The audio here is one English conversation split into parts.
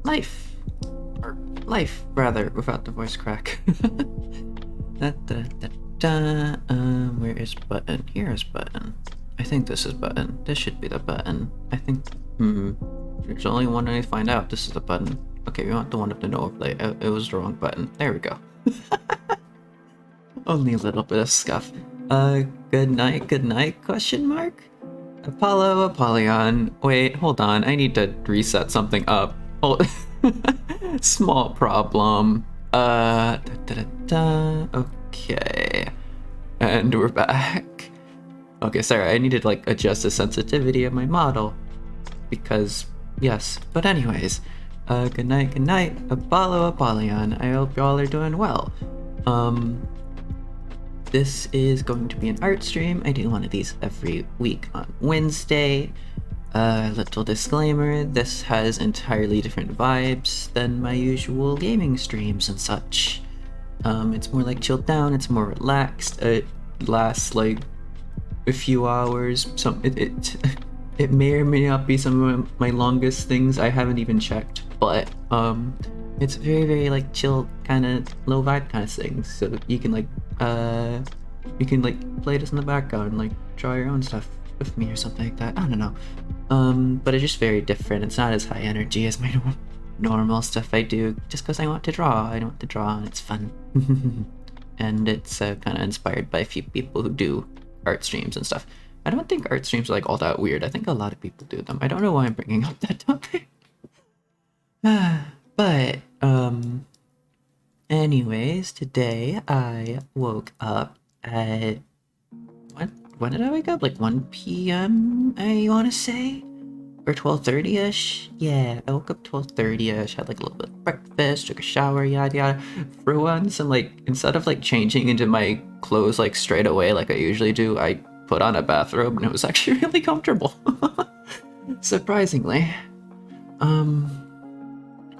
life. Or life, rather, without the voice crack. Da, da, da, da. Where is button? Here is button. I think this is button. This should be the button. I think, there's only one way to find out. This is the button. Okay, we want the one up the no overlay. It was the wrong button. There we go. Only a little bit of scuff. Good night, question mark? Apollo, Apollyon. Wait, hold on. I need to reset something up. Oh, small problem. Okay. And we're back. Okay, sorry, I needed to like adjust the sensitivity of my model. Because, yes. But anyways, good night, Apollo, Apollyon. I hope y'all are doing well. This is going to be an art stream. I do one of these every week on Wednesday. Little disclaimer, this has entirely different vibes than my usual gaming streams and such. It's more like chilled down, it's more relaxed, it lasts like a few hours. It may or may not be some of my longest things, I haven't even checked, but it's very, very like chill, kind of low vibe kind of thing, so you can like play this in the background, like draw your own stuff with me or something like that. I don't know. But it's just very different. It's not as high energy as my normal stuff I do, just because I want to draw. I want to draw and it's fun. And it's kind of inspired by a few people who do art streams and stuff. I don't think art streams are like all that weird. I think a lot of people do them. I don't know why I'm bringing up that topic. But, anyways, today I woke up at, when did I wake up? Like 1 p.m. I want to say? Or 12:30ish? Yeah, I woke up 12:30ish, had like a little bit of breakfast, took a shower, yada yada. For once, and like, instead of like changing into my clothes like straight away like I usually do, I put on a bathrobe and it was actually really comfortable. Surprisingly.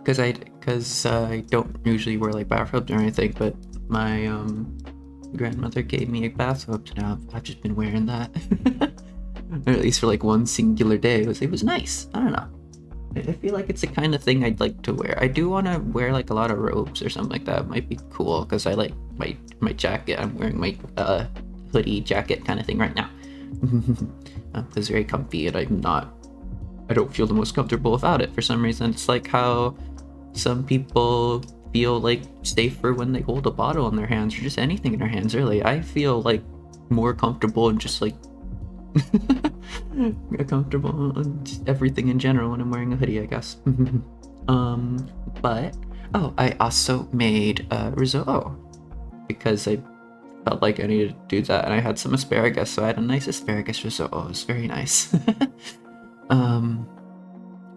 Because I don't usually wear like bathrobes or anything, but my grandmother gave me a bathrobe, so now I've just been wearing that. Or at least for like one singular day. It was nice. I don't know. I feel like it's the kind of thing I'd like to wear. I do want to wear like a lot of robes or something like that. It might be cool because I like my jacket. I'm wearing my hoodie jacket kind of thing right now. It's very comfy and I don't feel the most comfortable without it for some reason. It's like how some people feel like safer when they hold a bottle in their hands or just anything in their hands, really. I feel like more comfortable and just like comfortable and just everything in general when I'm wearing a hoodie, I guess. But I also made risotto because I felt like I needed to do that, and I had some asparagus, so I had a nice asparagus risotto. It was very nice.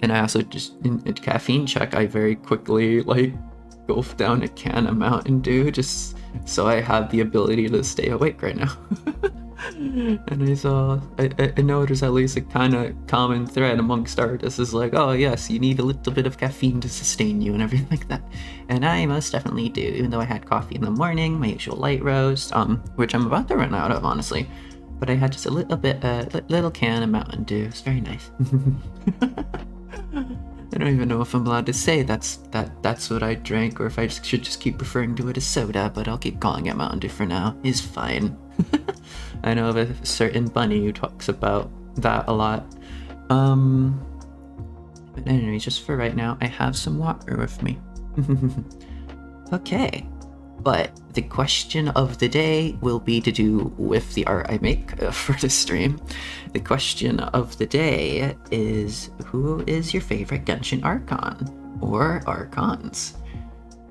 And I also just, in caffeine check, I very quickly like gulped down a can of Mountain Dew just so I have the ability to stay awake right now. And I know there's at least a kind of common thread amongst artists is like, oh yes, you need a little bit of caffeine to sustain you and everything like that. And I most definitely do, even though I had coffee in the morning, my usual light roast, which I'm about to run out of, honestly. But I had just a little bit, little can of Mountain Dew. It's very nice. I don't even know if I'm allowed to say that's what I drank, or if I should just keep referring to it as soda, but I'll keep calling it Mountain Dew for now. It's fine. I know of a certain bunny who talks about that a lot. But anyways, just for right now, I have some water with me. Okay. But the question of the day will be to do with the art I make for this stream. The question of the day is, who is your favorite Genshin Archon? Or Archons?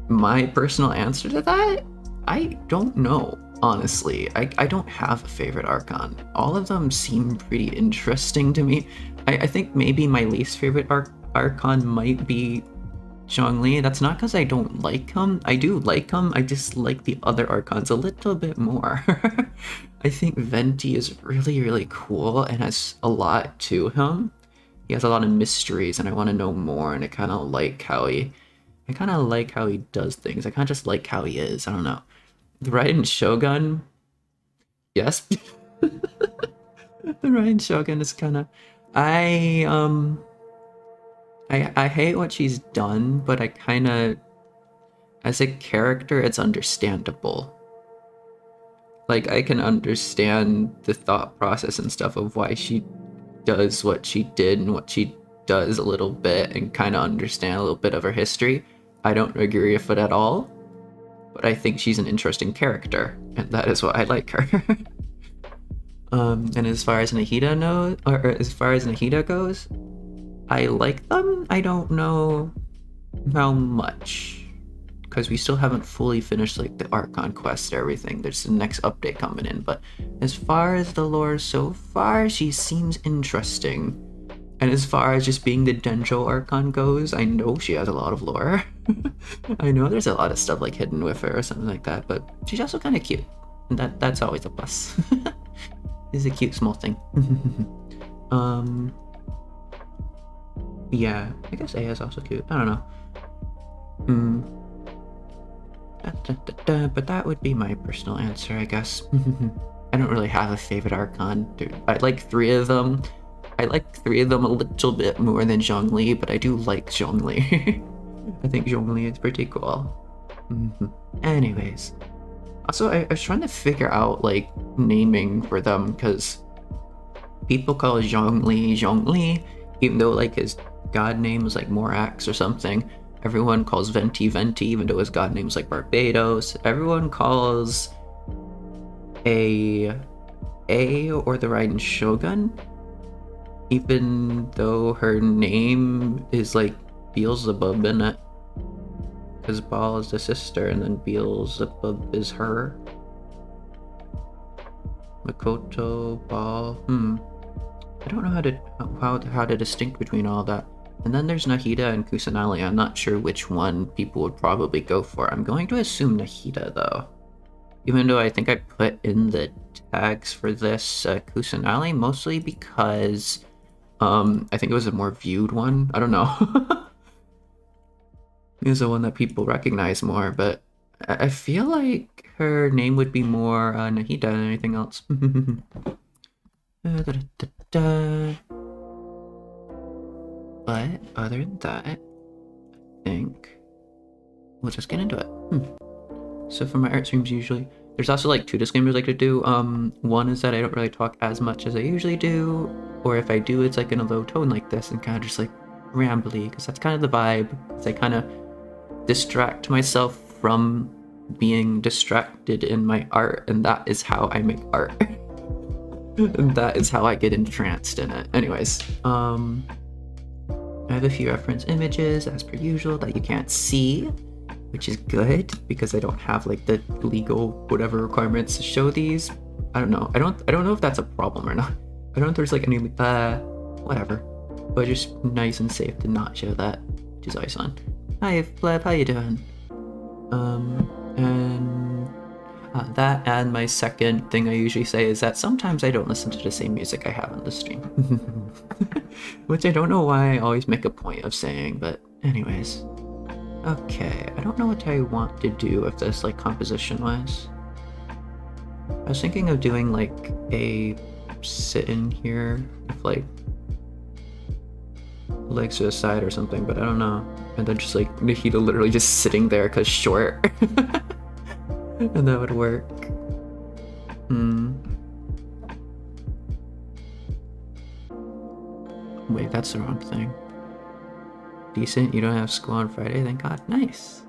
My personal answer to that? I don't know, honestly. I don't have a favorite Archon. All of them seem pretty interesting to me. I think maybe my least favorite Archon might be Zhongli. That's not because I don't like him. I do like him. I just like the other Archons a little bit more. I think Venti is really, really cool and has a lot to him. He has a lot of mysteries and I want to know more, and I kind of like how he does things. I kind of just like how he is. I don't know. The Raiden Shogun, yes. The Raiden Shogun is kind of, I I hate what she's done, but I kind of, as a character, it's understandable. Like, I can understand the thought process and stuff of why she does what she did and what she does a little bit, and kind of understand a little bit of her history. I don't agree with it at all, but I think she's an interesting character, and that is why I like her. And as far as Nahida goes, I like them. I don't know how much, because we still haven't fully finished like the Archon quest and everything. There's the next update coming in, but as far as the lore so far, she seems interesting. And as far as just being the Denjo Archon goes, I know she has a lot of lore. I know there's a lot of stuff like hidden with her or something like that, but she's also kind of cute. And that's always a plus. It's a cute small thing. Yeah, I guess A is also cute. I don't know. But that would be my personal answer, I guess. I don't really have a favorite Archon. Dude, I like 3 of them. I like 3 of them a little bit more than Zhongli, but I do like Zhongli. I think Zhongli is pretty cool. Anyways. Also, I was trying to figure out, like, naming for them, because people call Zhongli Zhongli, even though, like, his god name is, like, Morax or something. Everyone calls Venti Venti, even though his god name is, like, Barbados. Everyone calls A or the Raiden Shogun, even though her name is, like, Beelzebub in it. Because Baal is the sister, and then Beelzebub is her. Makoto, Baal. I don't know how to distinct between all that. And then there's Nahida and Kusanali. I'm not sure which one people would probably go for. I'm going to assume Nahida, though. Even though I think I put in the tags for this Kusanali, mostly because I think it was a more viewed one. I don't know. It was the one that people recognize more, but I feel like her name would be more Nahida than anything else. But other than that, I think we'll just get into it. So for my art streams, usually there's also like 2 disclaimers I like to do. One is that I don't really talk as much as I usually do, or if I do, it's like in a low tone like this and kind of just like rambly, because that's kind of the vibe. Because I kind of distract myself from being distracted in my art, and that is how I make art. And that is how I get entranced in it. Anyways, I have a few reference images as per usual that you can't see, which is good because I don't have like the legal whatever requirements to show these. I don't know. I don't know if that's a problem or not. I don't know if there's like any whatever, but just nice and safe to not show that, which is always fun. Hi Fleb, how you doing? And that, and my second thing I usually say is that sometimes I don't listen to the same music I have on the stream. Which I don't know why I always make a point of saying, but anyways. Okay, I don't know what I want to do with this, like, composition-wise. I was thinking of doing, like, a sit-in here with, like, legs to the side or something, but I don't know. And then just, like, Nahida literally just sitting there because short. And that would work. Wait, that's the wrong thing. Decent, you don't have school on Friday, thank God. Nice.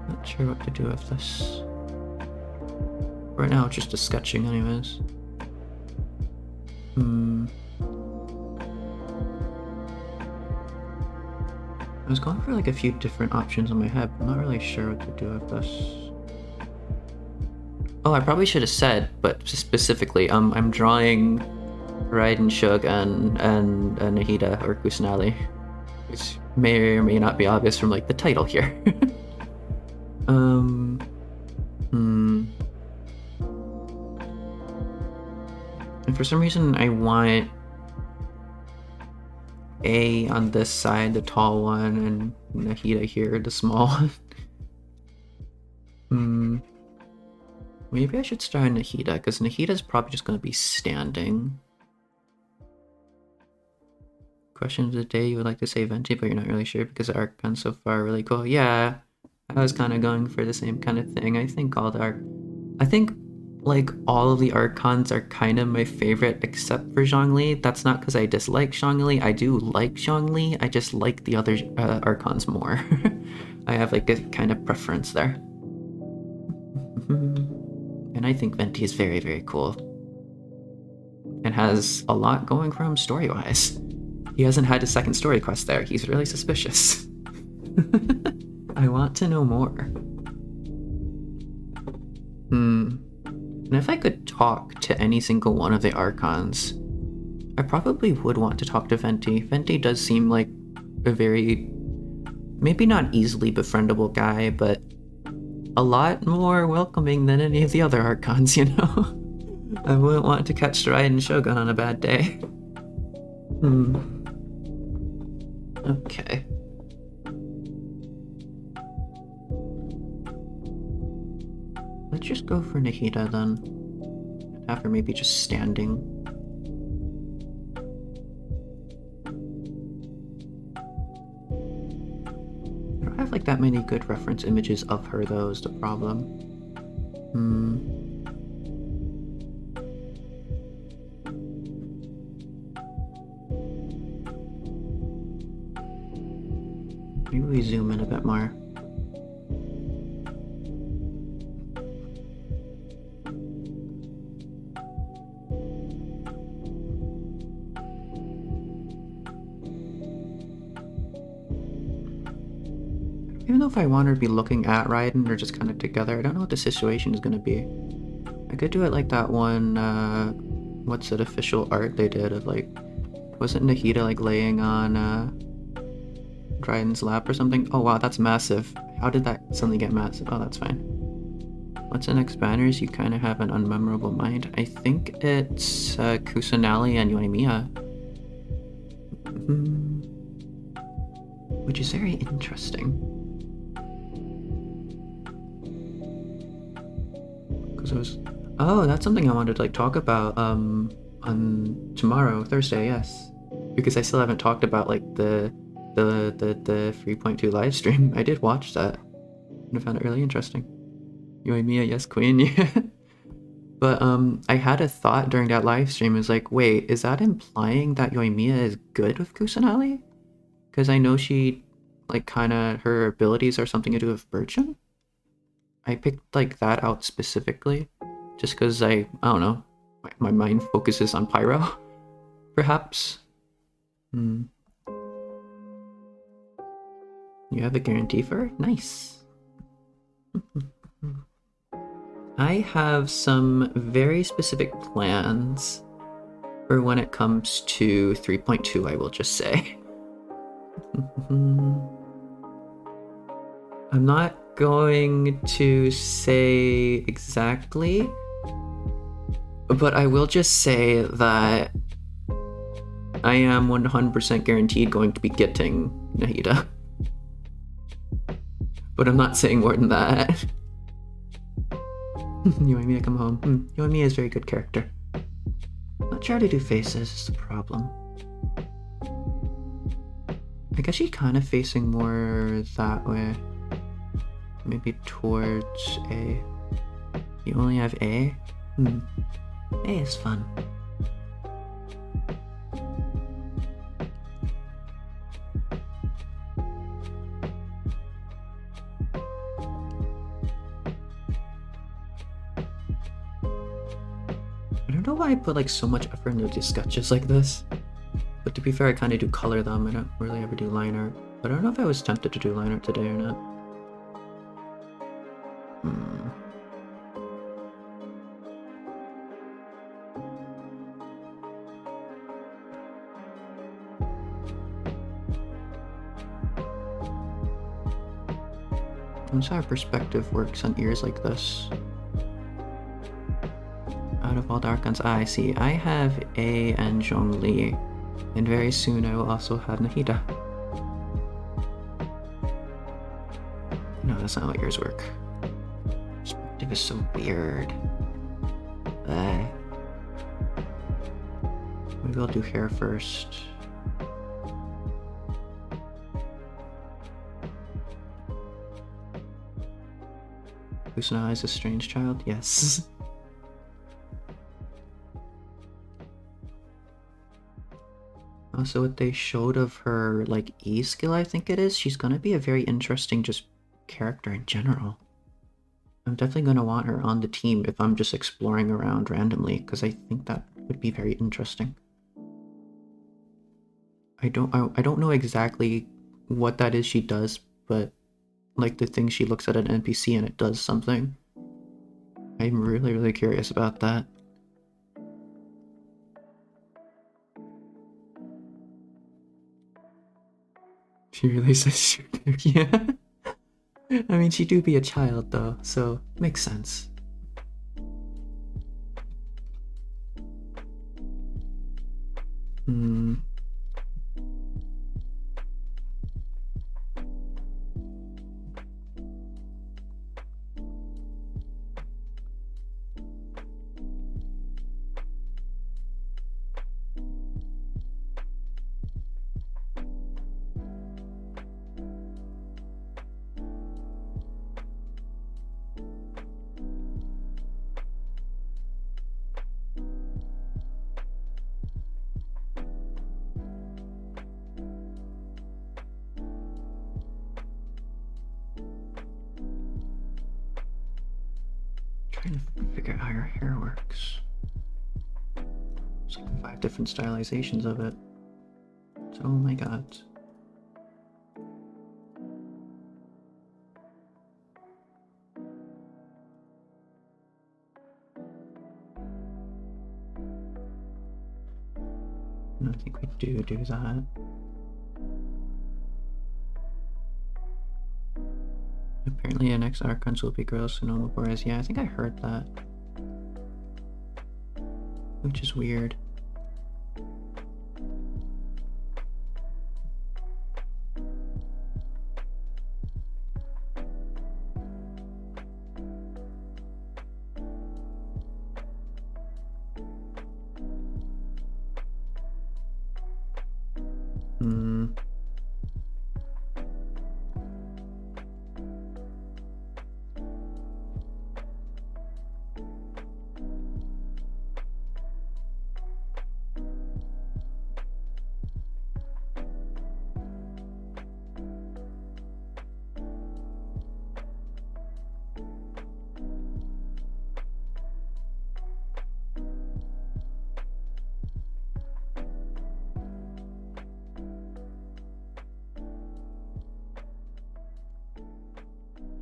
Not sure what to do with this. Right now it's just a sketching anyways. I was going for like a few different options in my head, but I'm not really sure what to do with this. Oh, I probably should have said, but specifically, I'm drawing Raiden Shug and Nahida or Kusanali, which may or may not be obvious from like the title here. And for some reason, I want A on this side, the tall one, and Nahida here, the small one. Maybe I should start Nahida, because Nahida's probably just going to be standing. Question of the day, you would like to say Venti, but you're not really sure because the archons so far are really cool. Yeah, I was kind of going for the same kind of thing. I think like all of the archons are kind of my favorite except for Zhongli. That's not because I dislike Zhongli. I do like Zhongli. I just like the other archons more. I have like a kind of preference there. And I think Venti is very, very cool. And has a lot going for him story-wise. He hasn't had his second story quest there. He's really suspicious. I want to know more. And if I could talk to any single one of the archons, I probably would want to talk to Venti. Venti does seem like a very, maybe not easily befriendable guy, but a lot more welcoming than any of the other archons, you know? I wouldn't want to catch Raiden Shogun on a bad day. Okay. Let's just go for Nahida then. Have her maybe just standing. I don't have like that many good reference images of her though, is the problem. Maybe we zoom in a bit more. Even though if I want her to be looking at Raiden or just kind of together, I don't know what the situation is going to be. I could do it like that one, what's it, official art they did of like, wasn't Nahida like laying on Raiden's lap or something? Oh wow, that's massive. How did that suddenly get massive? Oh, that's fine. What's the next banners? You kind of have an unmemorable mind. I think it's Kusanali and Yoimiya. Which is very interesting. Because I was... Oh, that's something I wanted to like talk about on tomorrow, Thursday, yes. Because I still haven't talked about like the 3.2 live stream. I did watch that and I found it really interesting. Yoimiya, yes queen, yeah. But I had a thought during that live stream. It was like, wait, is that implying that Yoimiya is good with Kusanali? Because I know she, like, kind of, her abilities are something to do with Bircham. I picked like that out specifically just because I don't know, my mind focuses on Pyro, perhaps. You have a guarantee for her? Nice. I have some very specific plans for when it comes to 3.2, I will just say. I'm not going to say exactly, but I will just say that I am 100% guaranteed going to be getting Nahida. But I'm not saying more than that. Yoimiya, come home. Yoimiya is a very good character. Not sure how to do faces is the problem. I guess she's kind of facing more that way. Maybe towards A. You only have A? A is fun. I don't know why I put like so much effort into these sketches like this. But to be fair, I kind of do color them. I don't really ever do line art. But I don't know if I was tempted to do line art today or not. Once our perspective works on ears like this. Out of all the archons, I see. I have A and Zhongli, and very soon I will also have Nahida. No, that's not how ears work. perspective is so weird. Maybe I'll do hair first. Kusanali is a strange child? Yes. Also, what they showed of her, like, E skill, I think it is, she's gonna be a very interesting just character in general. I'm definitely gonna want her on the team if I'm just exploring around randomly, because I think that would be very interesting. I don't know exactly what that is she does, but like the thing she looks at an NPC and it does something. I'm really, really curious about that. She really says she yeah. I mean, she do be a child though, so makes sense. Hmm. Trying to figure out how her hair works. There's like 5 different stylizations of it. Oh my god. I think we do that. Apparently an next archons will be girls to normal boys. Yeah, I think I heard that. Which is weird.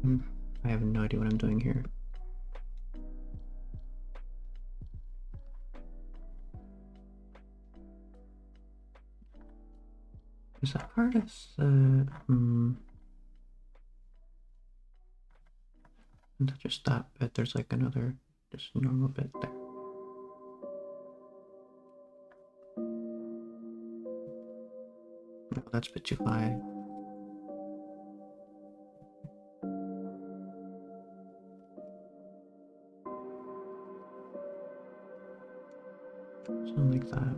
Hmm. I have no idea what I'm doing here. Is that part of the... Just that bit, there's like another just normal bit there. No, that's a bit too high. Something like that.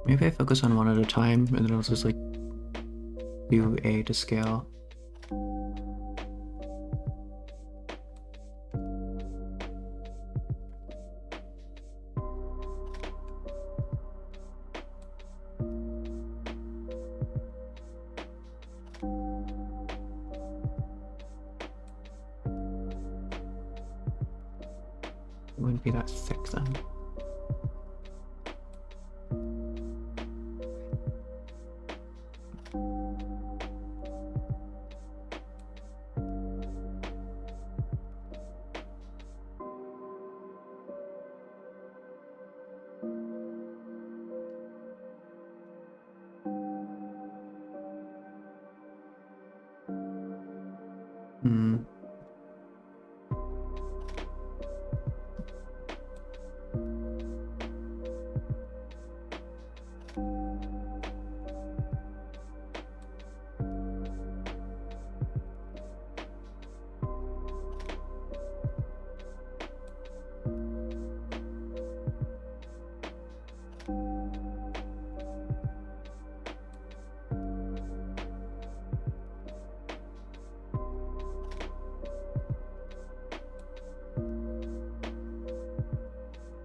Maybe I focus on one at a time and then I'll just like do A to scale. It wouldn't be that thick then. Hmm.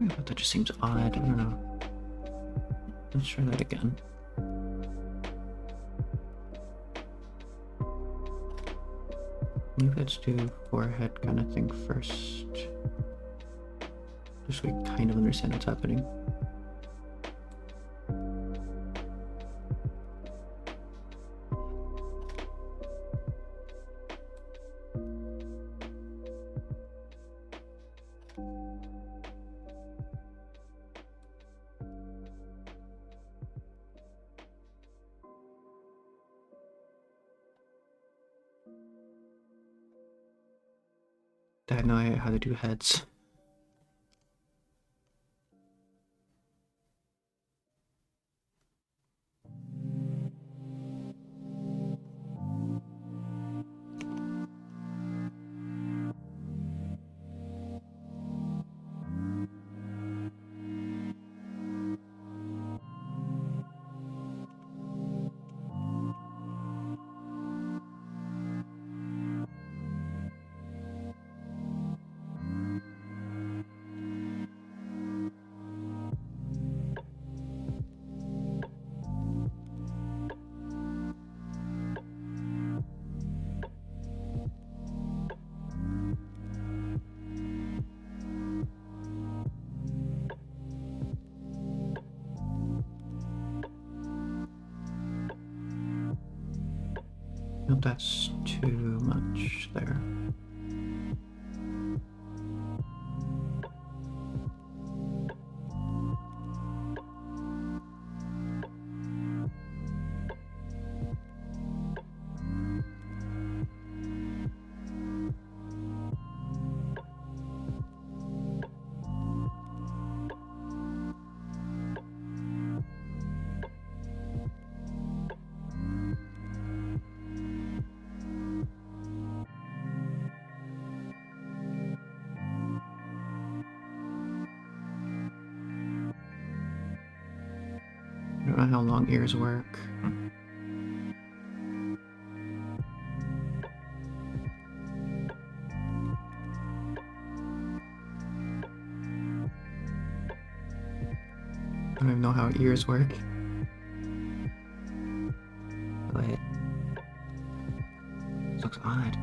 But that just seems odd. I don't know. Let's try that again. Maybe let's do forehead kind of thing first. Just so we kind of understand what's happening. I have no idea how to do heads. No, that's too much there. I don't know how long ears work. I don't even know how ears work. Wait. This looks odd.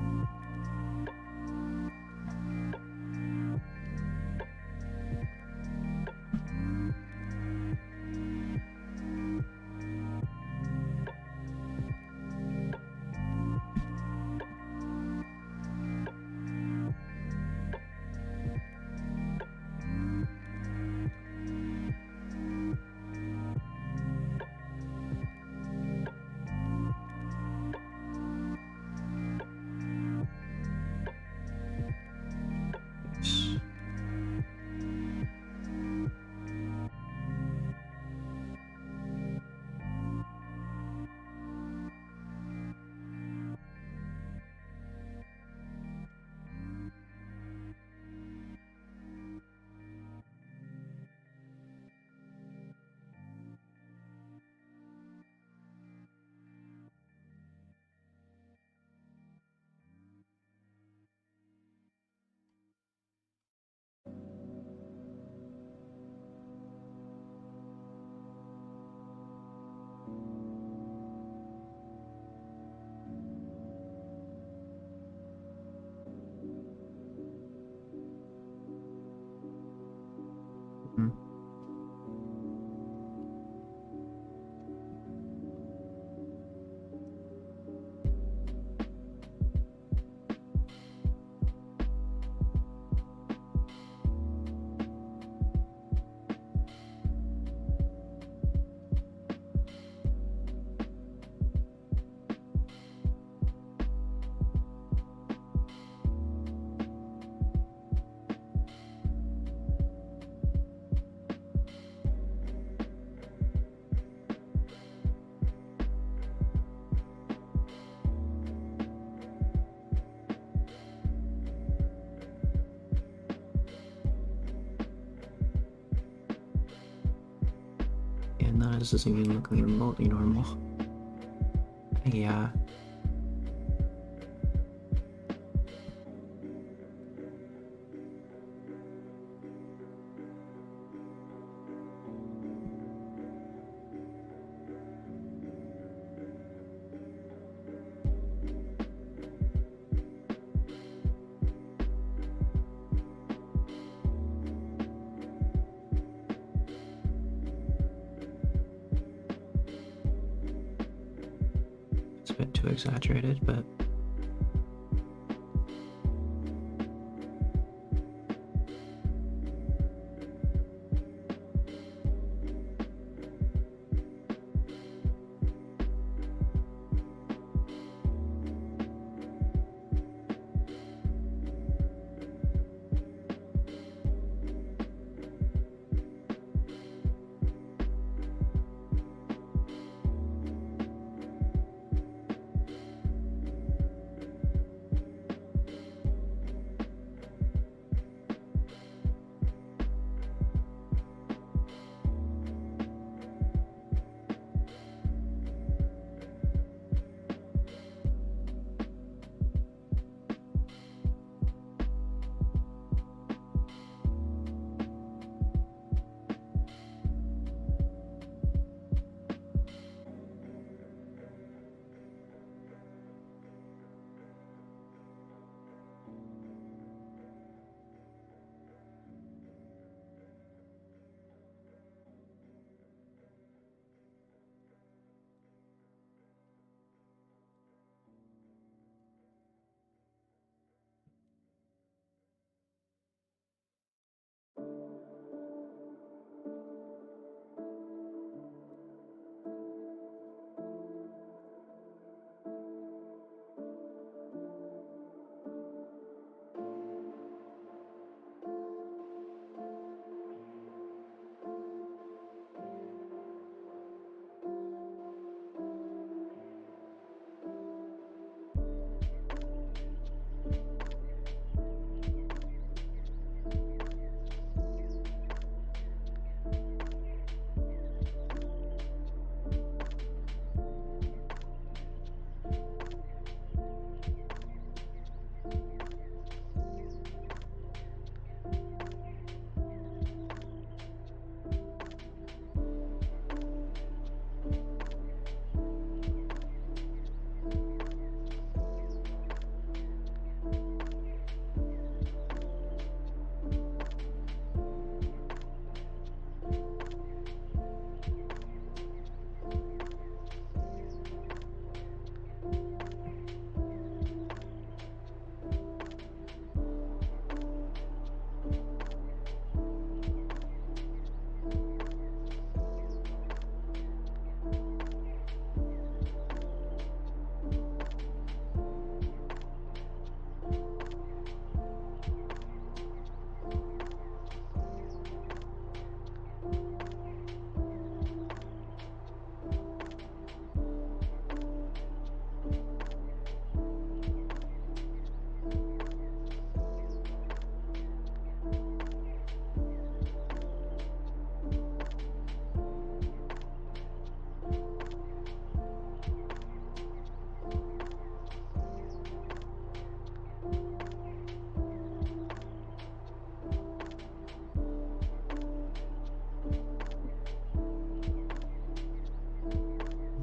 and then this doesn't even look remotely normal. Yeah. It's a bit too exaggerated, but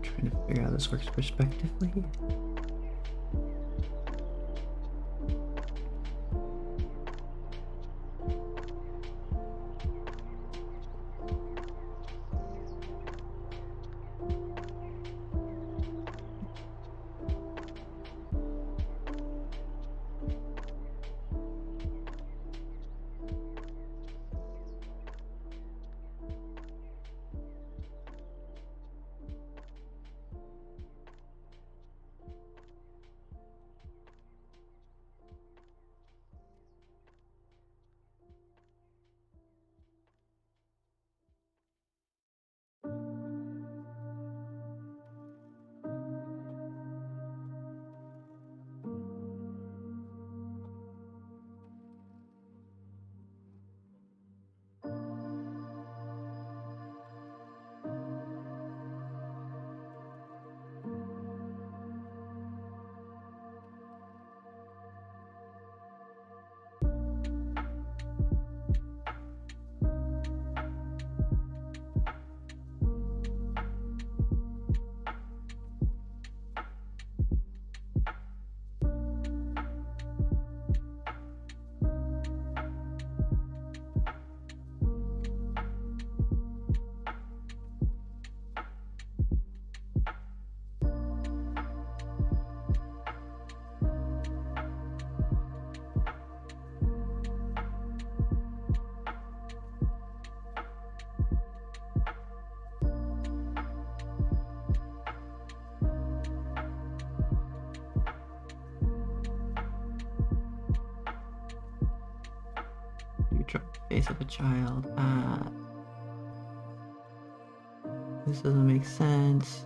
trying to figure out how this works perspectively. Face of a child. This doesn't make sense.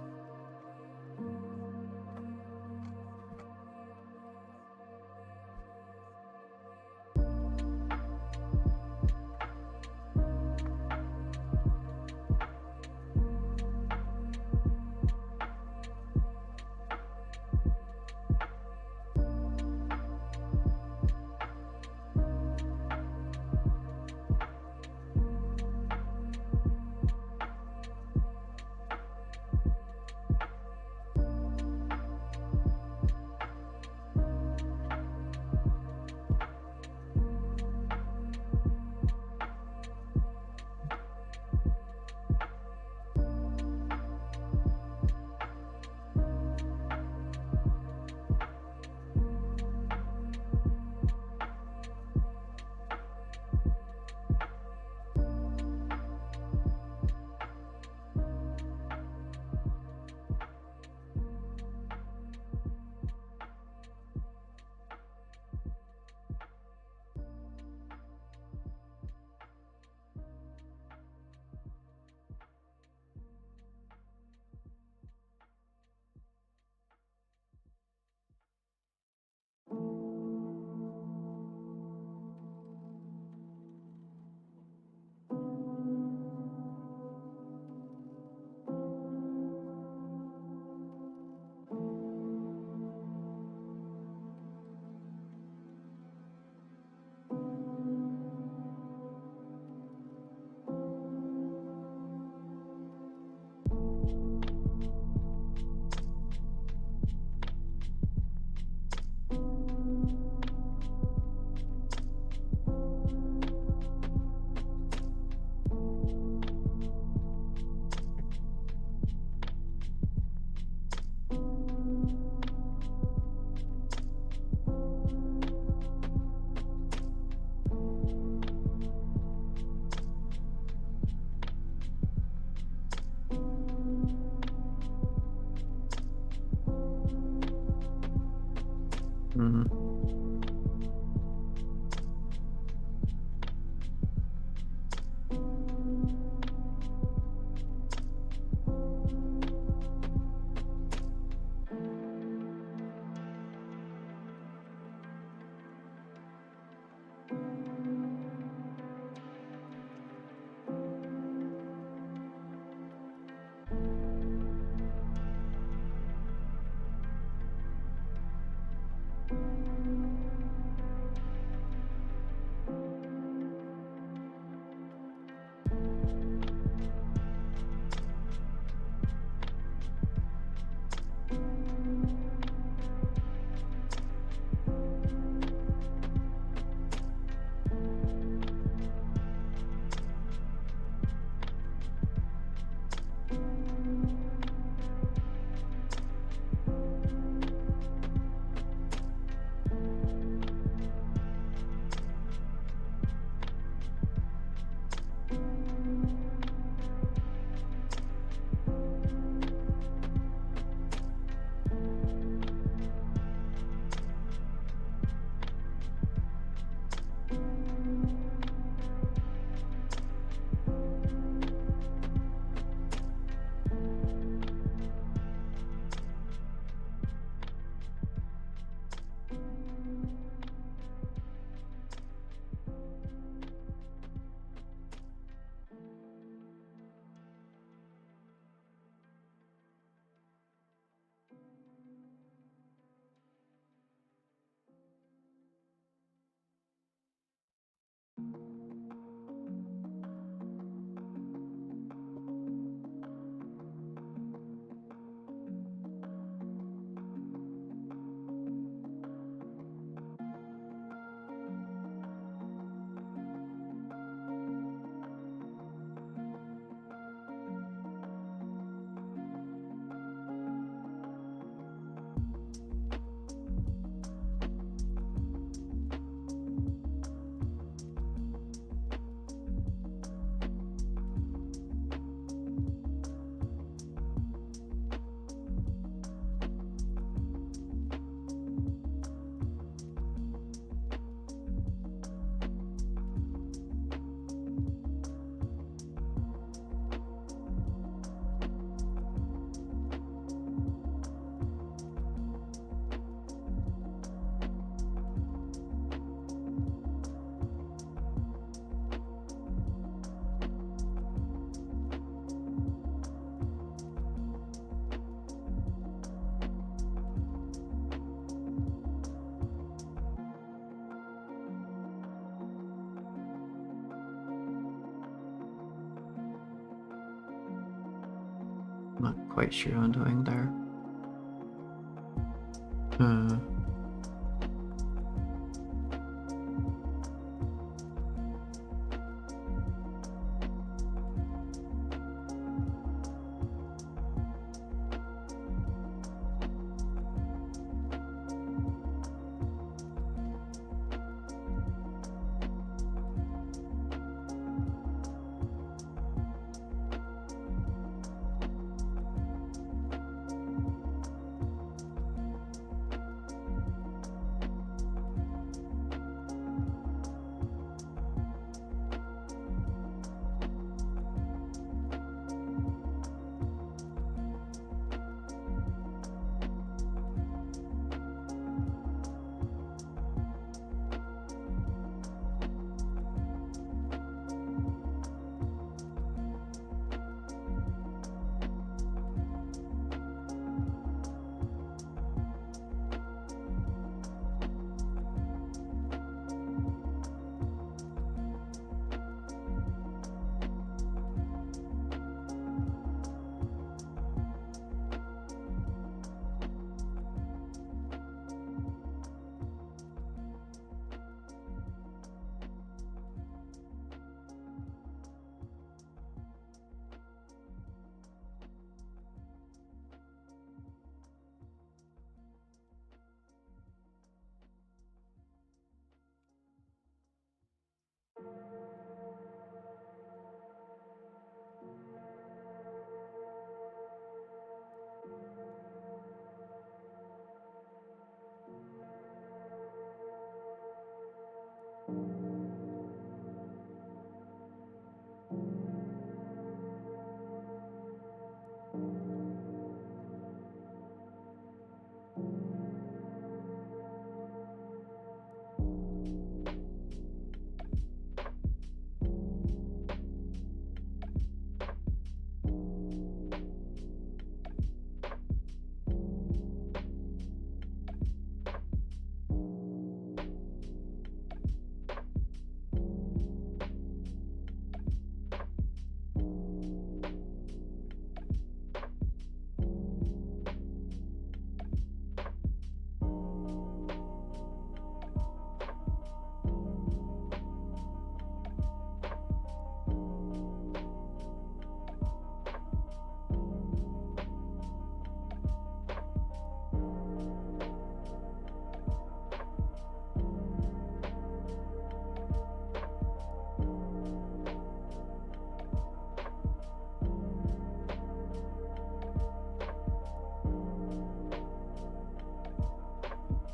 Not quite sure what I'm doing there.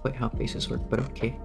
Quite how faces work, but okay.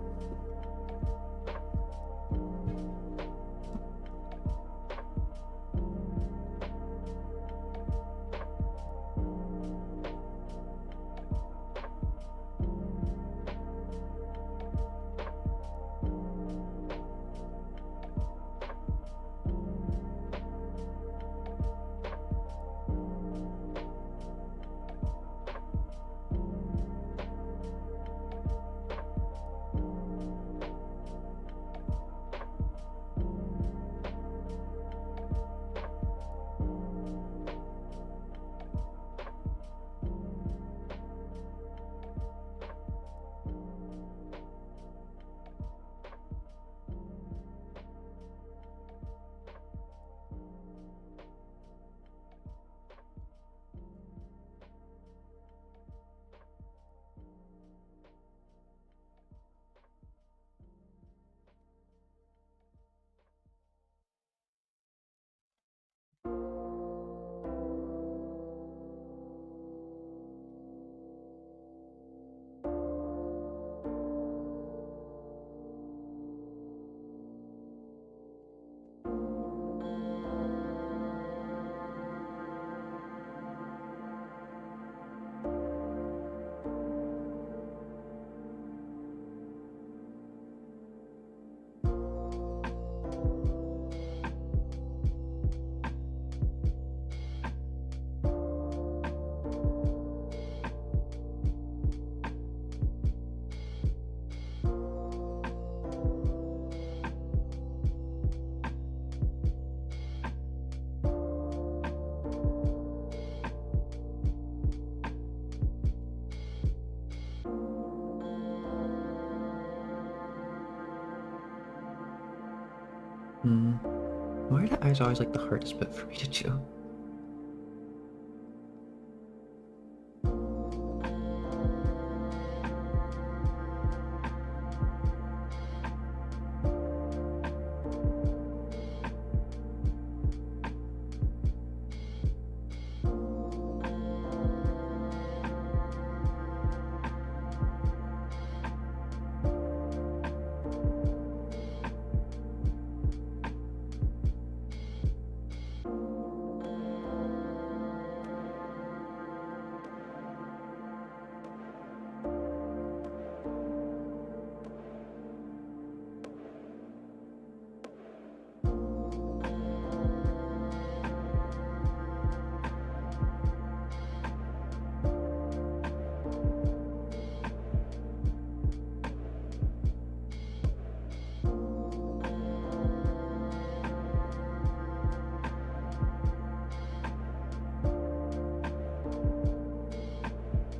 Why are the eyes always like the hardest bit for me to do?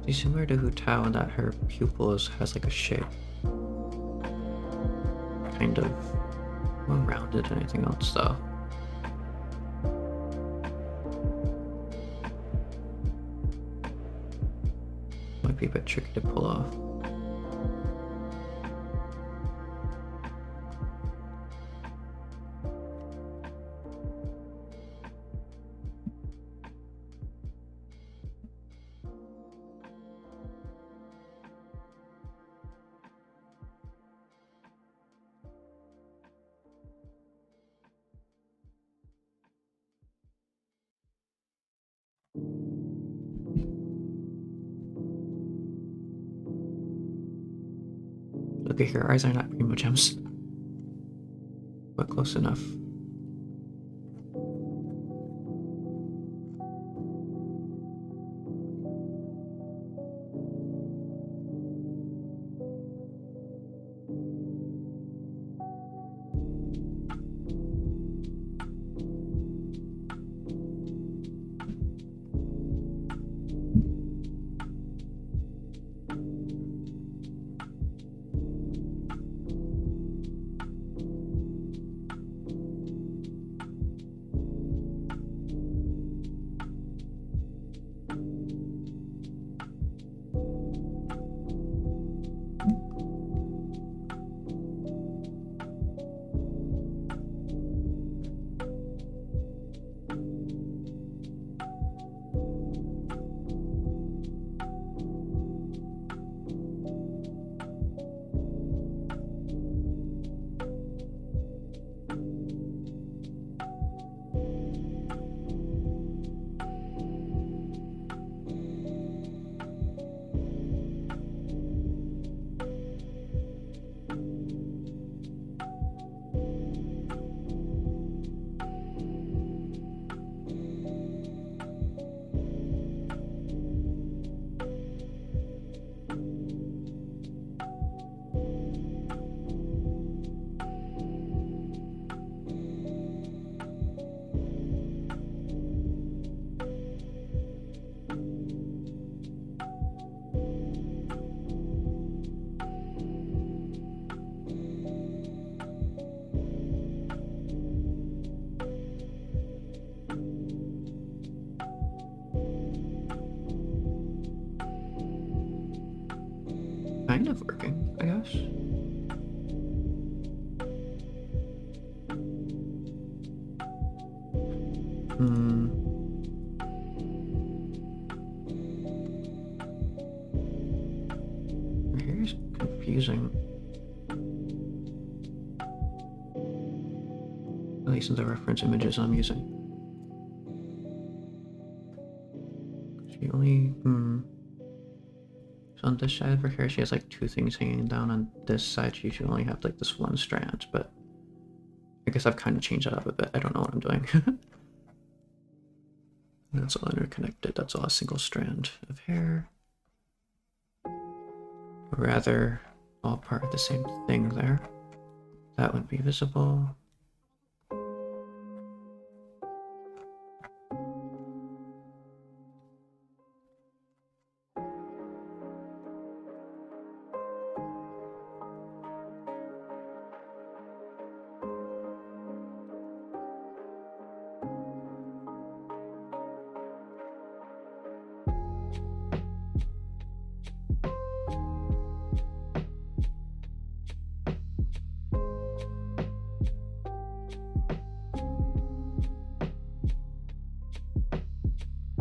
She's similar to Hu Tao in that her pupils has like a shape. Kind of more rounded than anything else though. Might be a bit tricky to pull off. Okay, her eyes are not primo gems, but close enough. Kind of working, I guess. Her hair is confusing. At least in the reference images I'm using. She only, So on this side of her hair, she has like two things hanging down. On this side, she should only have like this one strand, but I guess I've kind of changed that up a bit. I don't know what I'm doing. That's all interconnected. That's all a single strand of hair. Or rather, all part of the same thing there. That would be visible.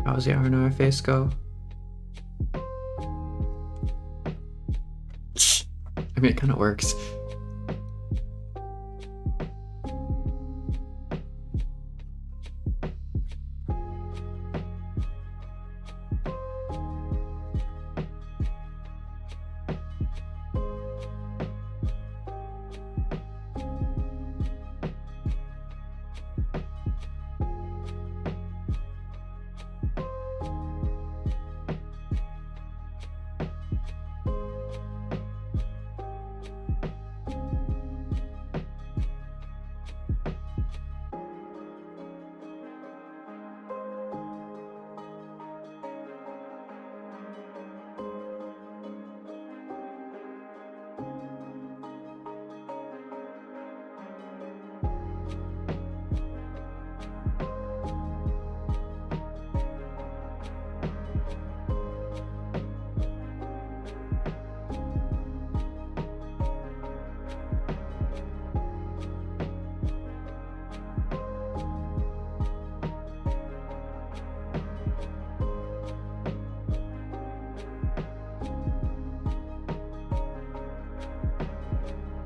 How's the Arnoir face go? I mean, it kind of works.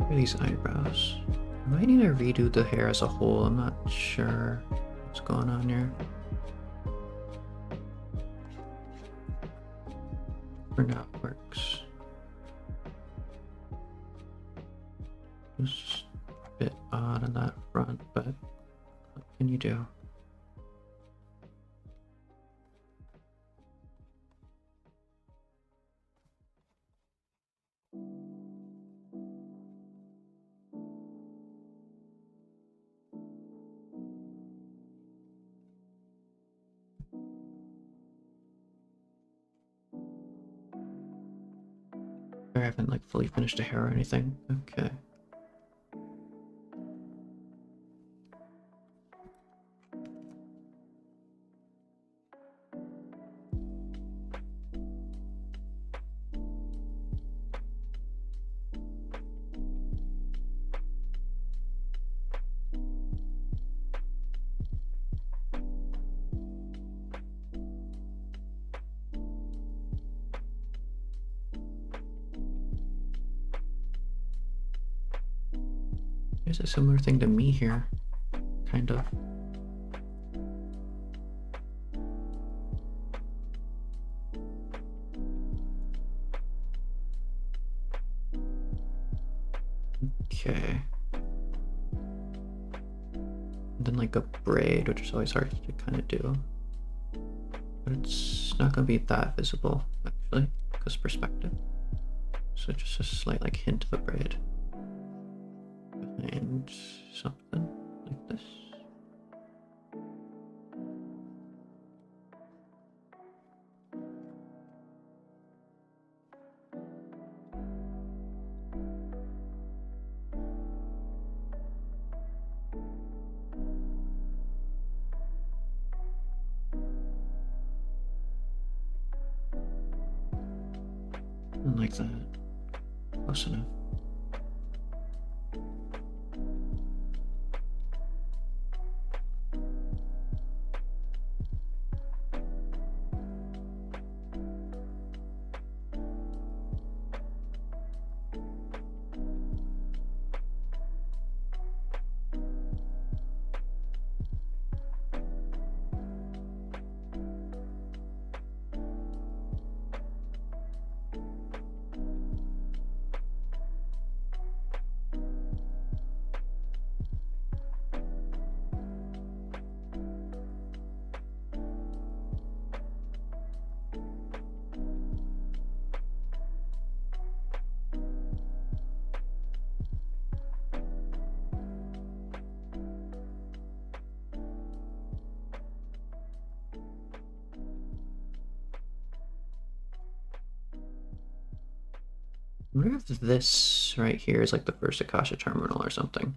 These eyebrows. I might need to redo the hair as a whole. I'm not sure what's going on here. For now it works. It's a bit odd on that front, but what can you do? I haven't like fully finished the hair or anything. Okay. There's a similar thing to me here, kind of. Okay. And then like a braid, which is always hard to kind of do. But it's not going to be that visible, actually, because perspective. So just a slight like hint of a braid. And something like this. And like that. Close enough. I wonder if this right here is like the first Akasha terminal or something.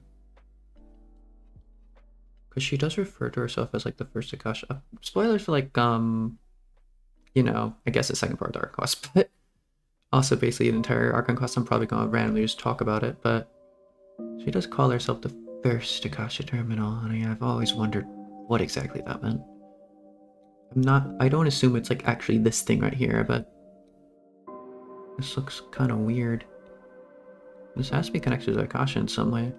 Because she does refer to herself as like the first Akasha. Spoilers for like, you know, I guess the second part of the Archon Quest, but also basically the entire Archon Quest. I'm probably going to randomly just talk about it, but she does call herself the first Akasha terminal, and I've always wondered what exactly that meant. I don't assume it's like actually this thing right here, but this looks kind of weird. This has to be connected to Akasha in some way.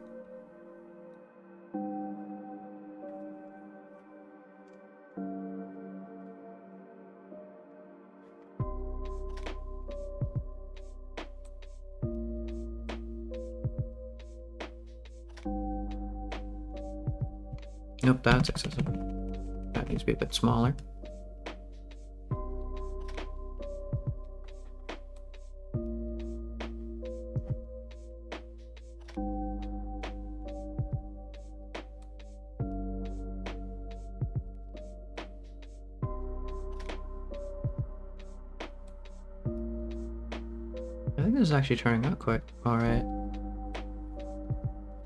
Nope, that's accessible. That needs to be a bit smaller. I think this is actually turning out quite alright.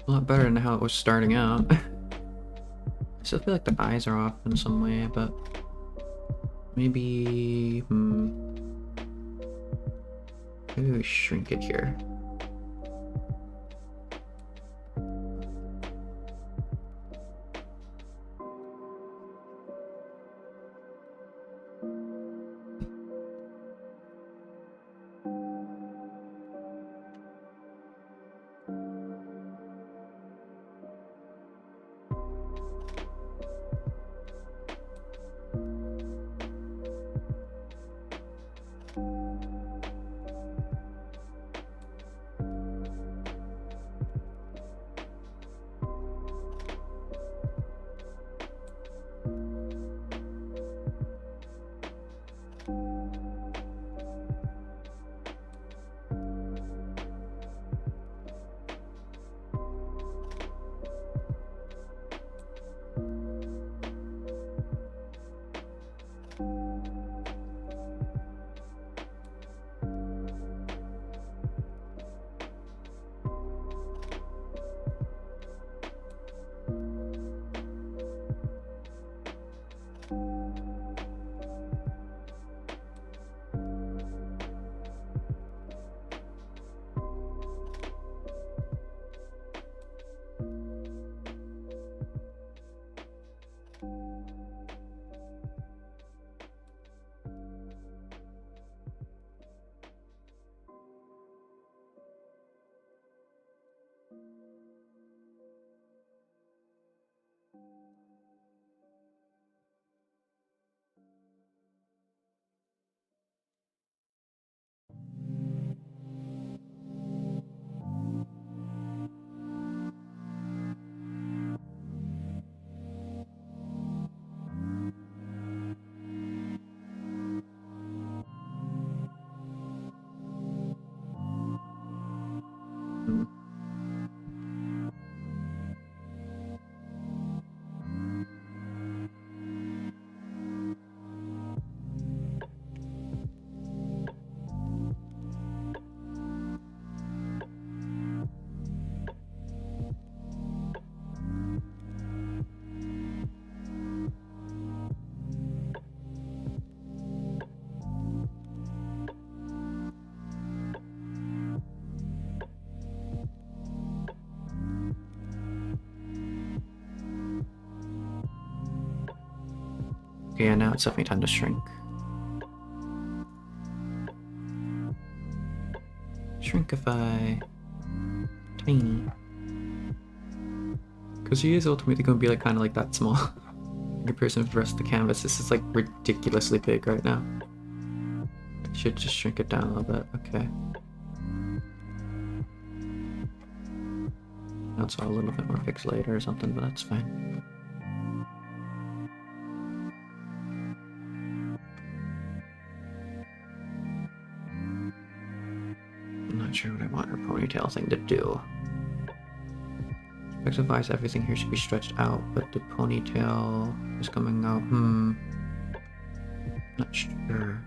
A lot better than how it was starting out. I still feel like the eyes are off in some way, but maybe maybe we shrink it here. Okay, yeah, now it's definitely time to shrink. Shrinkify. Tiny. Because he is ultimately going to be like kind of like that small in comparison to the rest of the canvas. This is like ridiculously big right now. I should just shrink it down a little bit. Okay. Now it's all a little bit more pixelated or something, but that's fine. I'm not sure what I want our ponytail thing to do. Perspective-wise, everything here should be stretched out, but the ponytail is coming out. Not sure.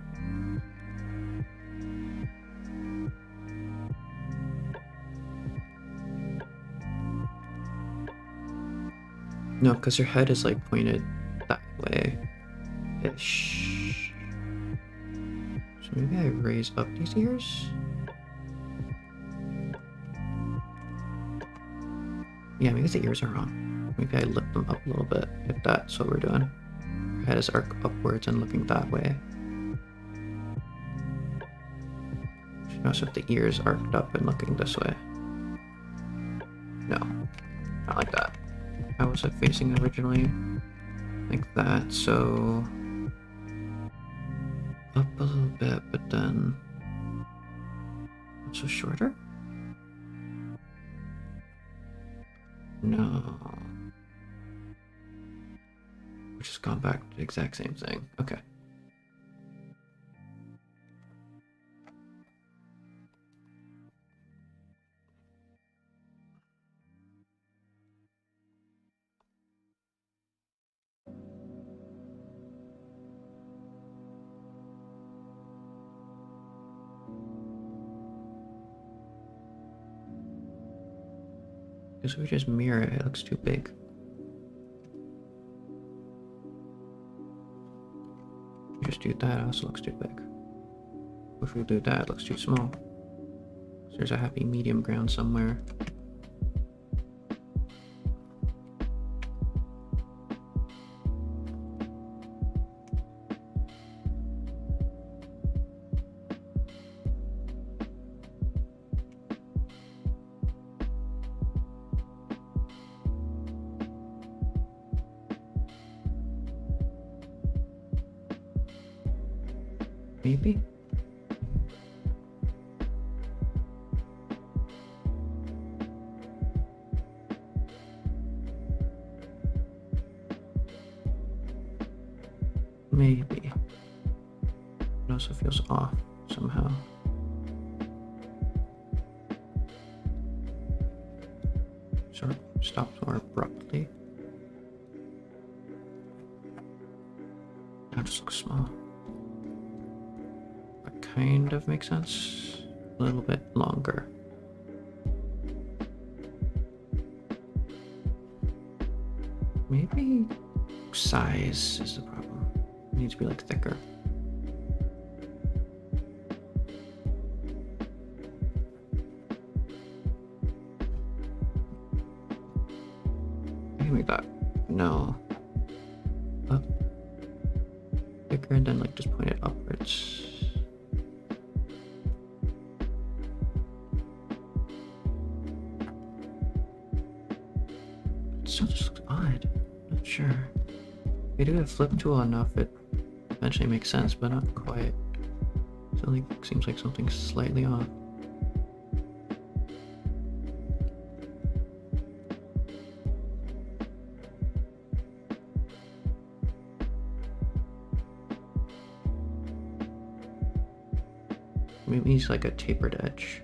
No, because her head is like pointed that way-ish. So maybe I raise up these ears? Yeah, maybe the ears are wrong. Maybe I lift them up a little bit, if that's what we're doing. head is arc upwards and looking that way. Should also have the ears arced up and looking this way. No, not like that. How was it facing originally? Like that, so up a little bit, but then also shorter? No. Which has gone back to the exact same thing. Okay. Because if we just mirror it, it looks too big. Just do that, it also looks too big. If we do that, it looks too small. So there's a happy medium ground somewhere. Maybe? Maybe. It also feels off somehow. Sort of stops more abruptly. Now it just looks small. That kind of makes sense. A little bit longer. Maybe size is the problem. It needs to be like thicker. I can make that. No. Up. Thicker and then like just point it upwards. It still just looks odd. Not sure. If we do a flip tool enough, it eventually makes sense, but not quite. Something seems like something's slightly off. Maybe he's like a tapered edge.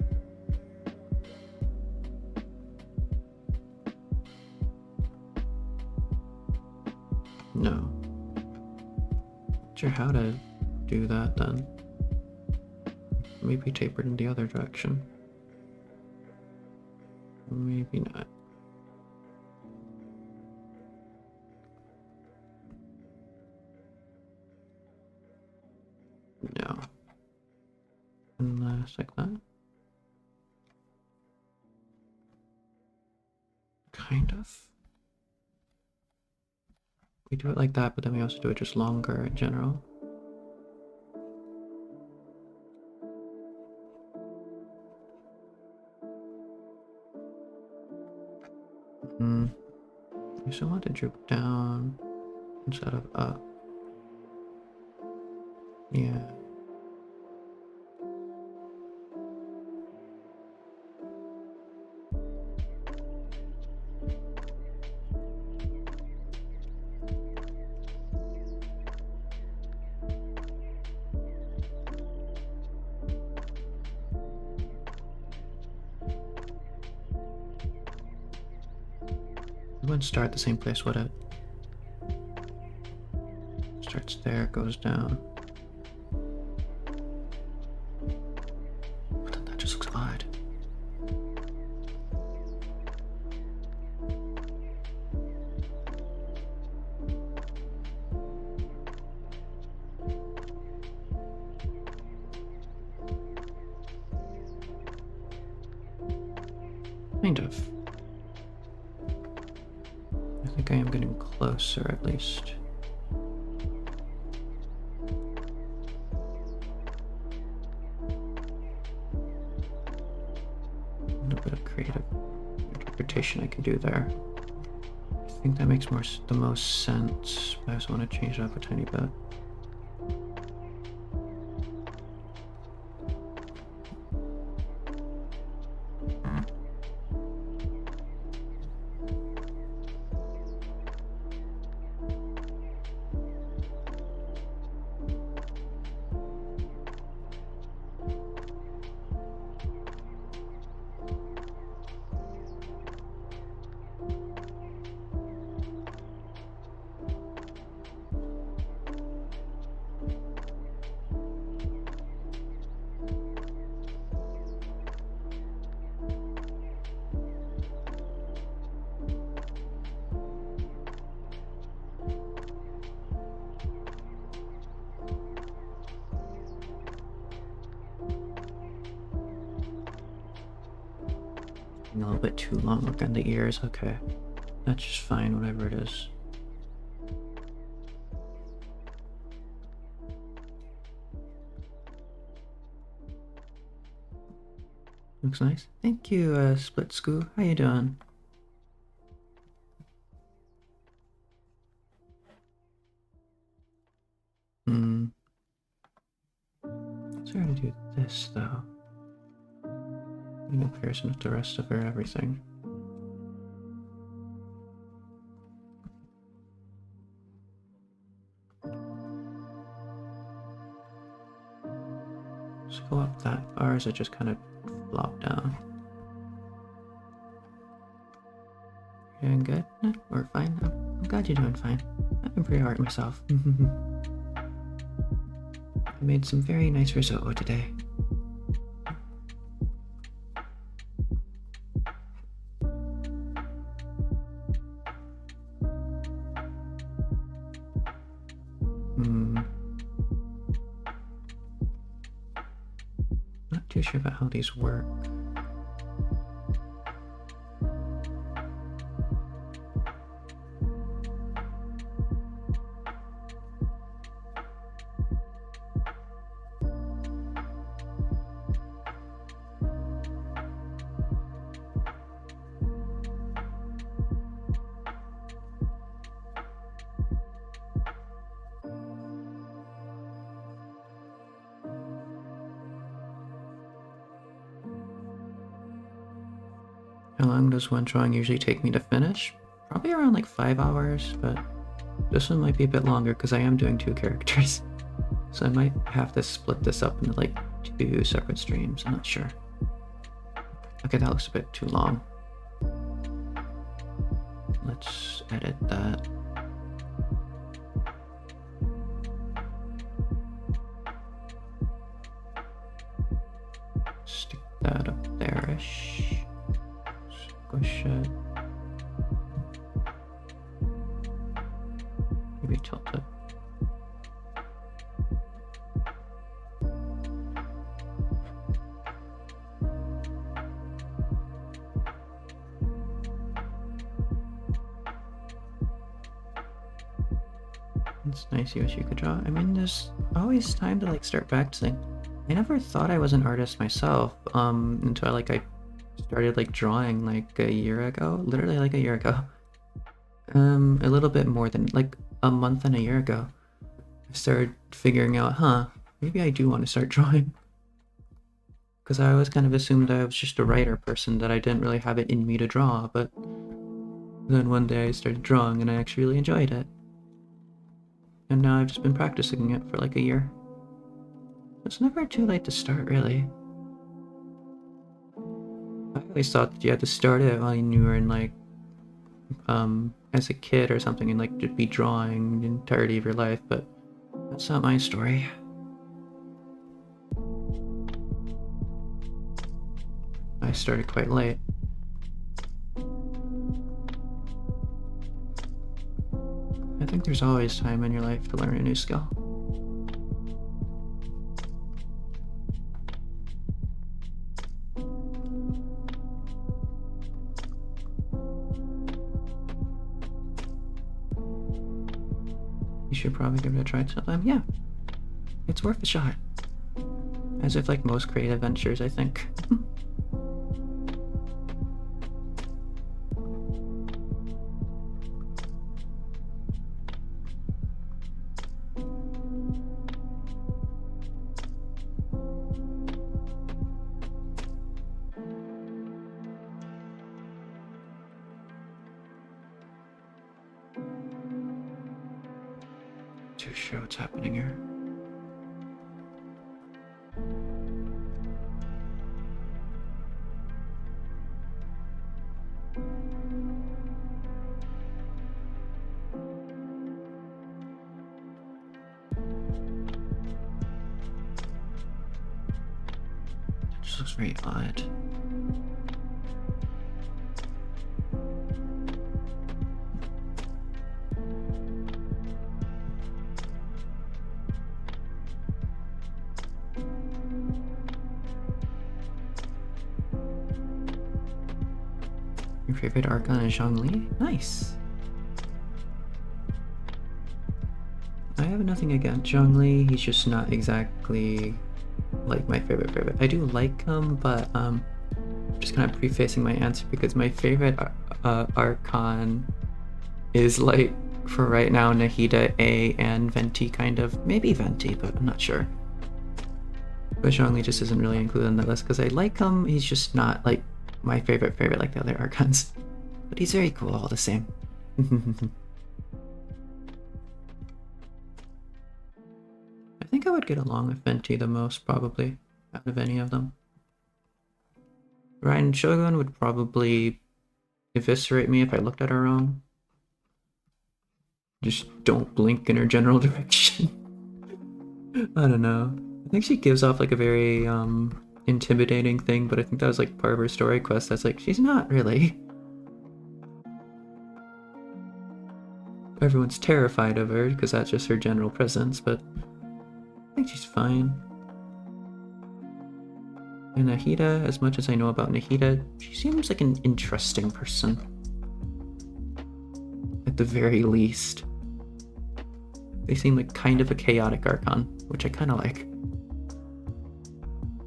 No. Not sure how to do that then. Maybe tapered in the other direction. Maybe not. No. Unless like that. Kind of. We do it like that, but then we also do it just longer in general. I still want to droop down instead of up. Yeah. It wouldn't start at the same place, would it? Starts there, goes down. But then that just looks odd. Kind of. I think I am getting closer, at least. rotation I can do there. I think that makes the most sense, but I just want to change it up a tiny bit. A little bit too long look on the ears. Okay, that's just fine, whatever it is. Looks nice. Thank you, Split Scoo. How you doing? Sorry to do this though. In comparison with the rest of her everything. Let's go up that far as it just kind of flop down. You doing good? No, we're fine. I'm glad you're doing fine. I've been pretty hard myself. I made some very nice risotto today. Not too sure about how these work. How long does one drawing usually take me to finish? Probably around like 5 hours, but this one might be a bit longer because I am doing 2 characters. So I might have to split this up into like 2 separate streams, I'm not sure. Okay, that looks a bit too long. Let's edit that. Stick that up there-ish. Squish it. Maybe tilt it. It's nice you wish you could draw. I mean, there's always time to like start practicing. I never thought I was an artist myself until I started like drawing like a year ago, literally like a year ago. A little bit more than like a month and a year ago. I started figuring out, maybe I do want to start drawing. Because I always kind of assumed I was just a writer person, that I didn't really have it in me to draw, but then one day I started drawing and I actually really enjoyed it. And now I've just been practicing it for like a year. It's never too late to start, really. I always thought that you had to start it when you were in like, as a kid or something, and like just be drawing the entirety of your life, but that's not my story. I started quite late. I think there's always time in your life to learn a new skill. You should probably give it a try sometime. Yeah, it's worth a shot. As if like most creative ventures, I think. too sure what's happening here. It just looks very odd. Your favorite Archon is Zhongli? Nice. I have nothing against Zhongli, he's just not exactly like my favorite. I do like him, but just kind of prefacing my answer because my favorite Archon is like, for right now, Nahida, A, and Venti kind of. Maybe Venti, but I'm not sure. But Zhongli just isn't really included in that list because I like him, he's just not like my favorite like the other Archons. But he's very cool all the same. I think I would get along with Venti the most, probably, out of any of them. Ryan Shogun would probably eviscerate me if I looked at her wrong. Just don't blink in her general direction. I don't know. I think she gives off like a very intimidating thing, but I think that was like part of her story quest. That's like, she's not really. Everyone's terrified of her because that's just her general presence, but I think she's fine. And Nahida, as much as I know about Nahida, she seems like an interesting person. At the very least. They seem like kind of a chaotic Archon, which I kind of like.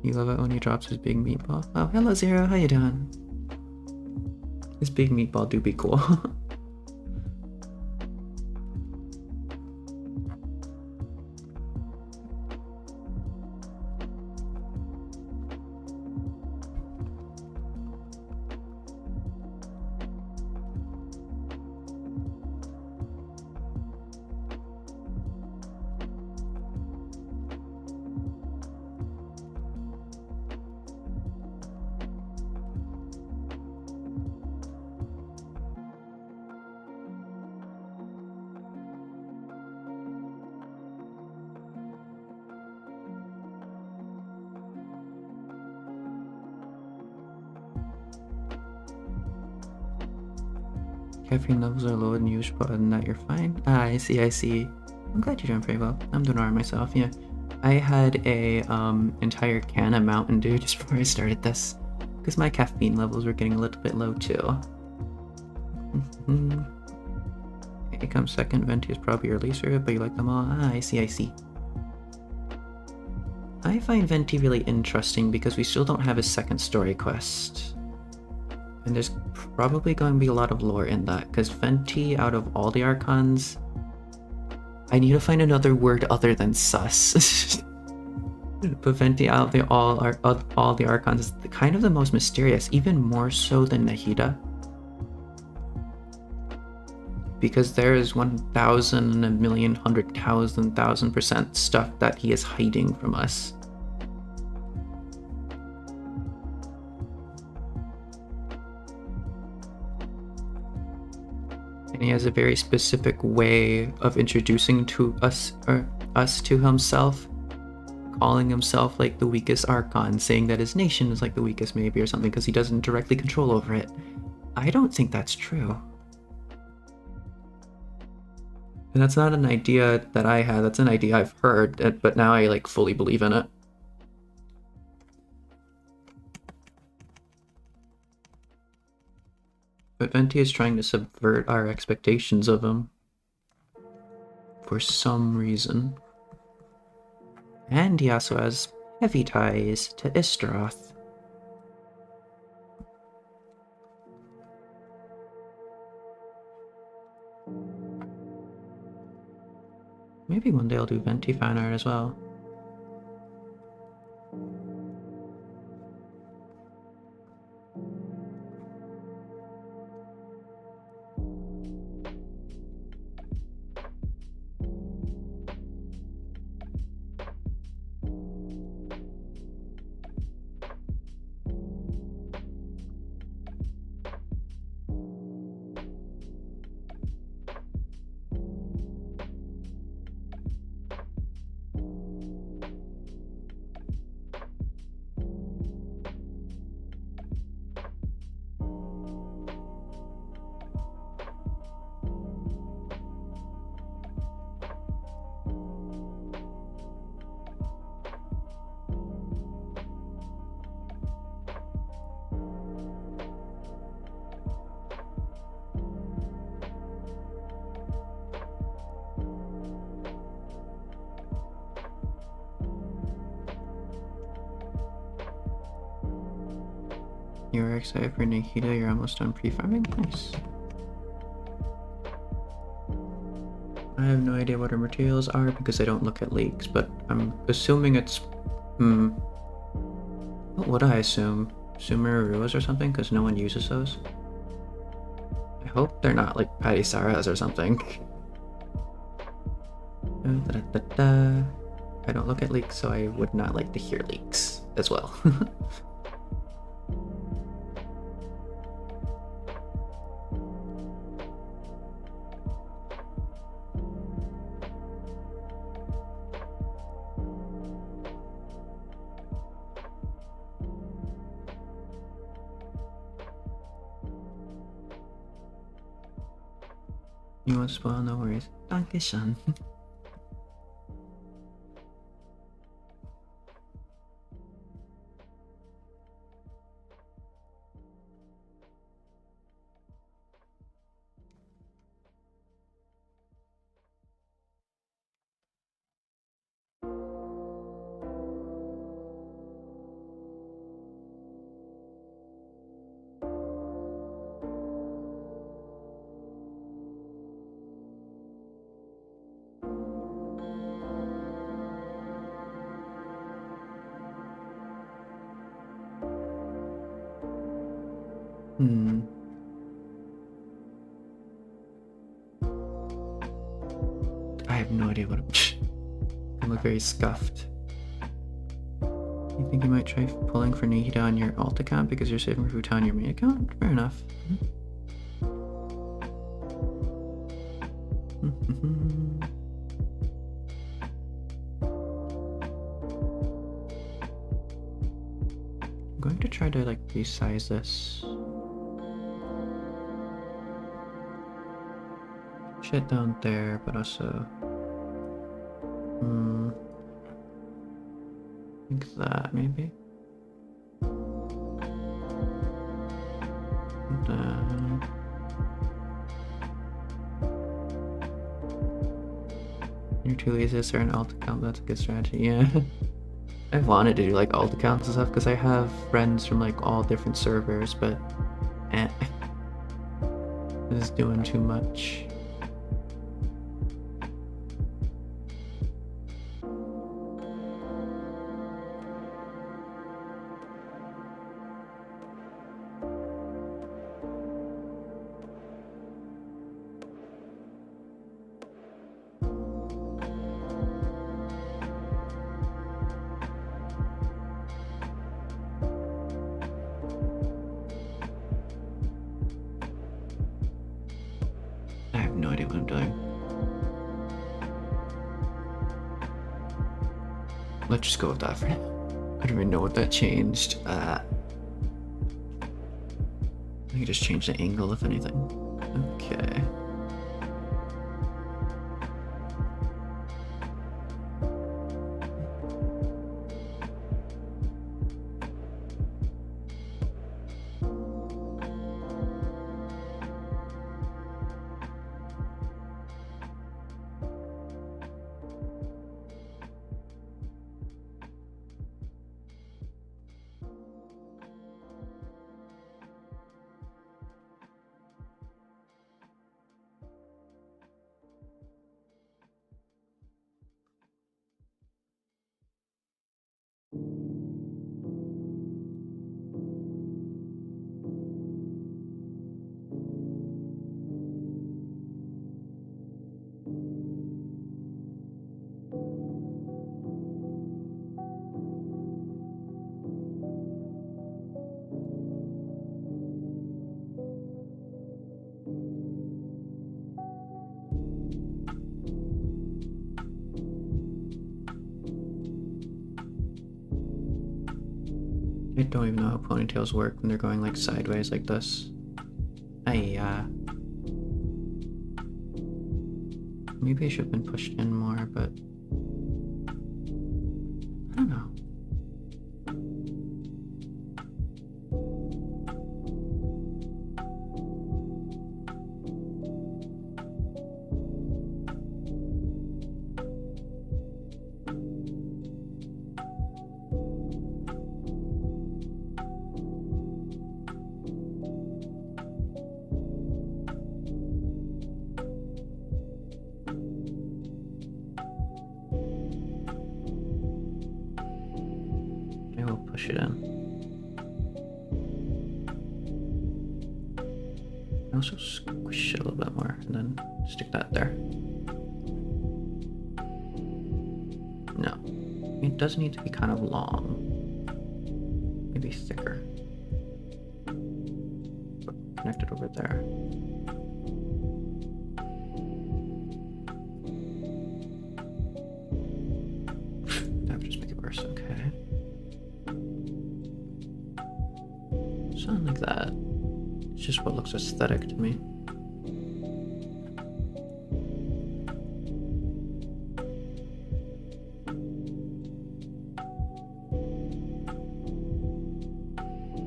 You love it when he drops his big meatball. Oh, hello Zero, how you doing? His big meatball do be cool. Caffeine levels are low and usual, but other than that, you're fine. Ah, I see. I'm glad you're doing pretty well. I'm doing alright myself, yeah. I had a entire can of Mountain Dew just before I started this, because my caffeine levels were getting a little bit low too. It comes second. Venti is probably your least favorite, but you like them all. Ah, I see. I find Venti really interesting because we still don't have a second story quest. And there's probably going to be a lot of lore in that, because Venti, out of all the Archons, I need to find another word other than sus. But Venti, out of all the Archons, is kind of the most mysterious, even more so than Nahida. Because there is 1,000 and a million, 100,000, 1,000% stuff that he is hiding from us. And he has a very specific way of introducing to us to himself, calling himself like the weakest Archon, saying that his nation is like the weakest maybe or something because he doesn't directly control over it. I don't think that's true. And that's not an idea that I had, that's an idea I've heard, but now I like fully believe in it. But Venti is trying to subvert our expectations of him. For some reason. And he also has heavy ties to Istaroth. Maybe one day I'll do Venti fan art as well. You're excited for Nahida, you're almost done pre-farming? Nice. I have no idea what her materials are because I don't look at leaks, but I'm assuming it's... What would I assume? Sumeruas or something, because no one uses those. I hope they're not like Padisaras or something. I don't look at leaks, so I would not like to hear leaks as well. You won't spoil, no worries. Danke-san. I have no idea what I look very scuffed. You think you might try pulling for Nahida on your alt account because you're saving for Futon on your main account? Fair enough. I'm going to try to like resize this. Shit down there, but also like that maybe. You're too lazy to start an alt account, that's a good strategy, yeah. I've wanted to do like alt accounts and stuff because I have friends from like all different servers, but this is doing too much. I have no idea what I'm doing. Let's just go with that for now. I don't even know what that changed. I can just change the angle if anything. Okay. I don't even know how ponytails work when they're going like sideways like this. Maybe I should have been pushed in more, but I don't know. push it in. Also squish it a little bit more and then stick that there. No, it does need to be kind of long, maybe thicker. Connect it over there. That would just make it worse. Okay, something like that. It's just what looks aesthetic to me.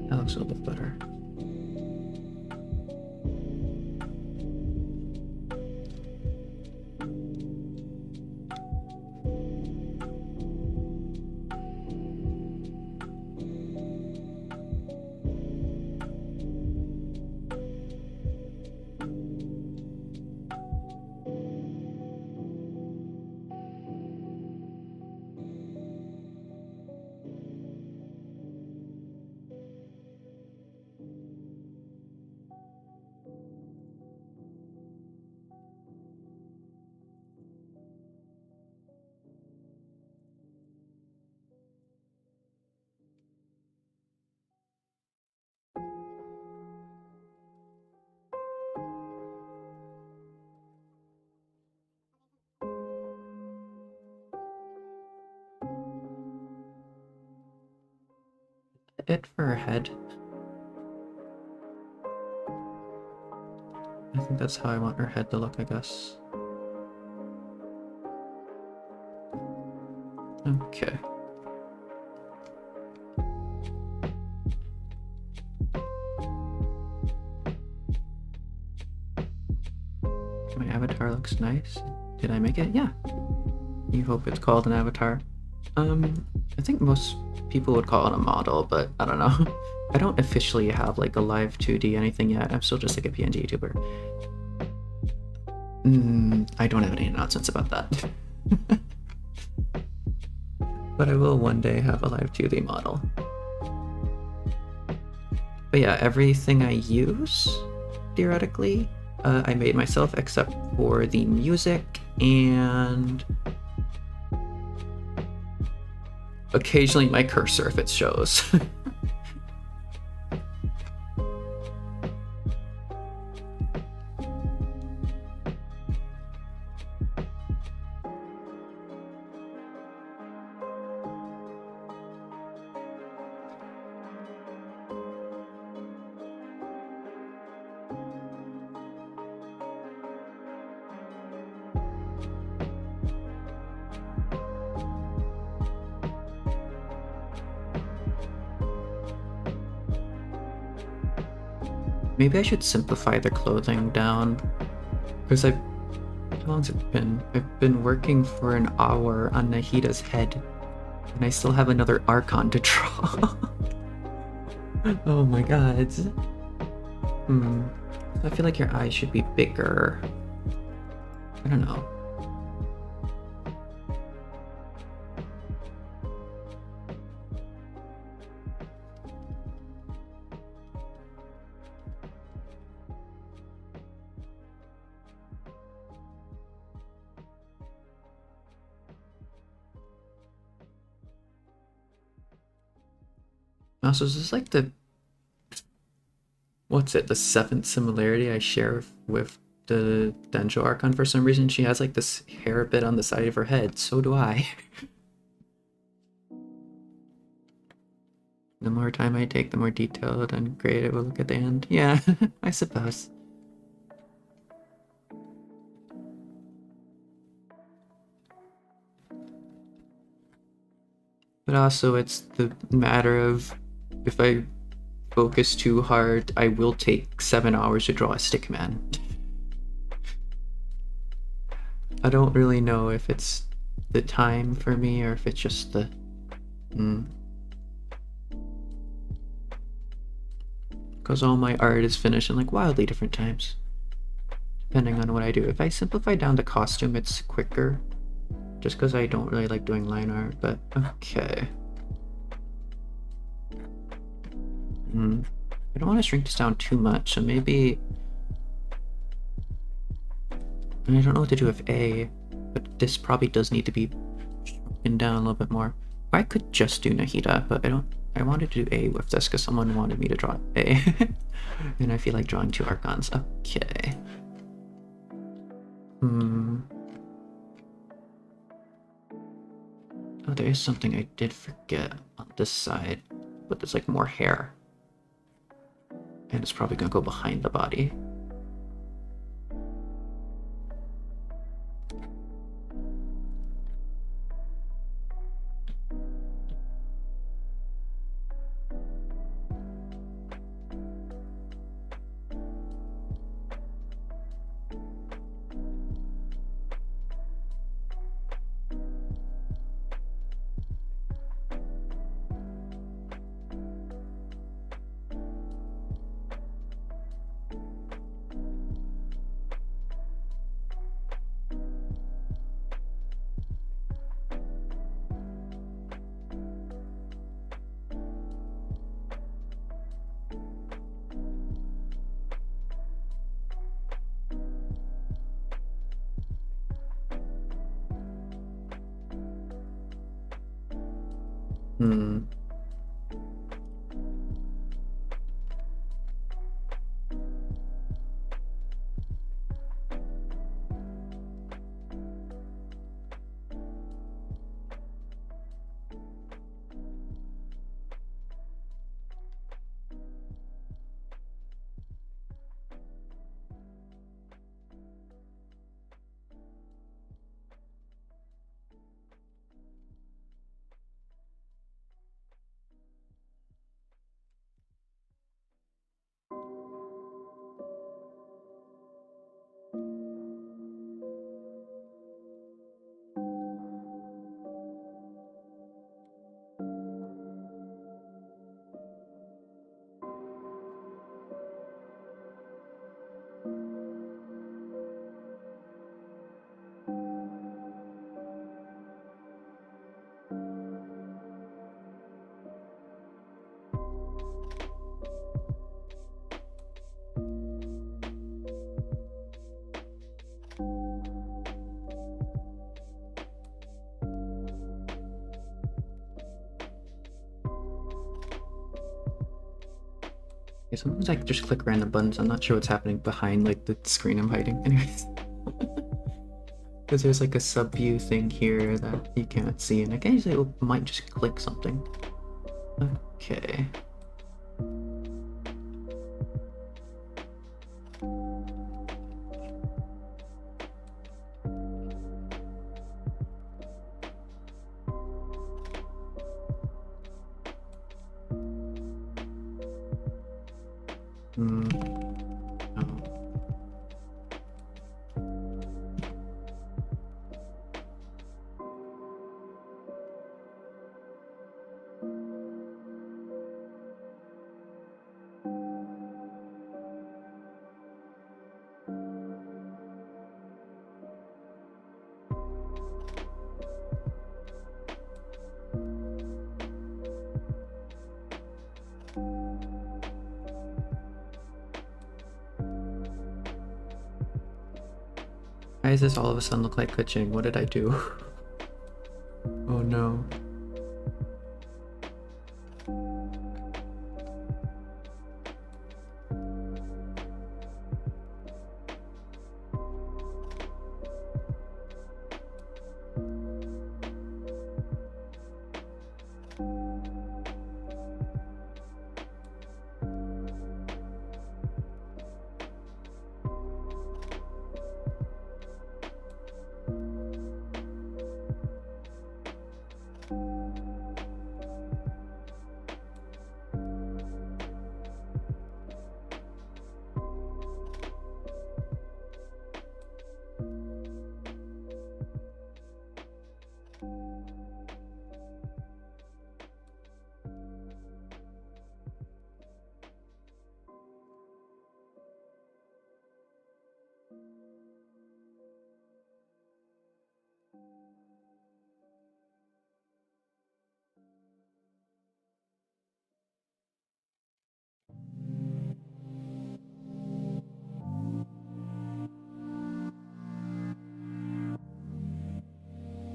That looks a little bit better. It for her head. I think that's how I want her head to look, I guess. Okay. My avatar looks nice. Did I make it? Yeah. You hope it's called an avatar. I think most people would call it a model, but I don't know. I don't officially have like a live 2D anything yet. I'm still just like a PNG YouTuber. I don't have any nonsense about that. But I will one day have a live 2D model. But yeah, everything I use, theoretically, I made myself except for the music and occasionally my cursor if it shows. Maybe I should simplify the clothing down, because how long's it been? I've been working for an hour on Nahida's head, and I still have another Archon to draw. Oh my god. I feel like your eyes should be bigger. I don't know. Also, is this like the, what's it, the 7th similarity I share with the Denjo Archon for some reason? She has like this hair bit on the side of her head, so do I. The more time I take, the more detailed and great it will look at the end. Yeah, I suppose. But also it's the matter of, if I focus too hard, I will take 7 hours to draw a stickman. I don't really know if it's the time for me or if it's just the... Because all my art is finished in like wildly different times, depending on what I do. If I simplify down the costume, it's quicker, just because I don't really like doing line art, but okay. I don't want to shrink this down too much, so maybe... I don't know what to do with A, but this probably does need to be shrunken down a little bit more. I could just do Nahida, but I wanted to do A with this because someone wanted me to draw A. And I feel like drawing 2 Archons. Okay. Oh, there is something I did forget on this side, but there's like more hair. And it's probably gonna go behind the body. Okay, sometimes I just click random buttons. I'm not sure what's happening behind like the screen I'm hiding. Anyways. Because there's like a sub view thing here that you can't see, and occasionally it might just click something. Okay. Why does this all of a sudden look like Kuching? What did I do? Oh no.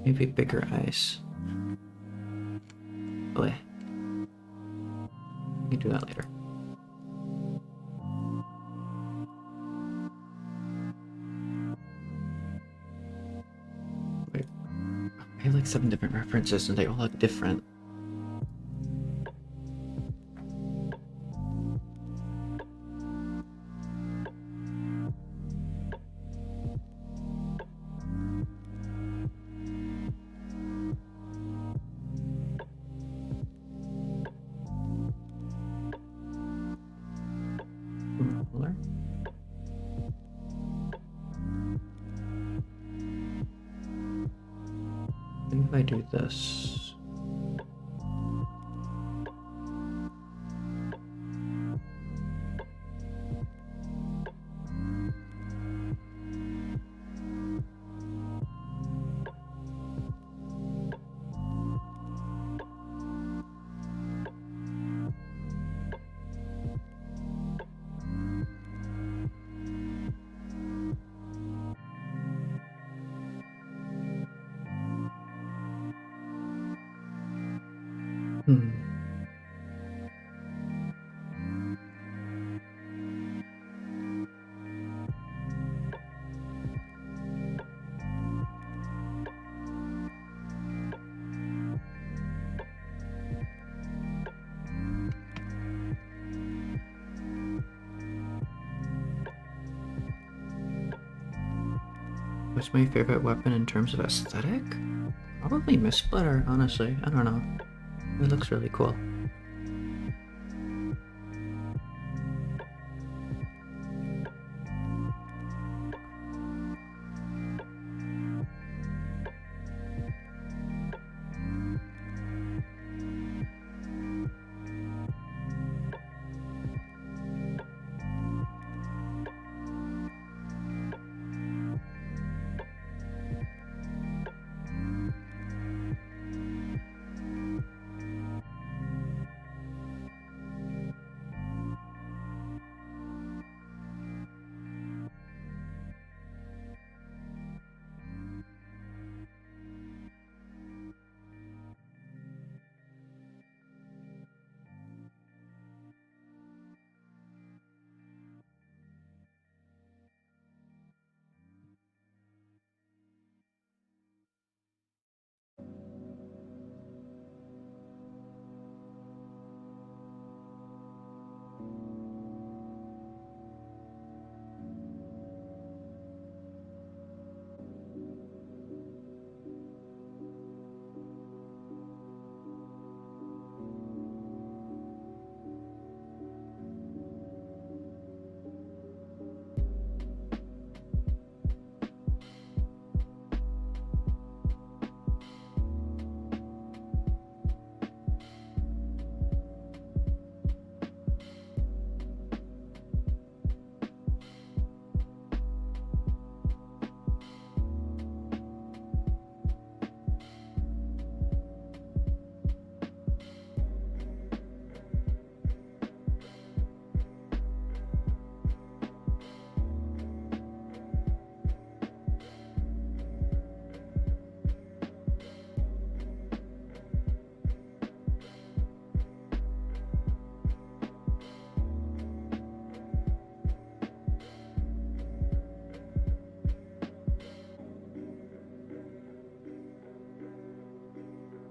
Maybe bigger eyes. Boy. We can do that later. Wait. I have like 7 different references and they all look different. Maybe if I do this. What's my favorite weapon in terms of aesthetic? Probably Mistsplitter, honestly. I don't know. It looks really cool.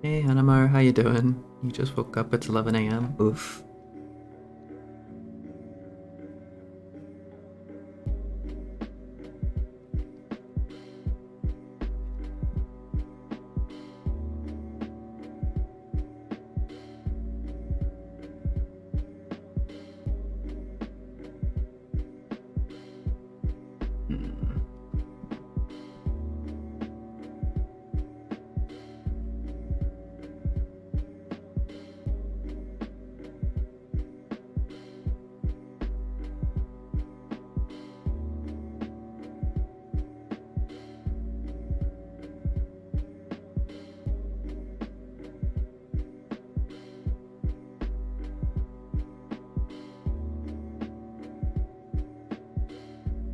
Hey Hanamar, how you doing? You just woke up, it's 11 a.m. Oof.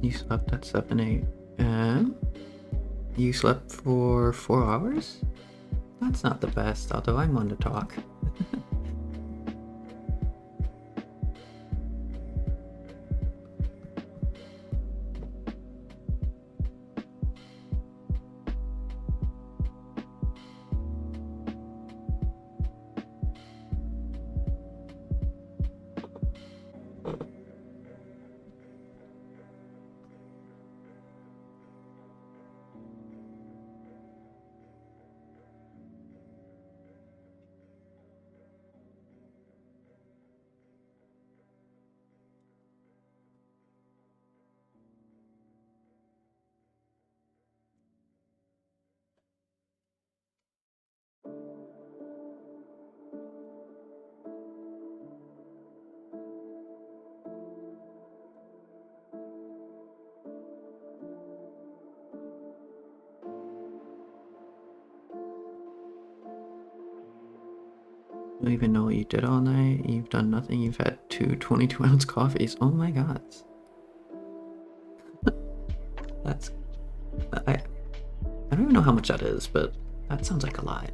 You slept at 7 a.m.? You slept for 4 hours? That's not the best, although I'm one to talk. You don't even know what you did all night. You've done nothing. You've had two 22-ounce coffees. Oh my god. That's... I don't even know how much that is, but that sounds like a lot.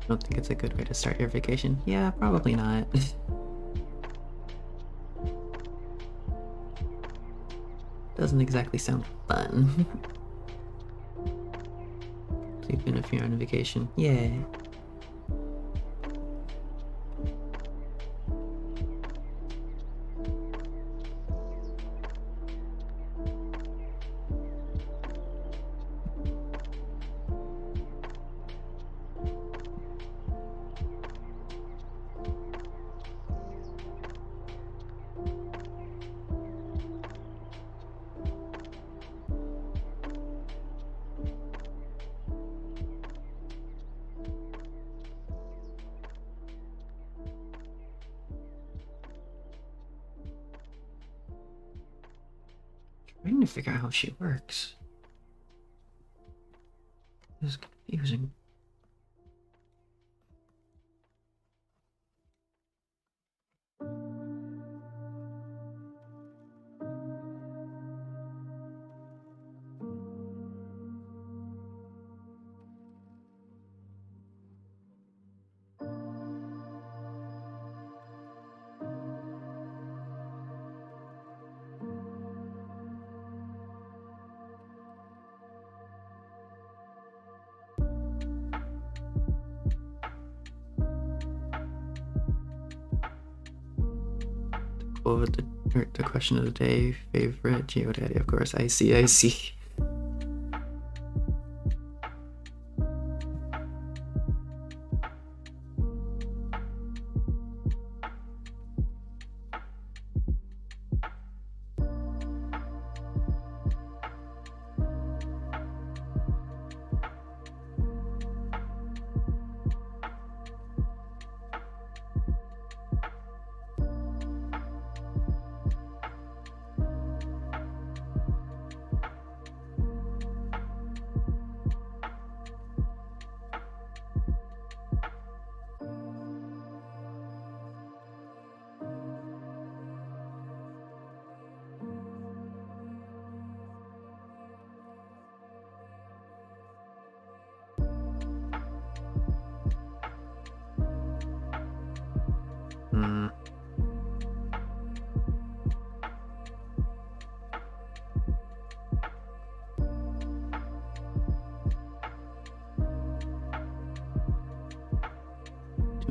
Don't think it's a good way to start your vacation. Yeah, probably not. Doesn't exactly sound fun. Sleeping if you're on a vacation. Yeah. Trying to figure out how she works. This is confusing. Oh, the question of the day, favorite GeoDaddy, of course. I see.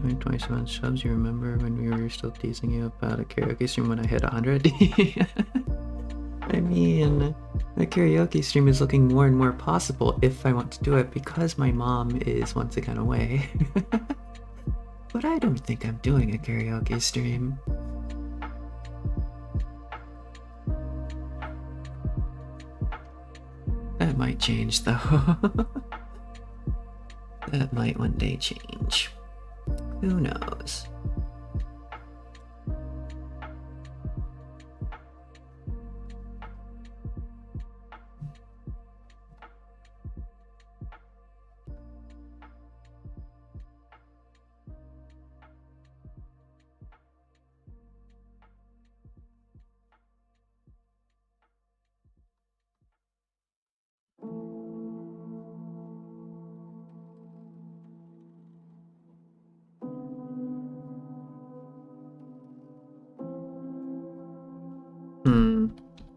27 subs. You remember when we were still teasing you about a karaoke stream when I hit 100? I mean, the karaoke stream is looking more and more possible if I want to do it because my mom is once again away. But I don't think I'm doing a karaoke stream. That might change though. That might one day change. Who knows?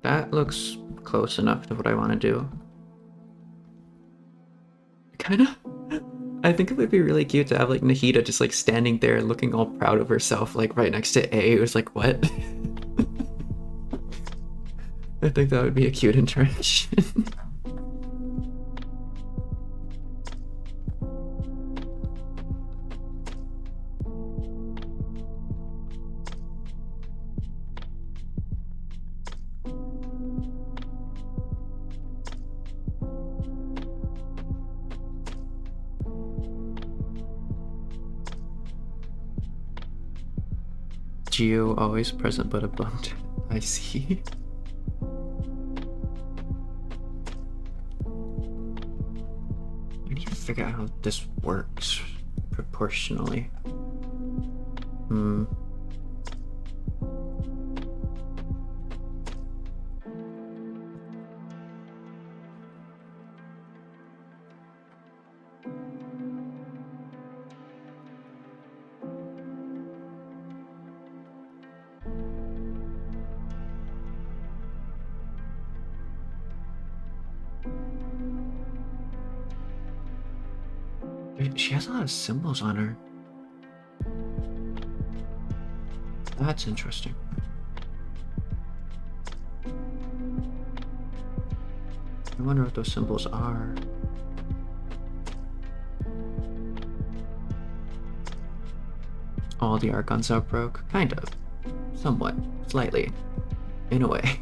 That looks close enough to what I want to do. I think it would be really cute to have like Nahida just like standing there looking all proud of herself, like right next to A. It was like, what? I think that would be a cute interaction. Geo always present but abundant. I see. I need to figure out how this works proportionally. She has a lot of symbols on her. That's interesting. I wonder what those symbols are. All the archons out broke? Kind of. Somewhat. Slightly. In a way.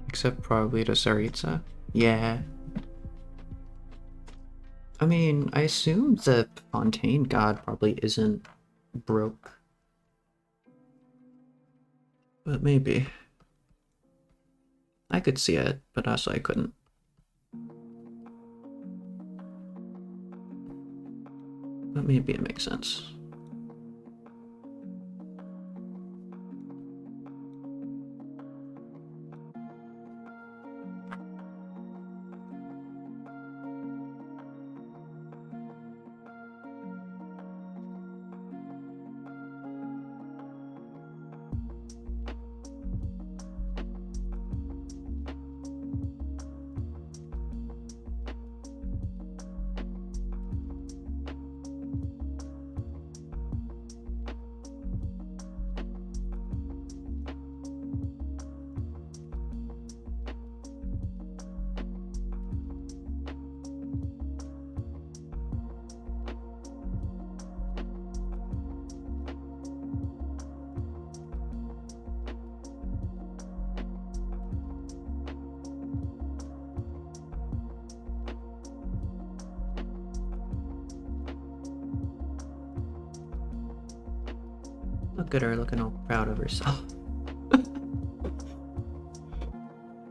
Except probably the Tsaritsa. Yeah. I mean, I assume the Fontaine god probably isn't broke. But maybe. I could see it, but also I couldn't. But maybe it makes sense. Look at her looking all proud of herself.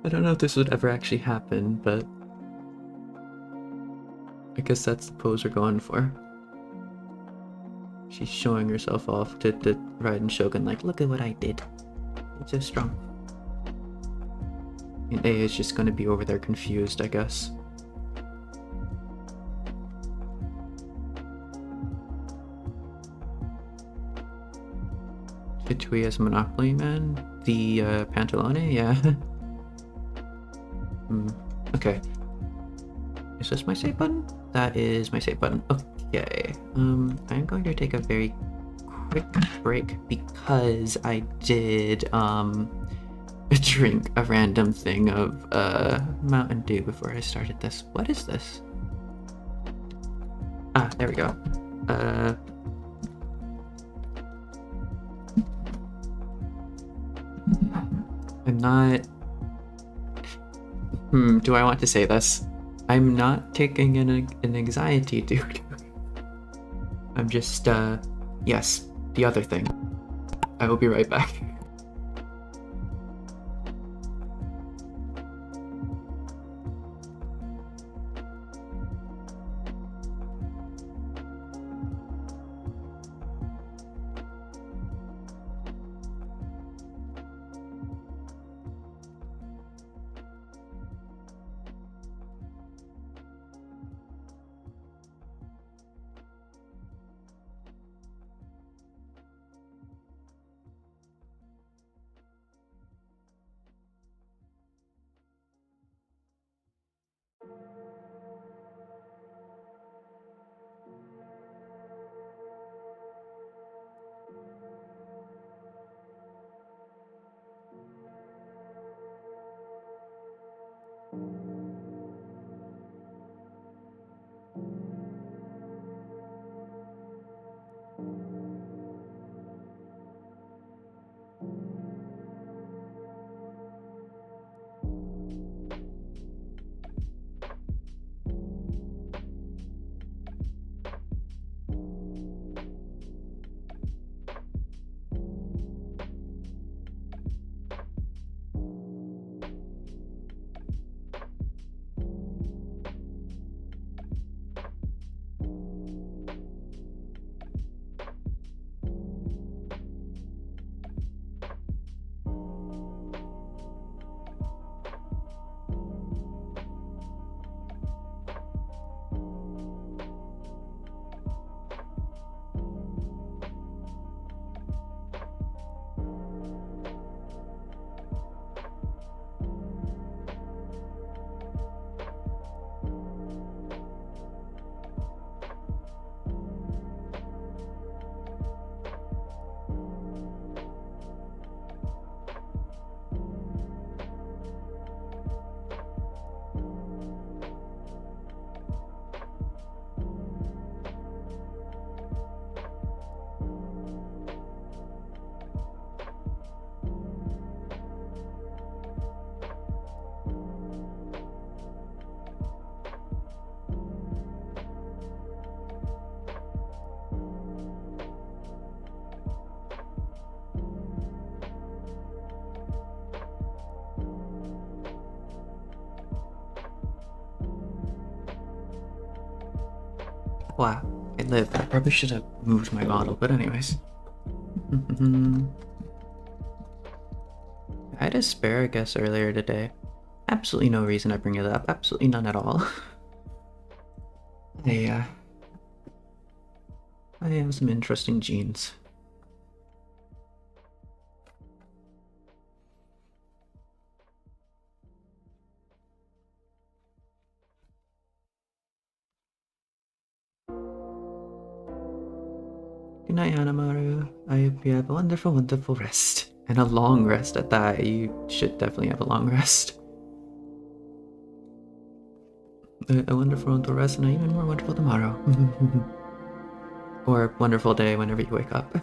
I don't know if this would ever actually happen, but I guess that's the pose we're going for. She's showing herself off to the Raiden Shogun, like, look at what I did. It's so strong. And A is just gonna be over there confused, I guess. Kitui as Monopoly Man? The Pantalone? Yeah. Okay. Is this my save button? That is my save button. Okay. I'm going to take a very quick break because I did drink a random thing of Mountain Dew before I started this. What is this? Ah, there we go. I'm not... do I want to say this? I'm not taking an anxiety, dude. I'm just, yes, the other thing. I will be right back. Wow, I lived. I probably should have moved my bottle, but anyways. I had asparagus earlier today. Absolutely no reason to bring it up. Absolutely none at all. I have some interesting genes. Good night, Hanamaru. I hope you have a wonderful, wonderful rest. And a long rest at that. You should definitely have a long rest. A wonderful, wonderful rest and an even more wonderful tomorrow. Or wonderful day whenever you wake up.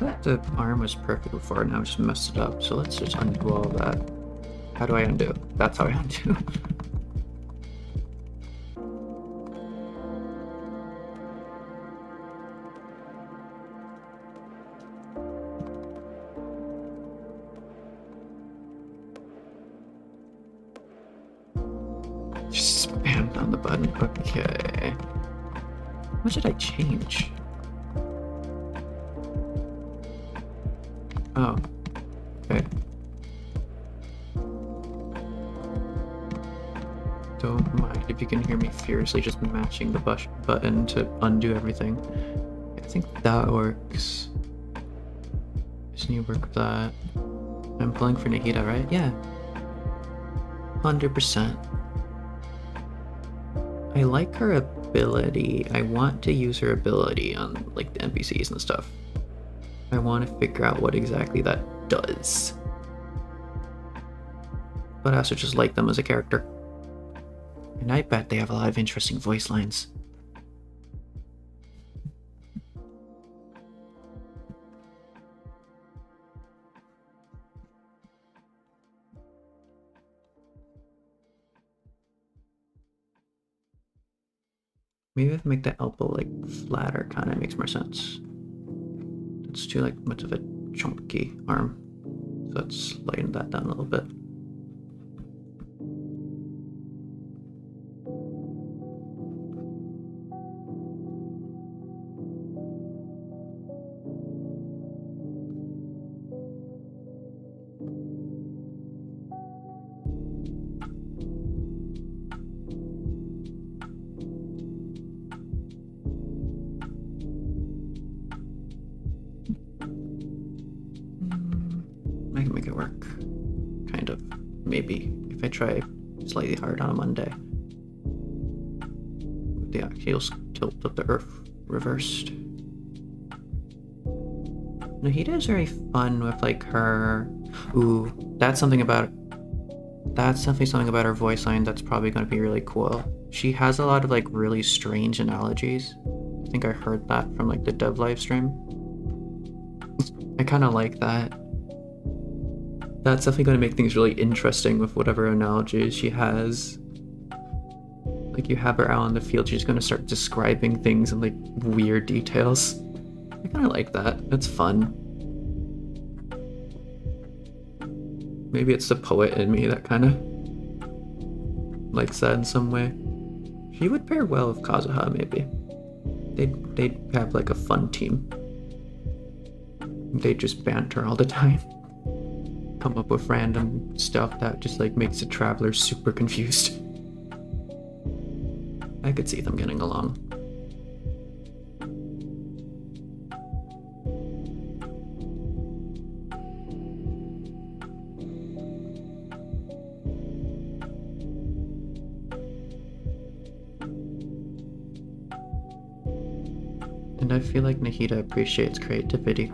thought the arm was perfect before, now I just messed it up. So let's just undo all that. How do I undo? That's how I undo. Just spam down the button. Okay. What did I change? Oh. Okay. Don't mind if you can hear me furiously just matching the button to undo everything. I think that works. Just need to work with that. I'm pulling for Nahida, right? Yeah. 100%. I like her ability. I want to use her ability on like the NPCs and stuff. I want to figure out what exactly that does. But I also just like them as a character. And I bet they have a lot of interesting voice lines. Maybe if I make the elbow like flatter, kind of makes more sense. It's too like much of a chunky arm. So let's lighten that down a little bit. I can make it work. Kind of. Maybe. If I try slightly hard on a Monday. With the axial tilt of the Earth reversed. Nahida is very fun with like her... Ooh, that's definitely something about her voice line that's probably going to be really cool. She has a lot of like really strange analogies. I think I heard that from like the dev live stream. I kind of like that. That's definitely going to make things really interesting with whatever analogies she has. Like you have her out in the field, she's going to start describing things in like weird details. I kind of like that. It's fun. Maybe it's the poet in me that kind of likes that in some way. She would pair well with Kazuha, maybe. They'd have like a fun team. They just banter all the time. Come up with random stuff that just like makes the traveler super confused. I could see them getting along. And I feel like Nahida appreciates creativity.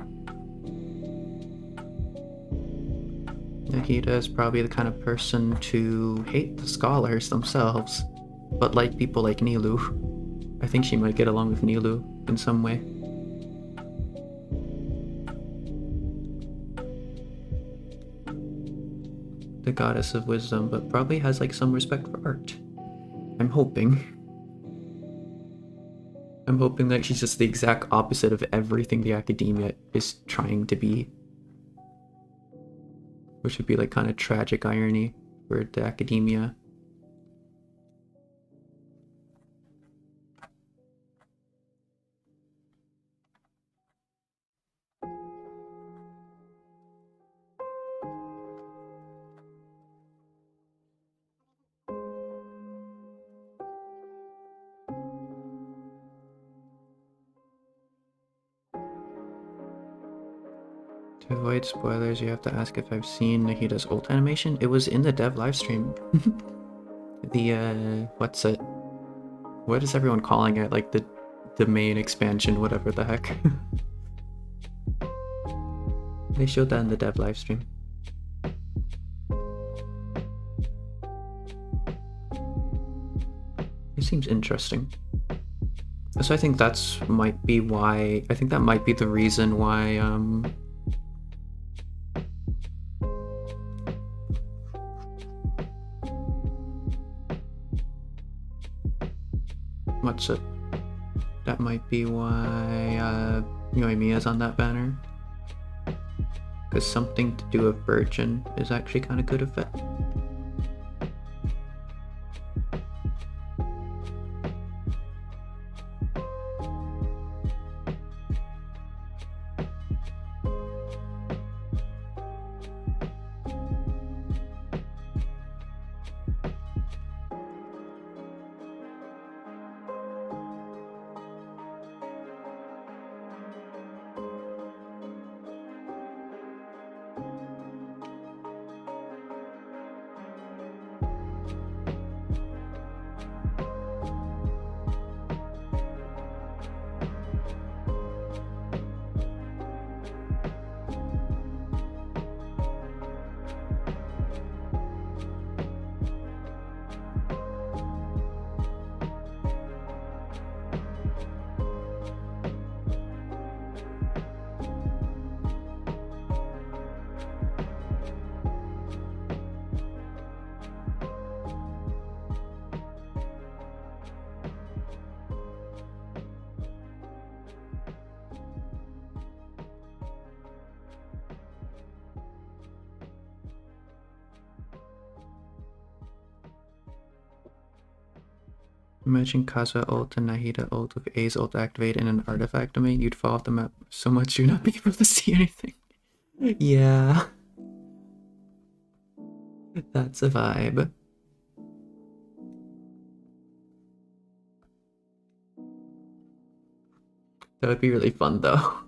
Nahida is probably the kind of person to hate the scholars themselves, but like people like Nilu. I think she might get along with Nilu in some way. The goddess of wisdom, but probably has like some respect for art. I'm hoping. I'm hoping that she's just the exact opposite of everything the academia is trying to be. Which would be like kind of tragic irony for the academia. To avoid spoilers, you have to ask if I've seen Nahida's ult animation. It was in the dev livestream. The, what's it? What is everyone calling it? Like the main expansion, whatever the heck. They showed that in the dev livestream. It seems interesting. So I think that might be why. I think that might be the reason why. What's it? That might be why Yoimiya's on that banner. Because something to do with virgin is actually kind of good at it. Imagine Kazuha ult and Nahida ult with A's ult activated in an artifact domain. You'd fall off the map so much you'd not be able to see anything. Yeah. That's a vibe. That would be really fun though.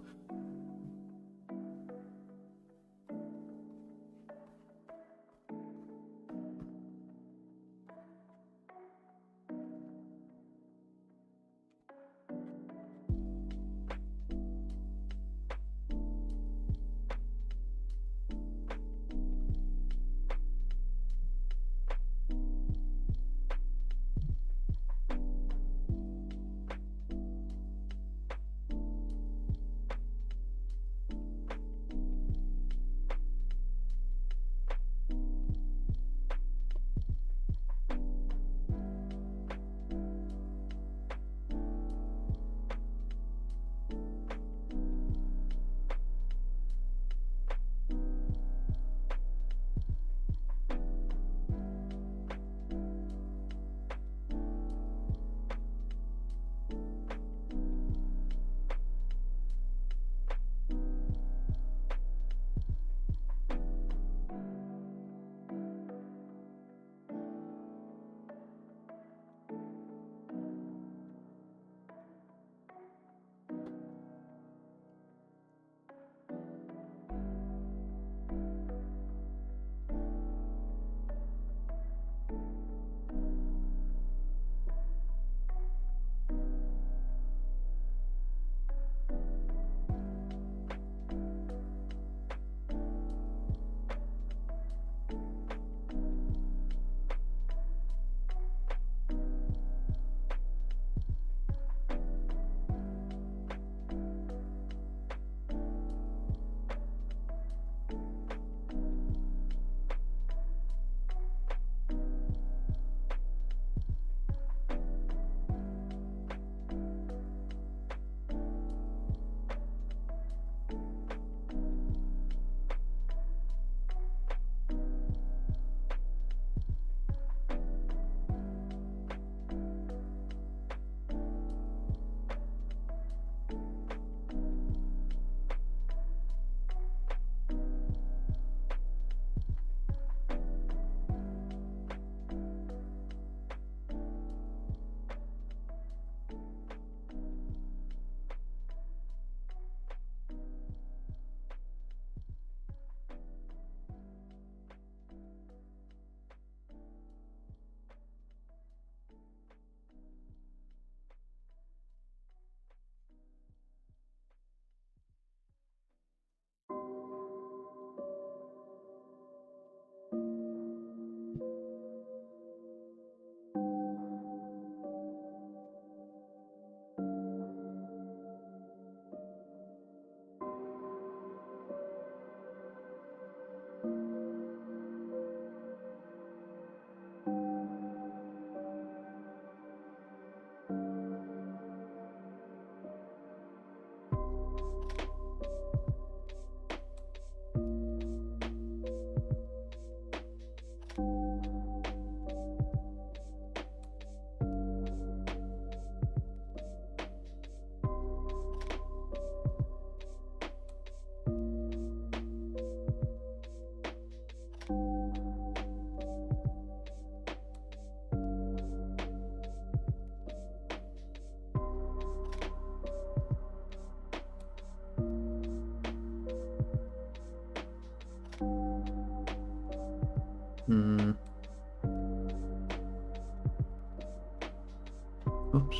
Oops.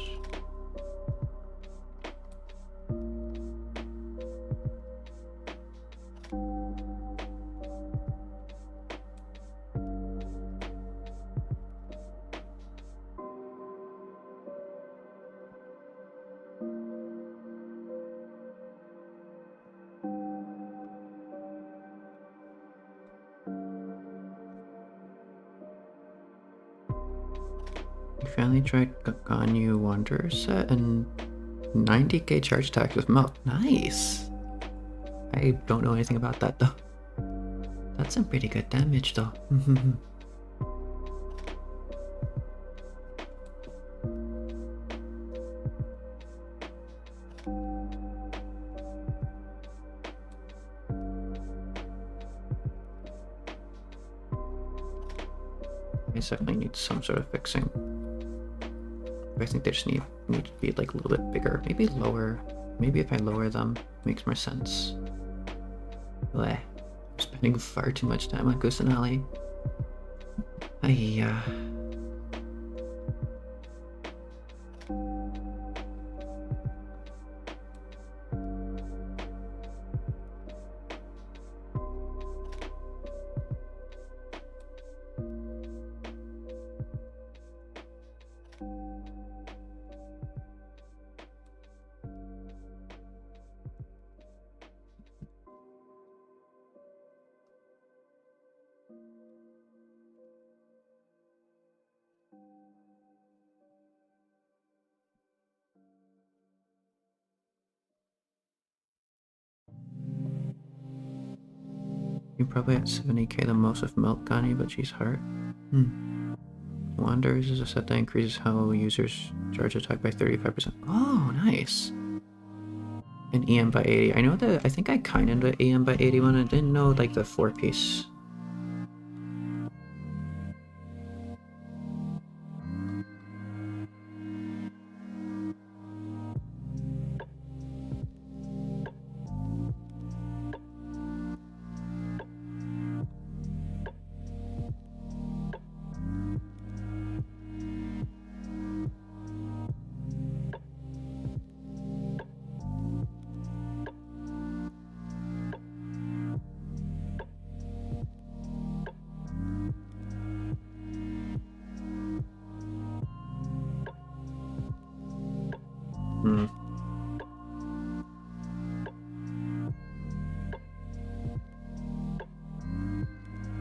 You finally tried Ganyu Wanderer set and 90k charge tax with melt. Nice! I don't know anything about that though. That's some pretty good damage though. I definitely need some sort of fixing. I think they just need to be like a little bit bigger. Maybe lower. Maybe if I lower them, makes more sense. Bleh. I'm spending far too much time on kusanali. Ayya. You probably at 70k the most with Melt Gani, but she's hard. Wanderers is a set that increases how users charge attack by 35%. Oh, nice. And EM by 80. I know that, I think I kinda did EM by 81. I didn't know like the 4-piece.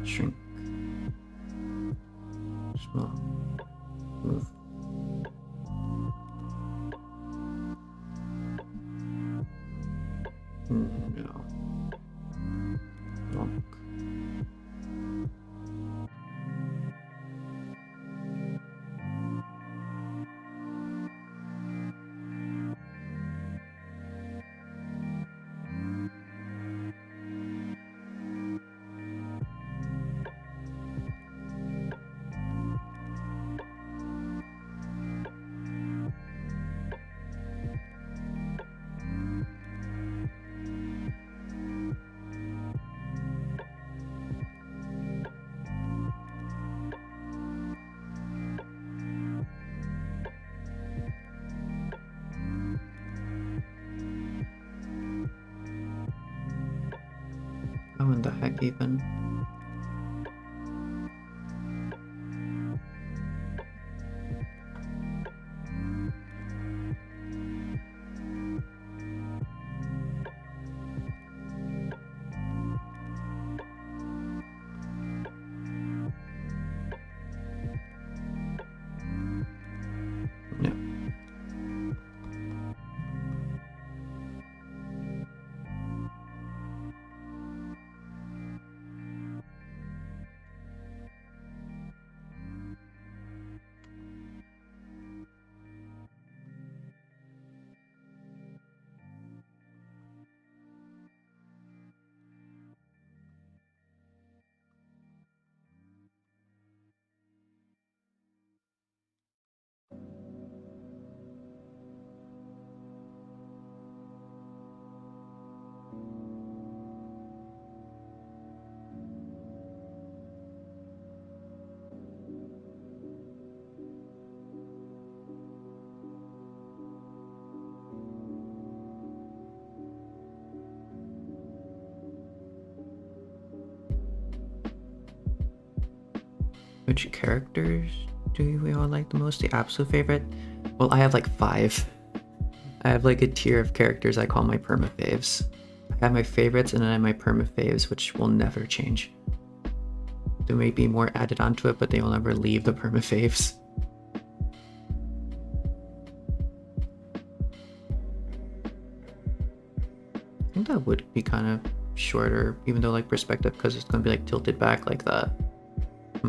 Shrink. Small. Move. No. Lock. How in the heck even? No. Which characters do we all like the most? The absolute favorite? Well, I have like 5. I have like a tier of characters I call my perma-faves. I have my favorites and then I have my perma-faves, which will never change. There may be more added onto it, but they will never leave the perma-faves. I think that would be kind of shorter, even though like perspective, because it's going to be like tilted back like that. A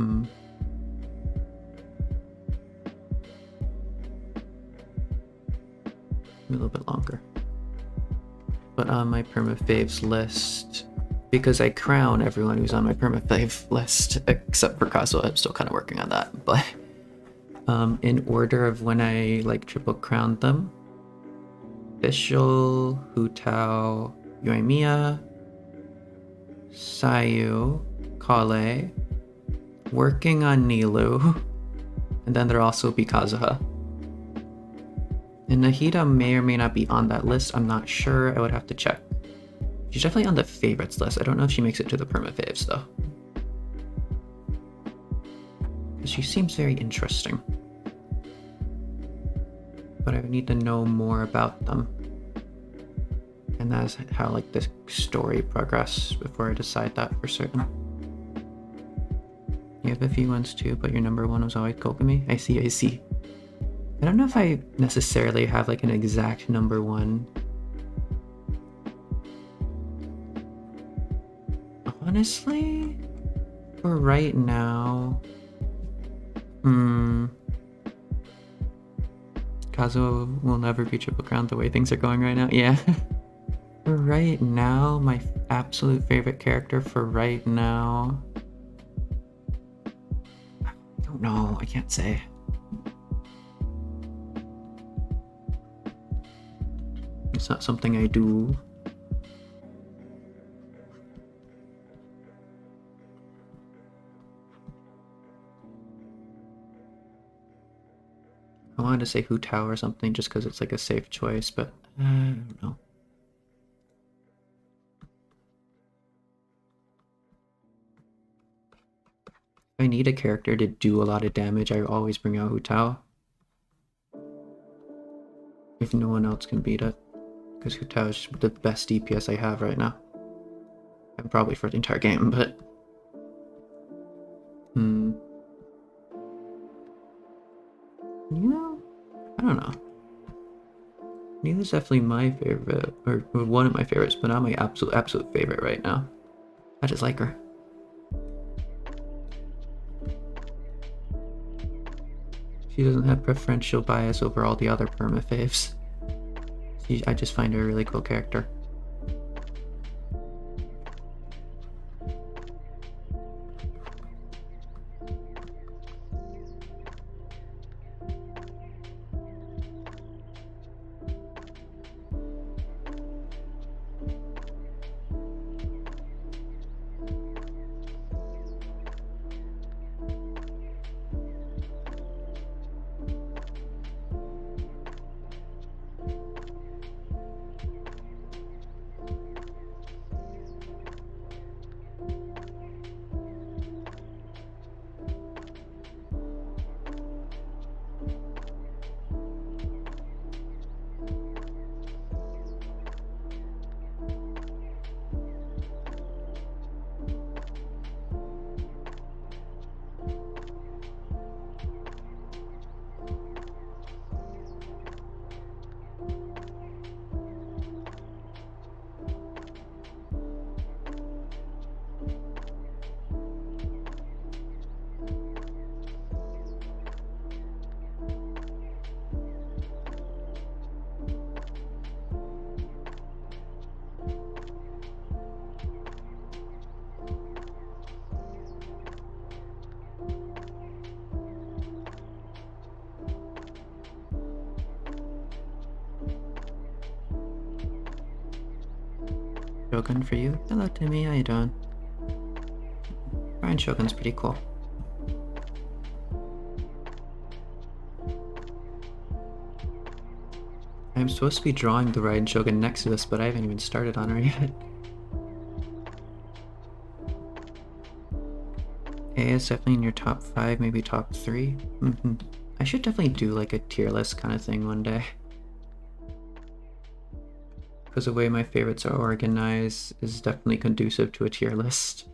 little bit longer. But on my perma-faves list, because I crown everyone who's on my perma-fave list, except for Kazuo, I'm still kind of working on that, but in order of when I like triple crowned them: Official, Hu Tao, Yoimiya, Sayu, Kale, working on Nilu, and then there'll also be Kazuha. And Nahida may or may not be on that list, I'm not sure, I would have to check. She's definitely on the favorites list, I don't know if she makes it to the perma-faves though. Because she seems very interesting. But I need to know more about them. And that's how like the story progresses before I decide that for certain. You have a few ones too, but your number one was always Kokumi? I see. I don't know if I necessarily have like an exact number one. Honestly, for right now, Kazuo will never be triple crowned the way things are going right now. Yeah. For right now, my absolute favorite character for right now, I don't know, I can't say. It's not something I do. I wanted to say Hu Tao or something just because it's like a safe choice, but I don't know. If I need a character to do a lot of damage, I always bring out Hu Tao. If no one else can beat it. Because Hu Tao is the best DPS I have right now. And probably for the entire game, but... You know? I don't know. Nilu's definitely my favorite, or one of my favorites, but not my absolute favorite right now. I just like her. She doesn't have preferential bias over all the other perma-faves. I just find her a really cool character. Shogun for you. Hello Timmy, how you doing? Ryan Shogun's pretty cool. I'm supposed to be drawing the Raiden Shogun next to this, but I haven't even started on her yet. A is definitely in your top 5, maybe top 3. I should definitely do like a tier list kind of thing one day. Because the way my favorites are organized is definitely conducive to a tier list.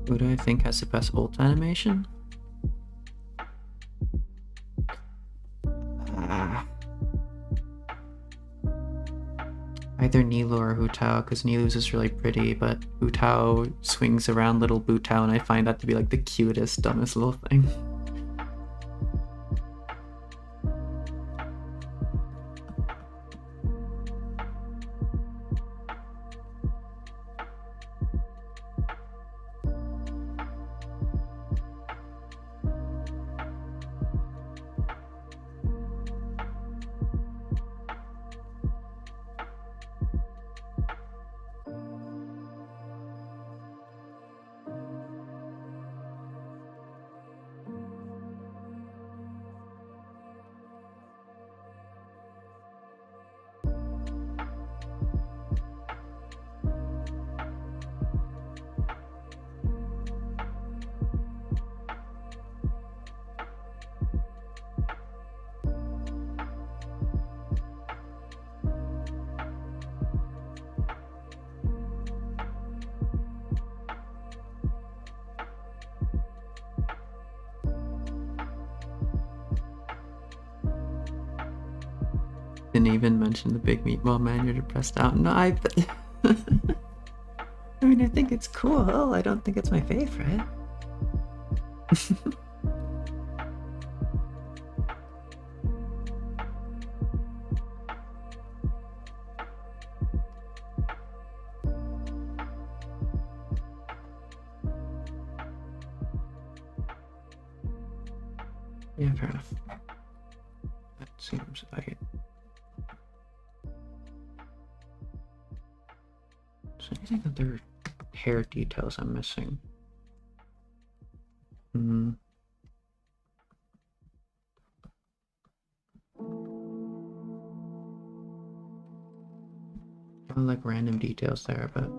Who do I think has the best ult animation? Either Nilo or Hu Tao, because Nilu's is really pretty, but Hu Tao swings around little Bu Tao, and I find that to be like the cutest, dumbest little thing. Didn't even mention the big meatball man you're depressed out. No, I mean, I think it's cool. I don't think it's my favorite. Yeah, fair enough. That seems like it. Is there anything other hair details I'm missing? Like random details there, but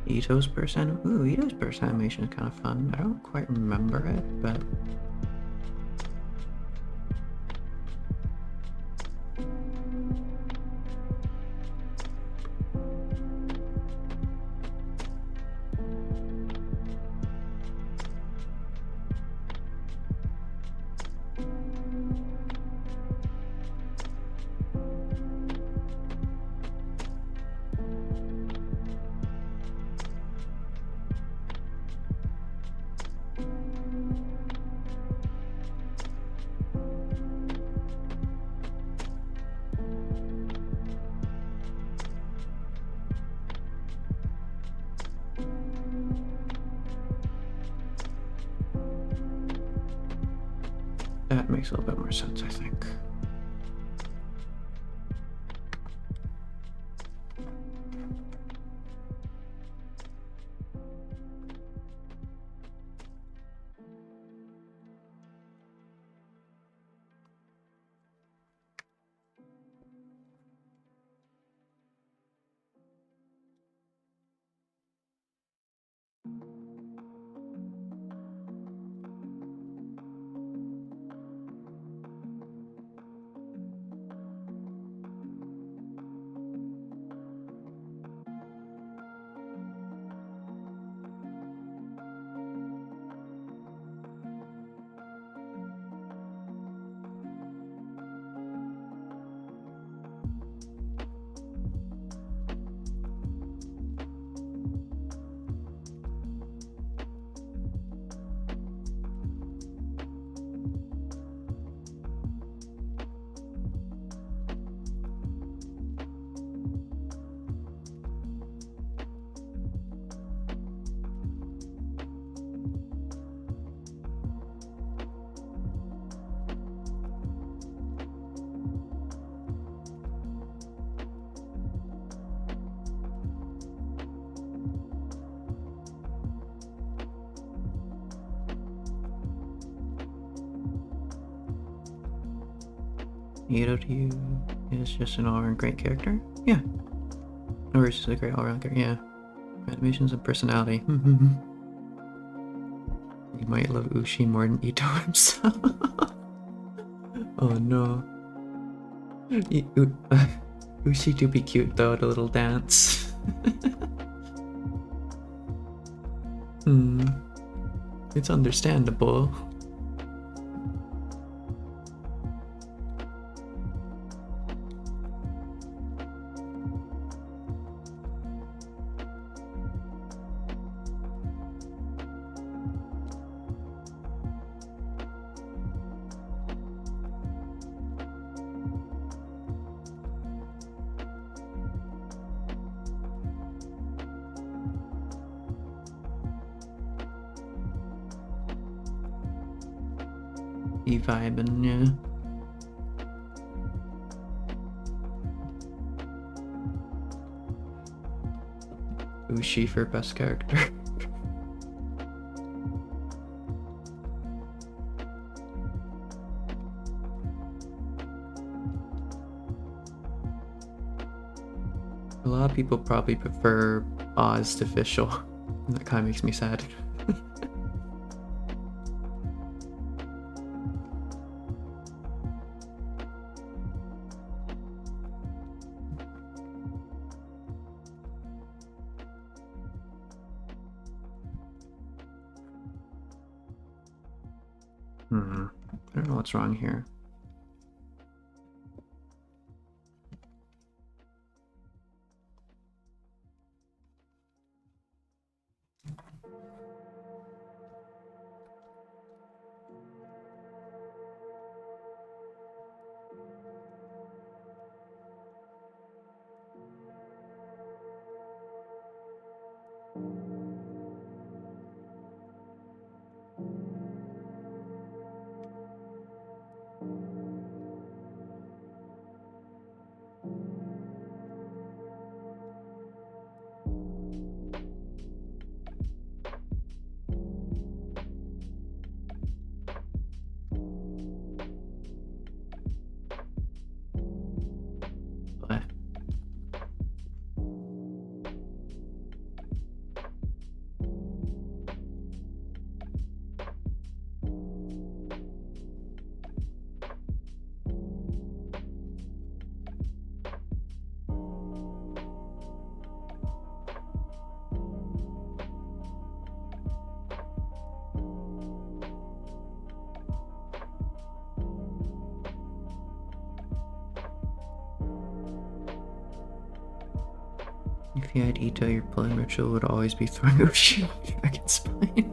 Ito's burst animation. Ooh, Ito's burst animation is kind of fun. I don't quite remember it, but makes a little bit more sense, I think. Nahida to you is just an all-around great character? Yeah. Or is just a great all-around character? Yeah. Animations and personality. You might love Ushi more than Ito himself. Oh no. Ushi do be cute though, the little dance. It's understandable. Be vibing, yeah. Ushi for best character. A lot of people probably prefer Oz to Fischl, and that kind of makes me sad. I don't know what's wrong here. But if you had Ito, your pulling ritual would always be throwing Ushi on the dragon's spine.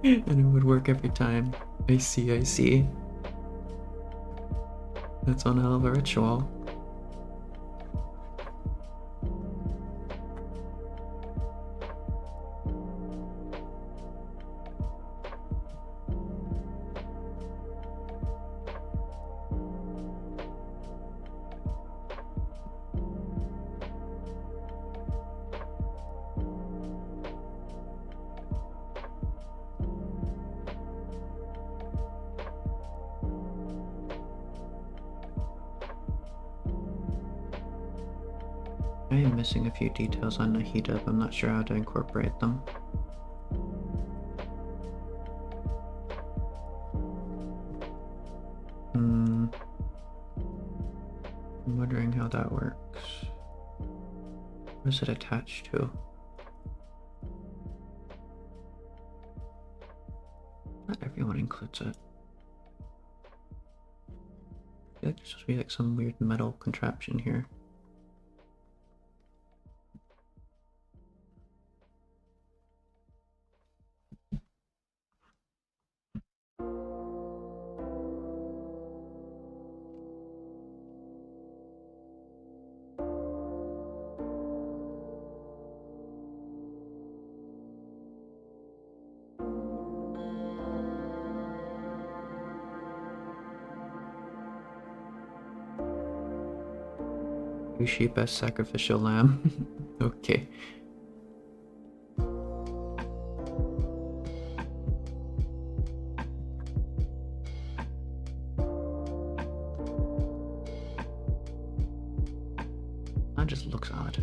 And it would work every time. I see, I see. That's one hell of a ritual. I am missing a few details on Nahida, but I'm not sure how to incorporate them. I'm wondering how that works. What is it attached to? Not everyone includes it. I feel like there's supposed to be like some weird metal contraption here. You sheep as sacrificial lamb. Okay. That just looks odd.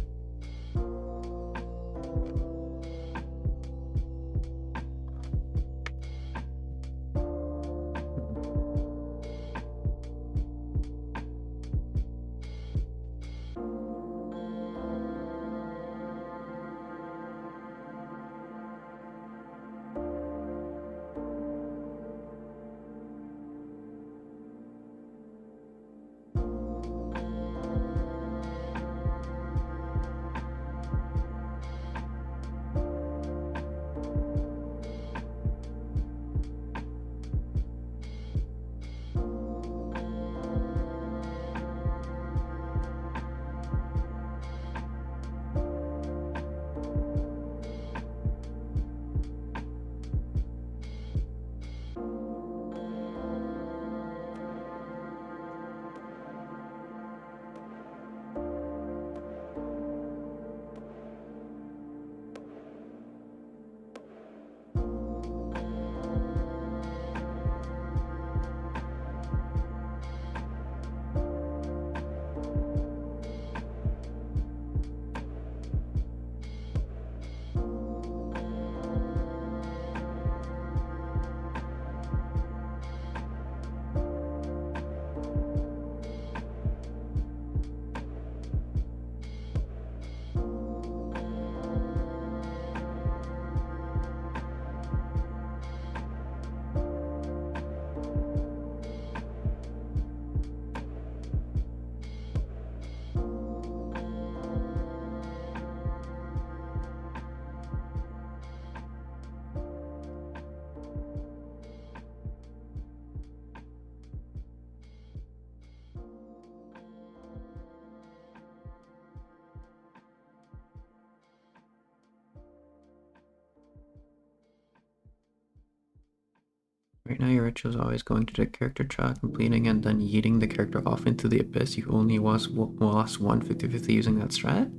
Right now your ritual is always going to the character track, completing and then yeeting the character off into the abyss. You only lost one 50-50 using that strat?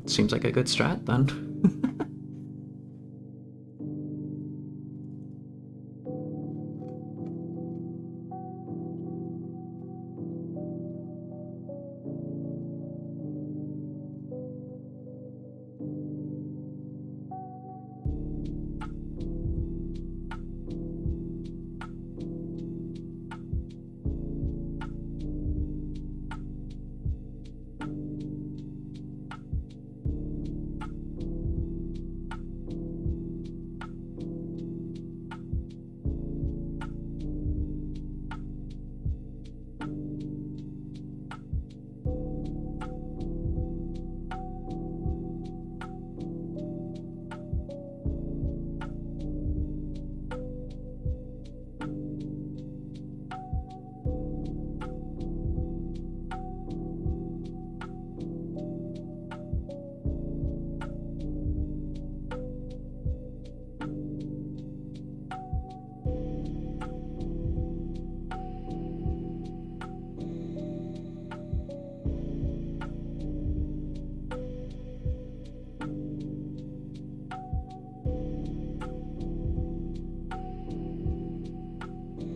It seems like a good strat then.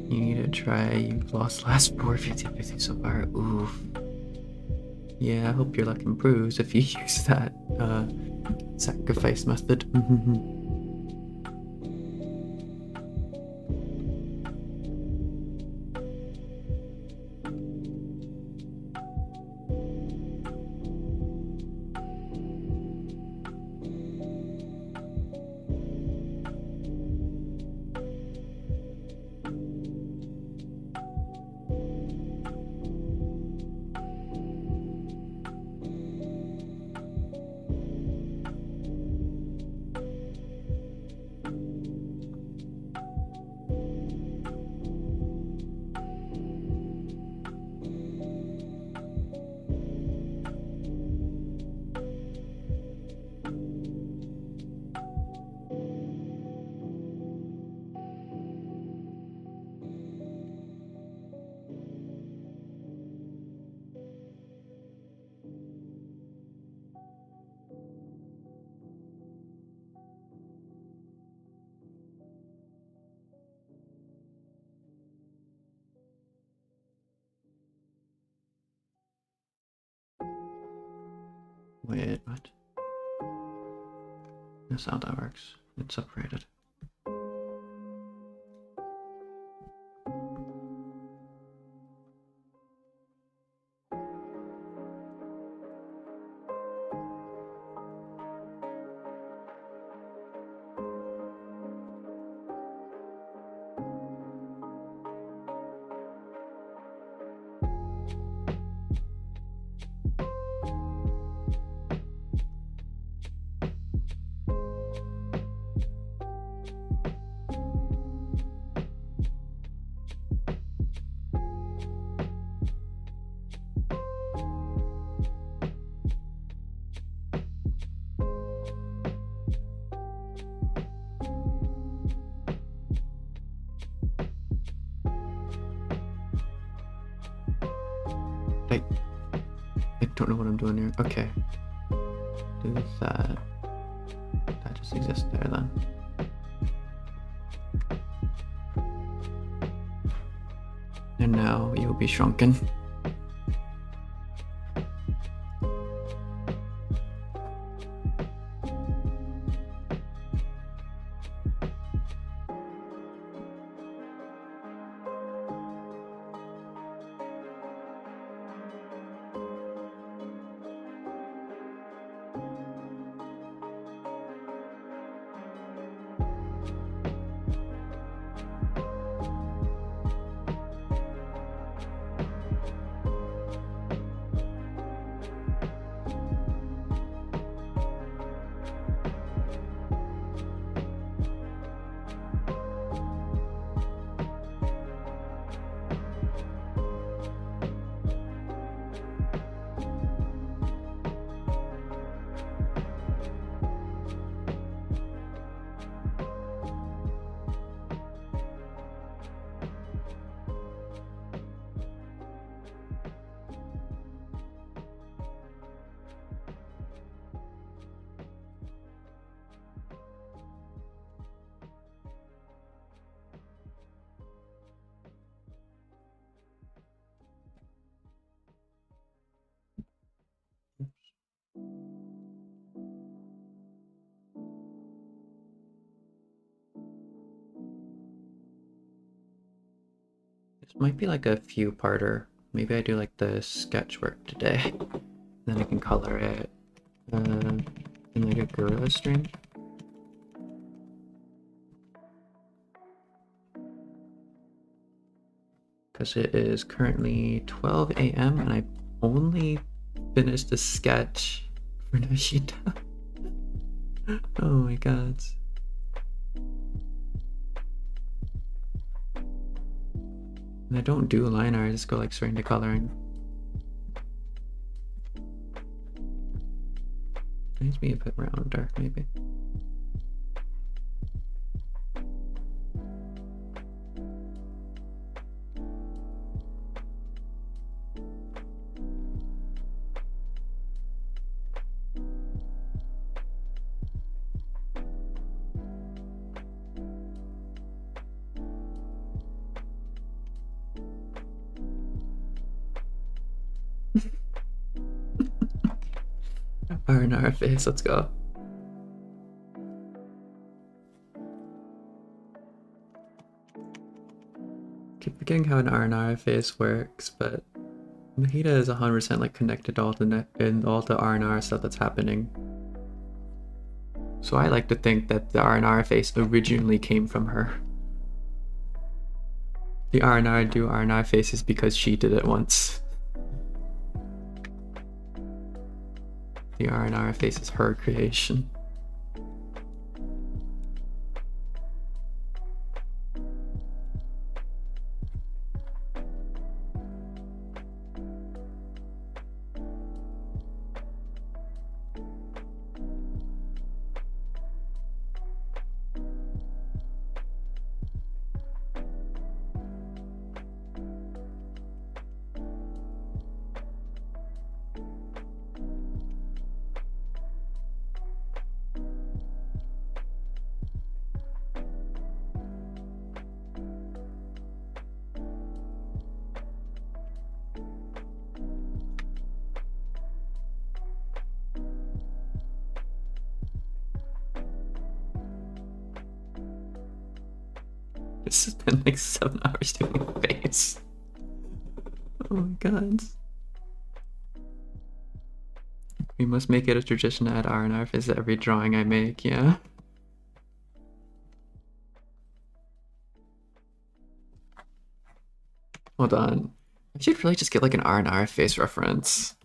You need to try. You've lost last 4 50-50 so far. Oof. Yeah, I hope your luck improves if you use that sacrifice method. Wait, what? That's how that works. It's separated. I don't know what I'm doing here. Okay. Do that. That just exists there then. And now you'll be shrunken. This might be like a few parter. Maybe I do like the sketch work today. Then I can color it in like a gorilla stream. Because it is currently 12 a.m. and I only finished the sketch for Nahida. Oh my god. And I don't do Lineart, I just go like straight into coloring. It needs to be a bit rounder, maybe. R&R face, let's go. Keep forgetting how an R&R face works, but Nahida is 100% like connected to all the R&R stuff that's happening. So I like to think that the R&R face originally came from her. The R&R do R&R faces because she did it once. The R&R face is her creation. This has been like 7 hours doing a face. Oh my god. We must make it a tradition to add R&R face to every drawing I make, yeah? Hold on. I should really just get like an R&R face reference.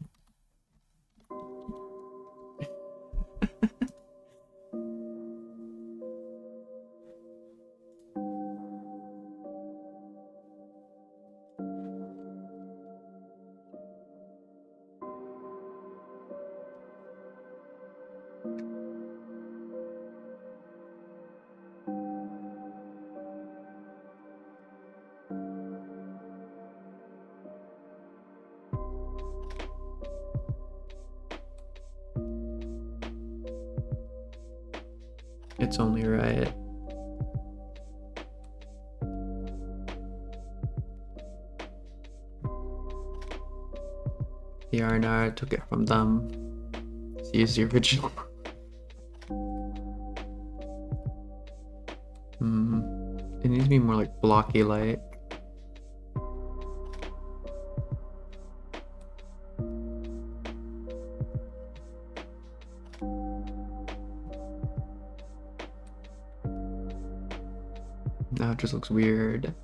It's only right. The R&R took it from them. Let's use the original. It needs to be more like blocky light. Now it just looks weird.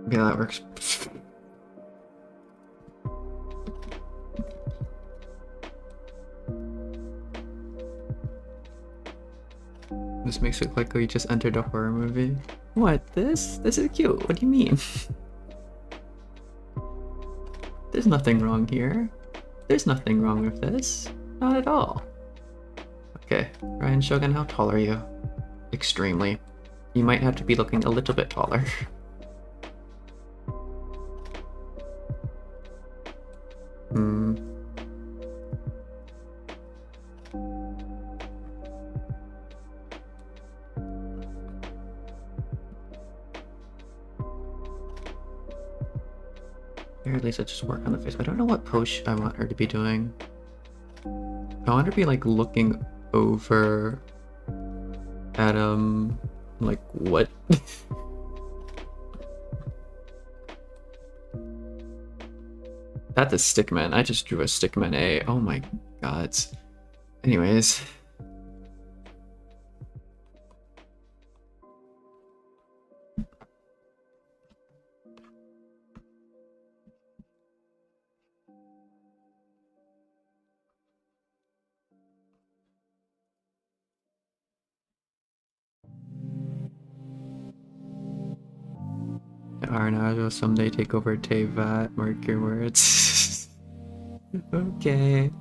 Yeah, that works. This makes it look like we just entered a horror movie. What? This? This is cute. What do you mean? There's nothing wrong here. There's nothing wrong with this. Not at all. Okay, Ryan Shogun, how tall are you? Extremely. You might have to be looking a little bit taller. Or at least I just work on the face. I don't know what pose I want her to be doing. I want her to be like looking over at like what? That's a stickman. I just drew a stickman A. Oh my god. Anyways. Arnage will someday take over Tevat. Mark your words. Okay.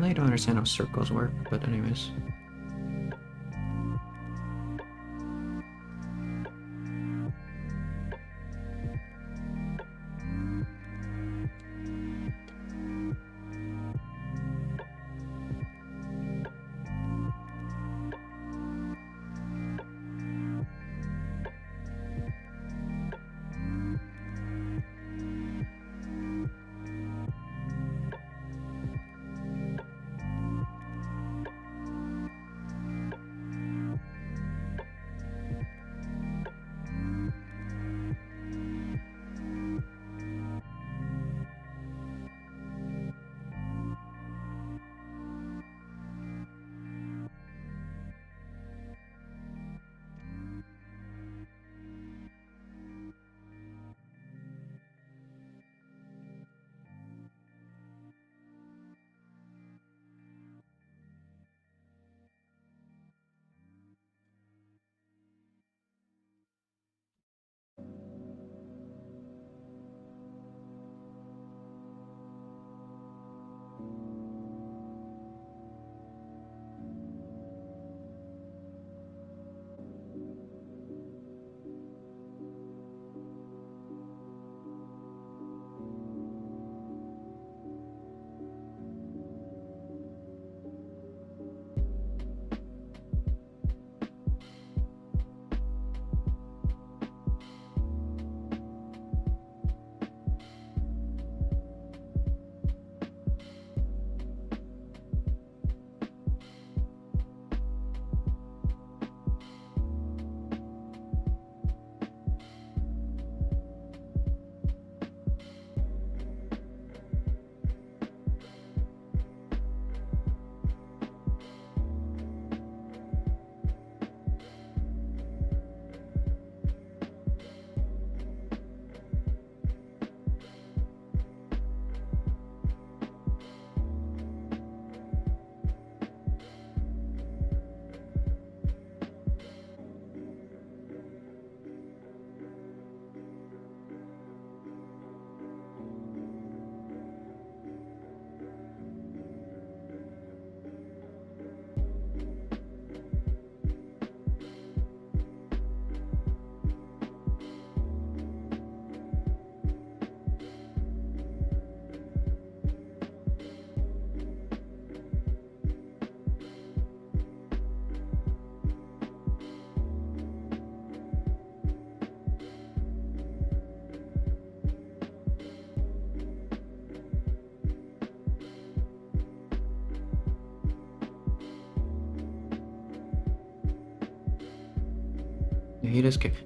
Apparently I don't understand how circles work, but anyways.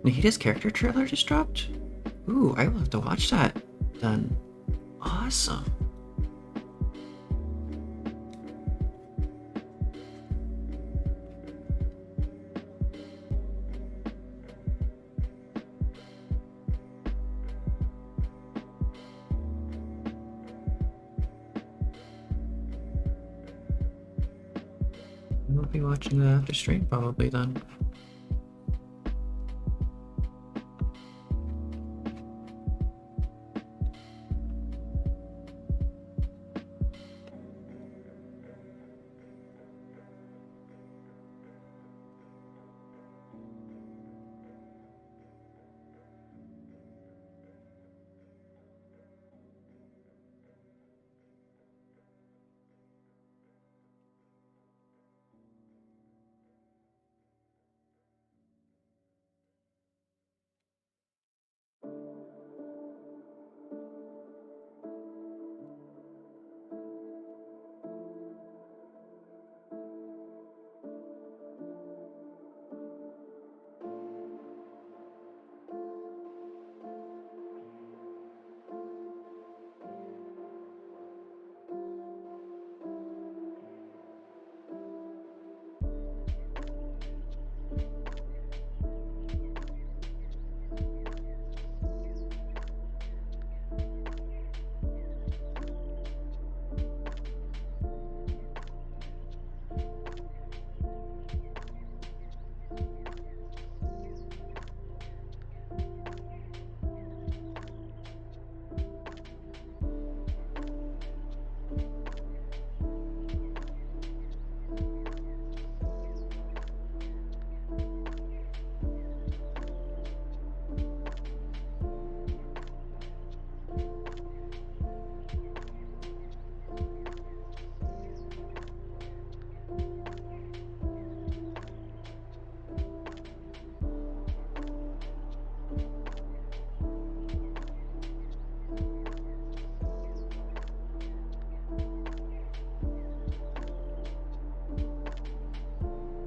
Nahida's character trailer just dropped? Ooh, I will have to watch that then. Awesome. We'll be watching that after stream probably then.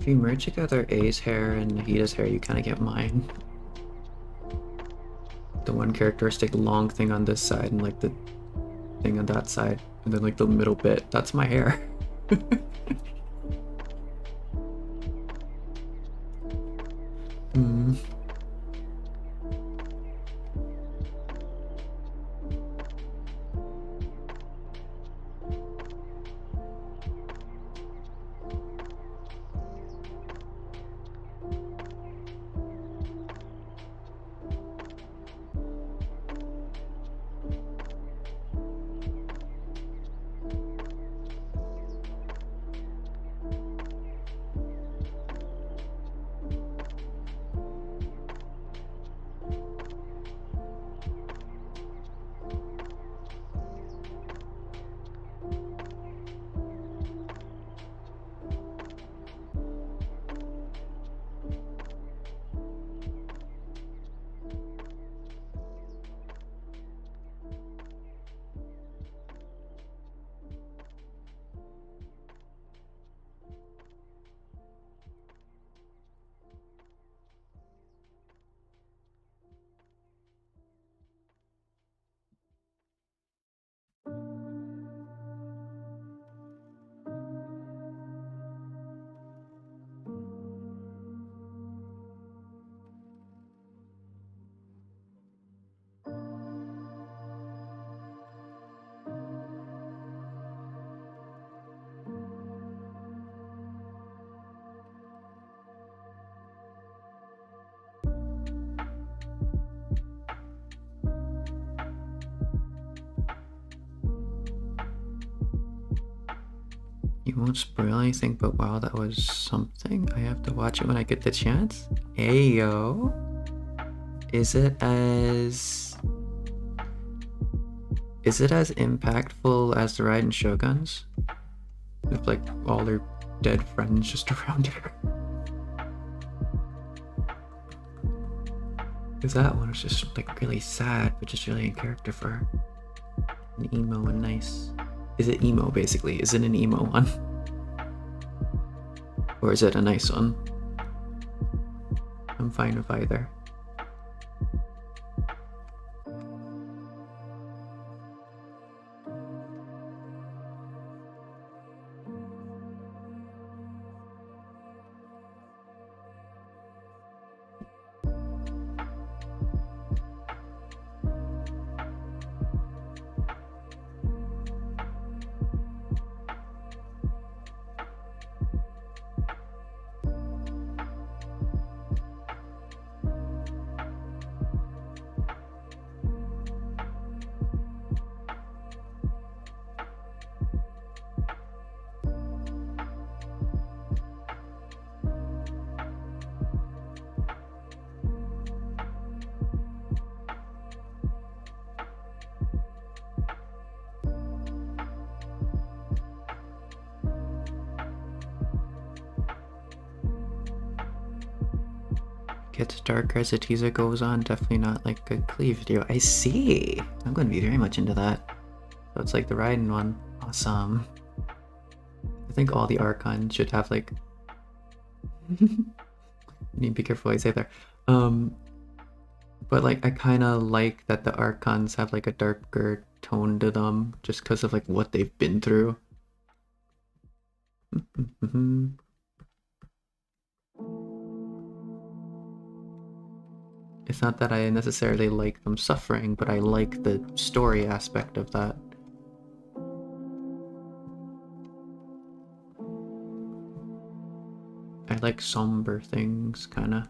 you merge together A's hair and Nahida's hair, you kind of get mine. The one characteristic long thing on this side and like the thing on that side, and then like the middle bit, that's my hair. Hmm. You won't spoil anything, but wow, that was something. I have to watch it when I get the chance. Ayo. Is it as impactful as the Raiden Shoguns? With like all their dead friends just around here. Because that one was just like really sad, but just really in character for her. An emo and nice. Is it emo basically? Is it an emo one? Or is it a nice one? I'm fine with either. Gets darker as the teaser goes on, definitely not like a cleave video. I see. I'm going to be very much into that. So it's like the Raiden one. Awesome. I think all the Archons should have like... You need to be careful what I say there. But like I kind of like that the Archons have like a darker tone to them just because of like what they've been through. It's not that I necessarily like them suffering, but I like the story aspect of that. I like somber things, kinda.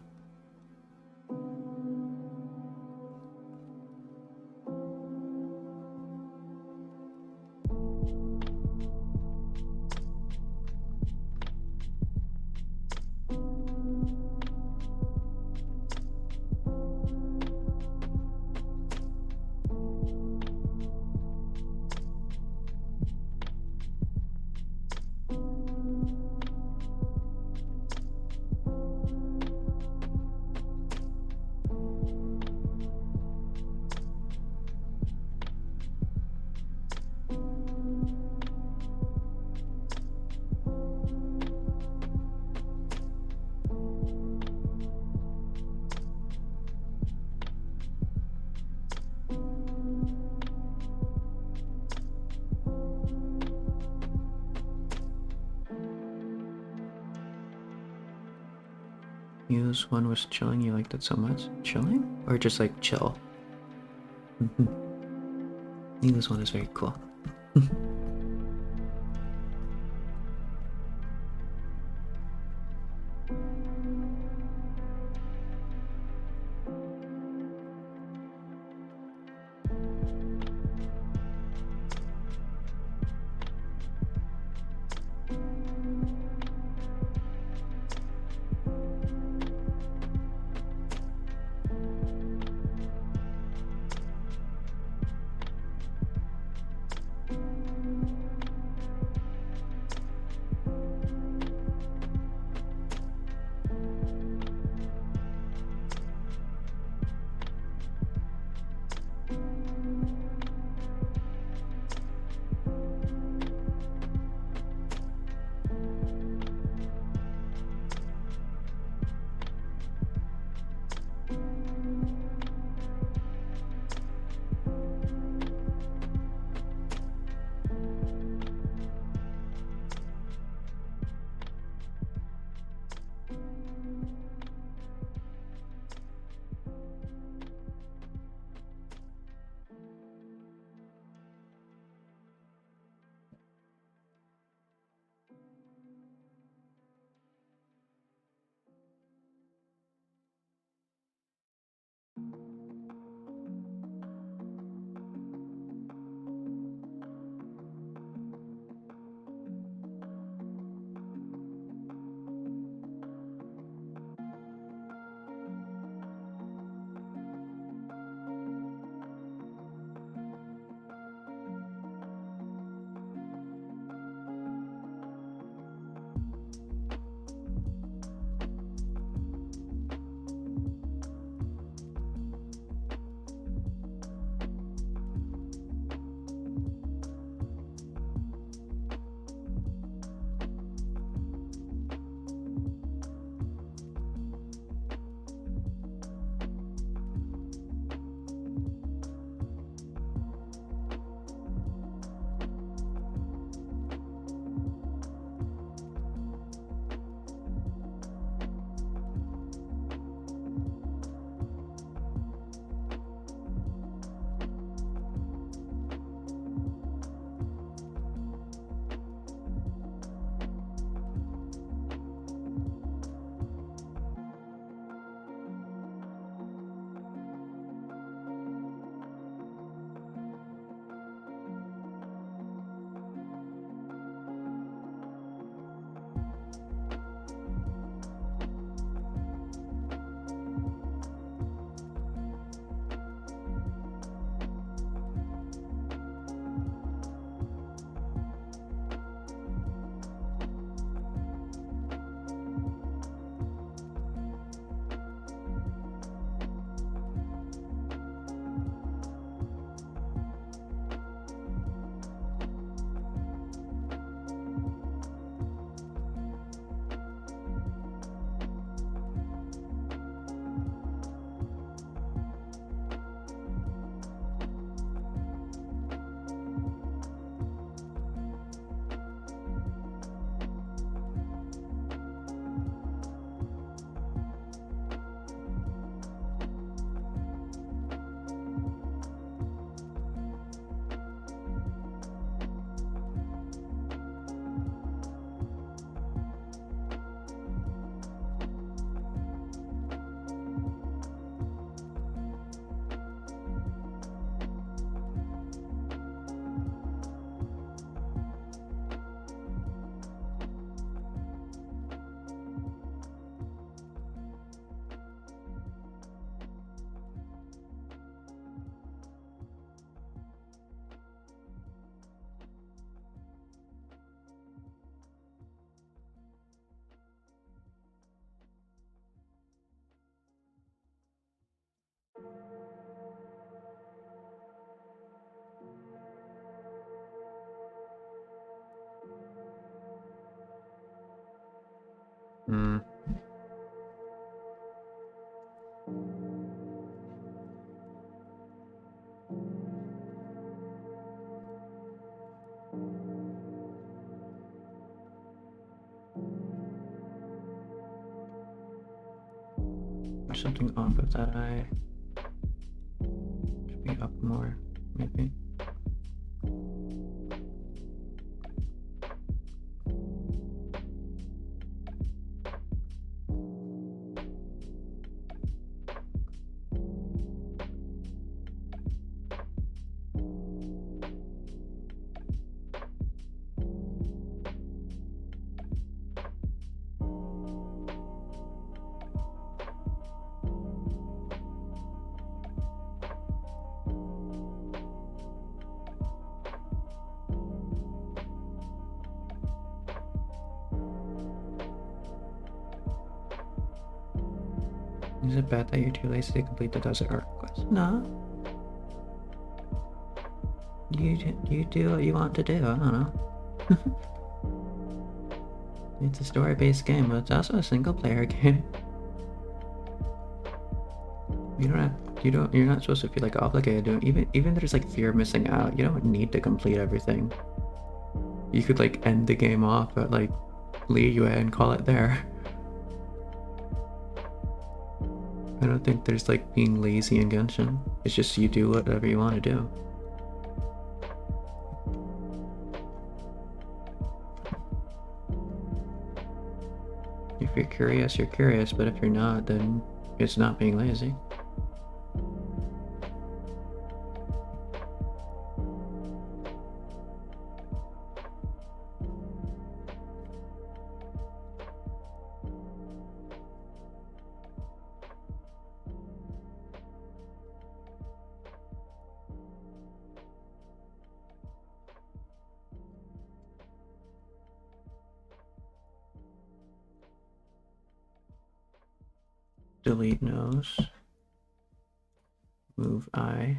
Muse one was chilling. You liked it so much. Chilling? Or just like chill? Muse one is very cool. Hmm. something off of that eye. Should be up more, maybe. Is it bad that you're too lazy to complete the desert art quest? No. You do what you want to do, I don't know. It's a story-based game, but it's also a single-player game. You're not supposed to feel like obligated to it. Even there's like fear of missing out. You don't need to complete everything. You could like end the game off at like Liyue and call it there. I don't think there's like being lazy in Genshin. It's just you do whatever you want to do. If you're curious, but if you're not, then it's not being lazy. Delete nose. Move eye.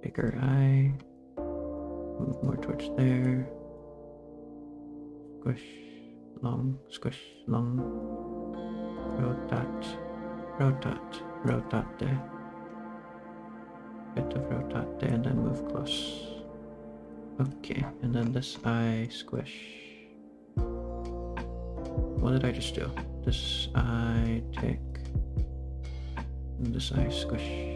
Bigger eye. Move more towards there. Squish, long, squish, long. Rotate, rotate, rotate. Bit of rotate and then move close. Okay, and then this eye squish. What did I just do? This eye take. And this eye squish.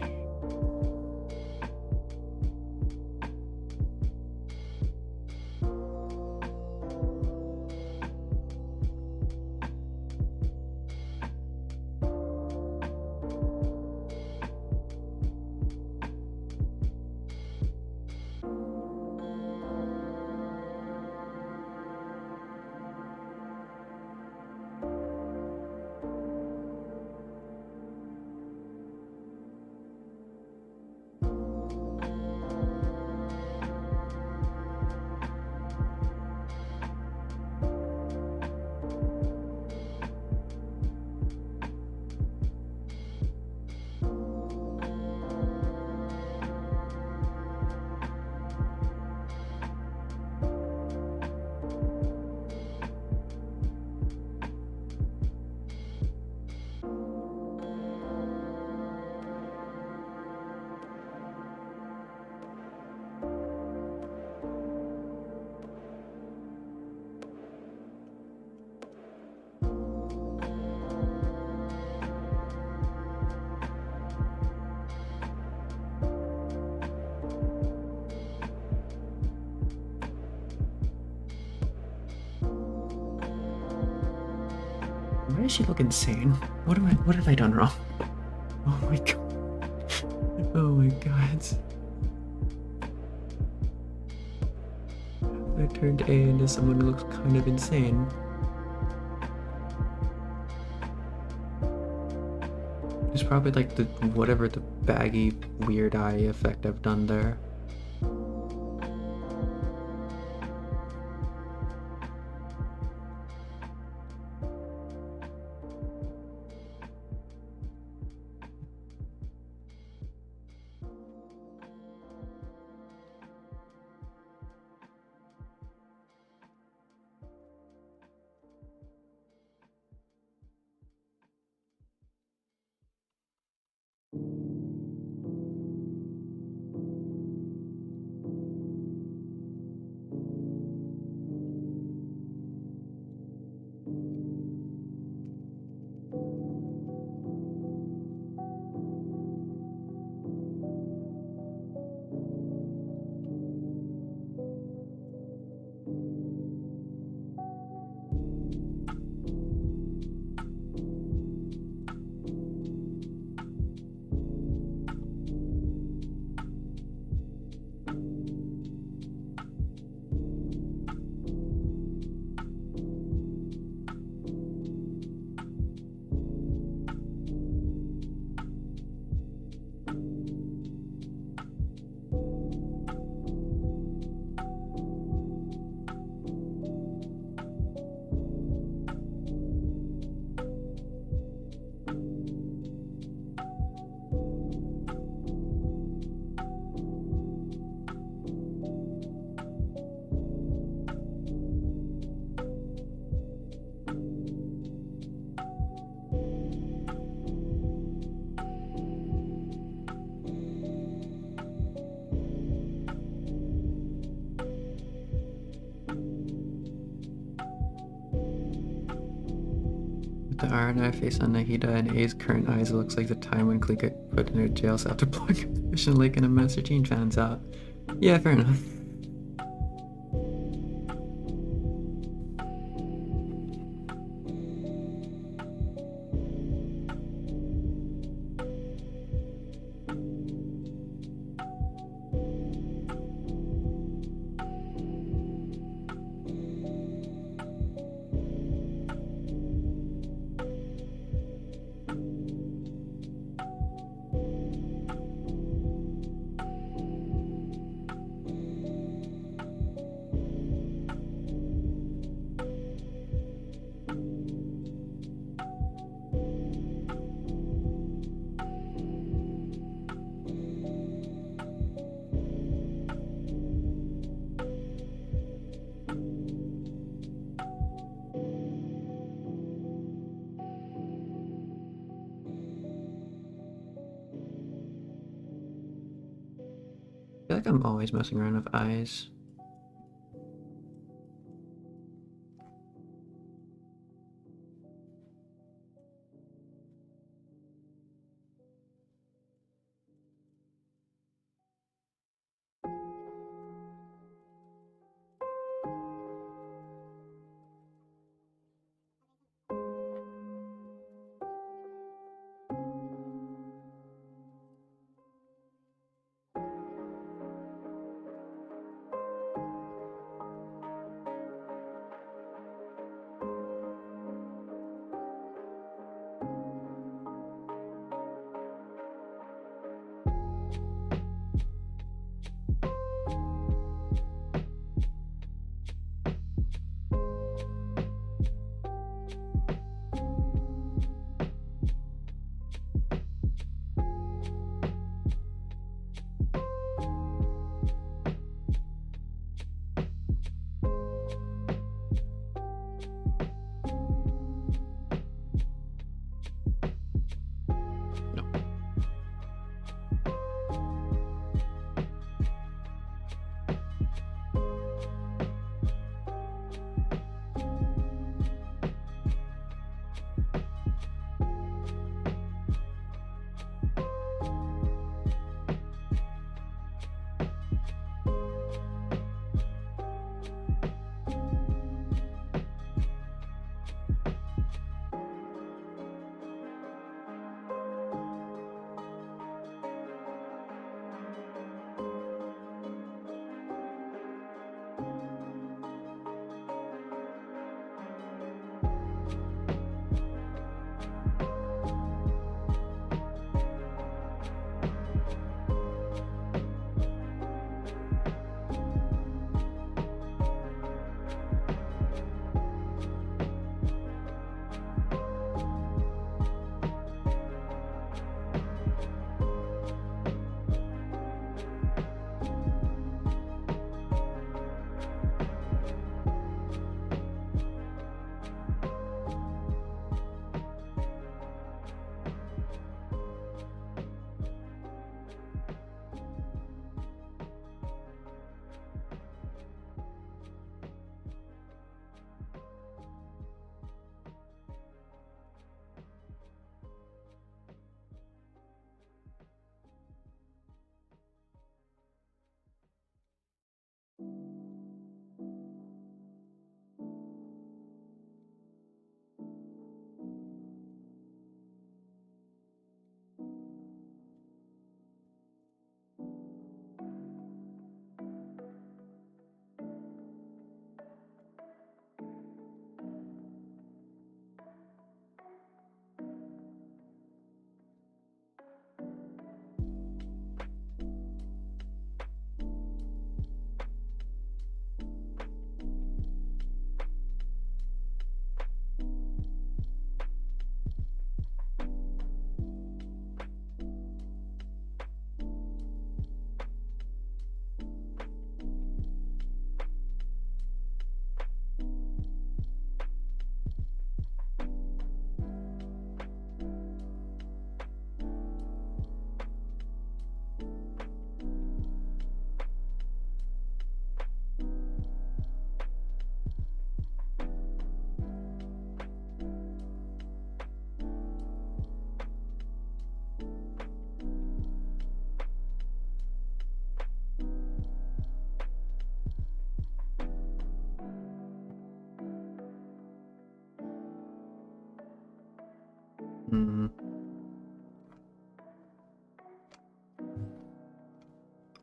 Why does she look insane? What have I done wrong? Oh my god. Oh my god. I turned A into someone who looks kind of insane. It's probably like the baggy weird eye effect I've done there. The R and I face on Nahida and A's current eyes, it looks like the time when Klee got put in a jail cell to plug Mission Lake and a Master Teen fans out. Yeah, fair enough. I feel like I'm always messing around with eyes.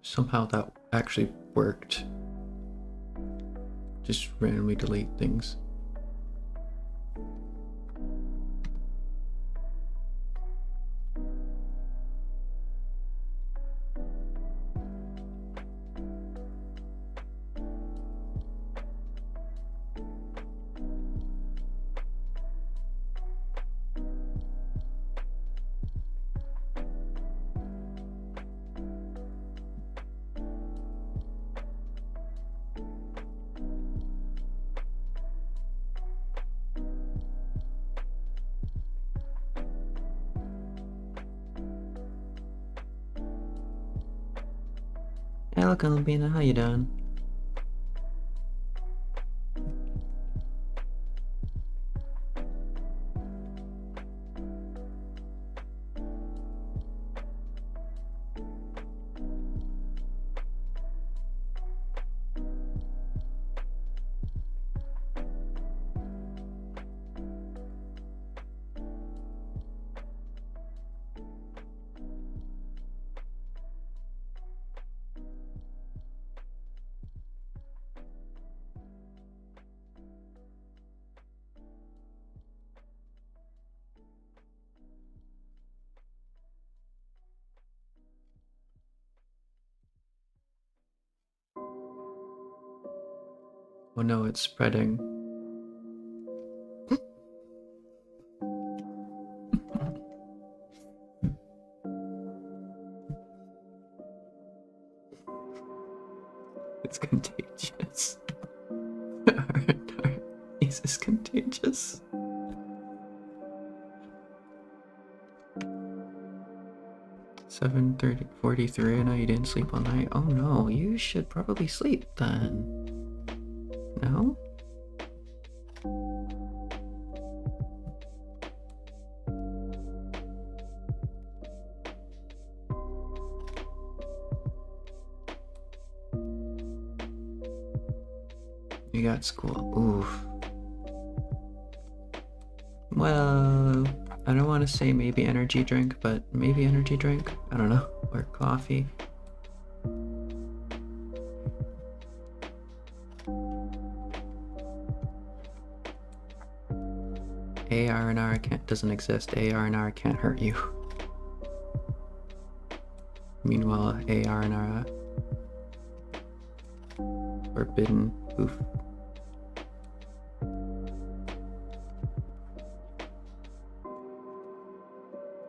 Somehow that actually worked. Just randomly delete things. Hello, Columbina, how you doing? Oh no, it's spreading. It's contagious. This is contagious. $7:43. I know you didn't sleep all night. Oh no, you should probably sleep then. No? You got school. Oof. Well, I don't want to say maybe energy drink, but maybe energy drink. I don't know. Or coffee. AR&R doesn't exist. AR&R can't hurt you. Meanwhile, AR&R forbidden. Oof.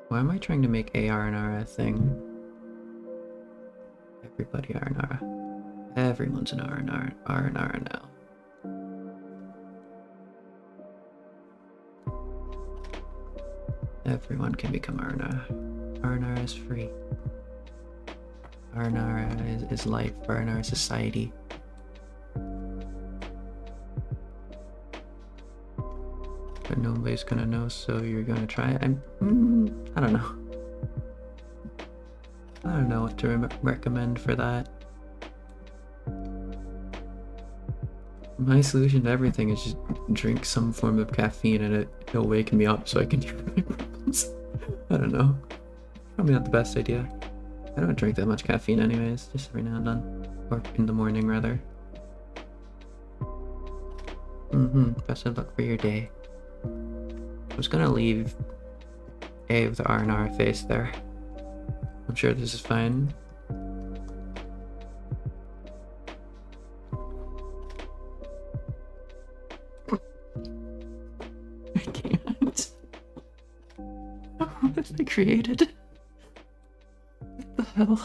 Why am I trying to make AR&R a thing? Everybody R&R. Everyone's an R&R now. Everyone can become R&R. R&R is free. R&R is life. R&R is society. But nobody's gonna know, so you're gonna try it. I don't know. I don't know what to recommend for that. My solution to everything is just drink some form of caffeine and it'll wake me up so I can do my problems. I don't know. Probably not the best idea. I don't drink that much caffeine anyways, just every now and then. Or in the morning, rather. Best of luck for your day. I was gonna leave A with the R&R face there. I'm sure this is fine. I can't. What have they created? What the hell?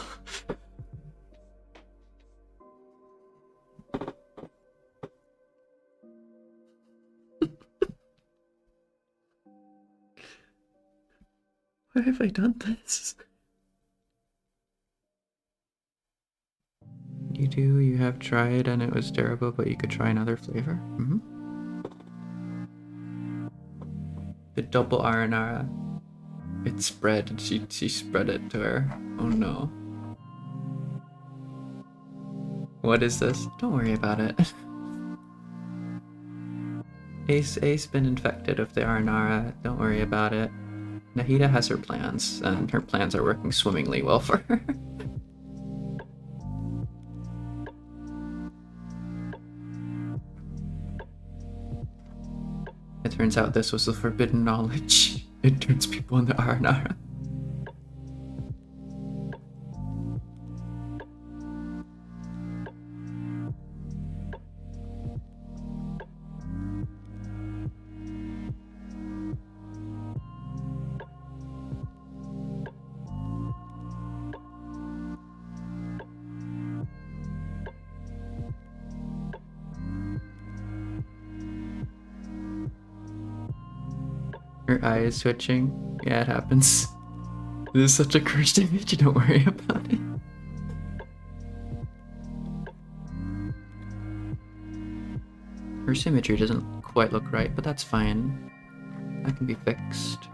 Why have I done this? You have tried and it was terrible, but you could try another flavor? The double R&R. It spread and she spread it to her. Oh no. What is this? Don't worry about it. Ace been infected with the R&R. Don't worry about it. Nahida has her plans, and her plans are working swimmingly well for her. It turns out this was the forbidden knowledge. It turns people into Aranara. Her eye is switching. Yeah, it happens. This is such a cursed image, don't worry about it. Her symmetry doesn't quite look right, but that's fine. That can be fixed.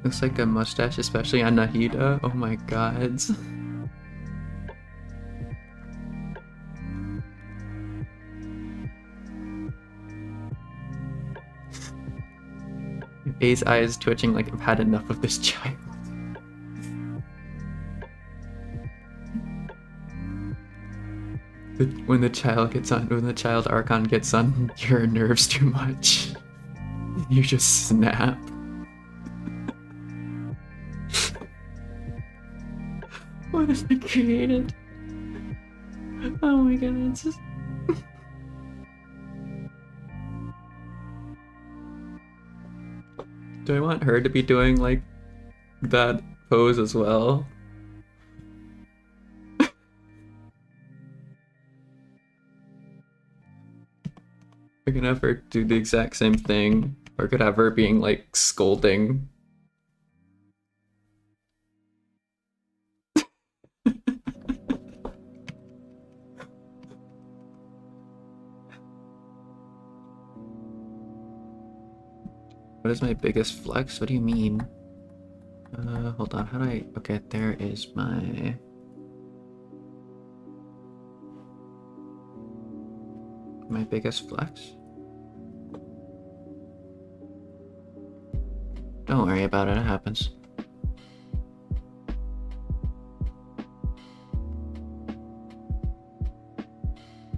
Looks like a mustache, especially on Nahida. Oh my god. A's eyes twitching like I've had enough of this child. When the child Archon gets on your nerves too much, you just snap. What have I created? Oh my god, it's just... Do I want her to be doing, like, that pose as well? I can have her do the exact same thing, or could have her being, like, scolding. What is my biggest flex? What do you mean? Hold on, how do I... Okay, there is my... My biggest flex? Don't worry about it, it happens.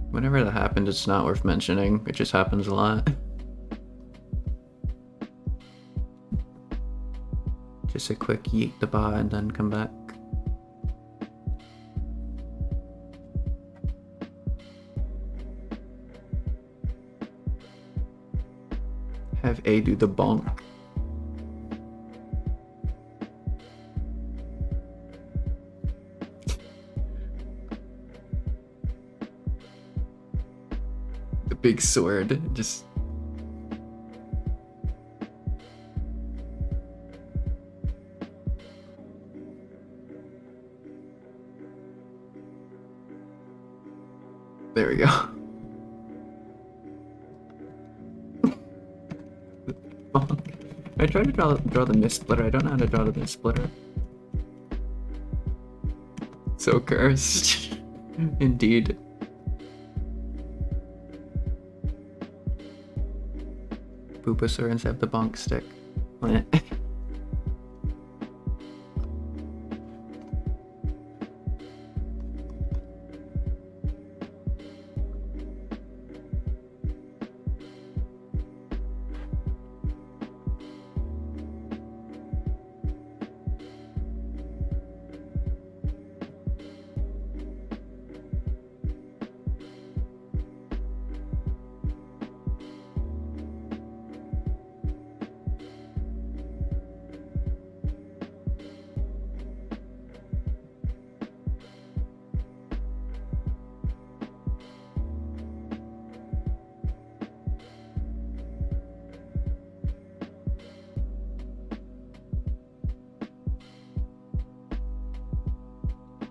Whenever that happens, it's not worth mentioning. It just happens a lot. Just a quick yeet the bar and then come back. Have A do the bonk. The big sword, just... There we go. I tried to draw the mist splitter. I don't know how to draw the mist splitter. So cursed. Indeed. Bulbasaurans have the bonk stick.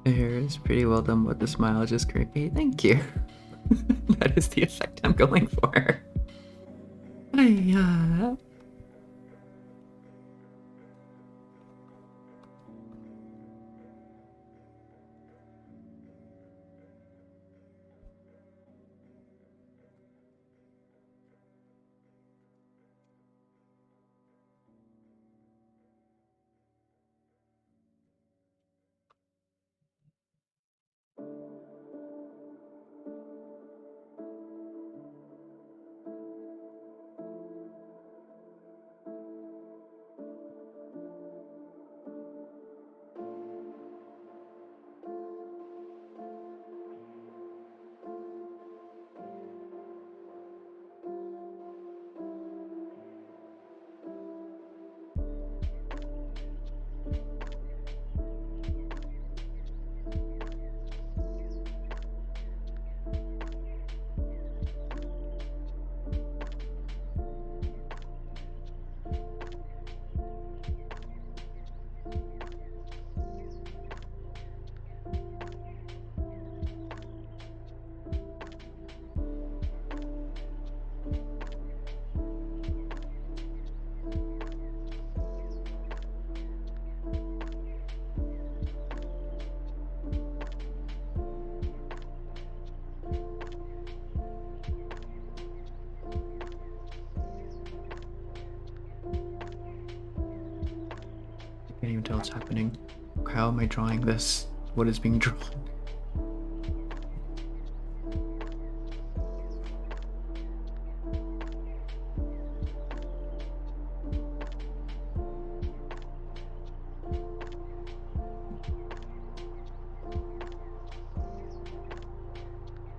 The hair is pretty well done, but the smile is just creepy. Thank you. That is the effect I'm going for. Hiya. I can't even tell what's happening. How am I drawing this? What is being drawn?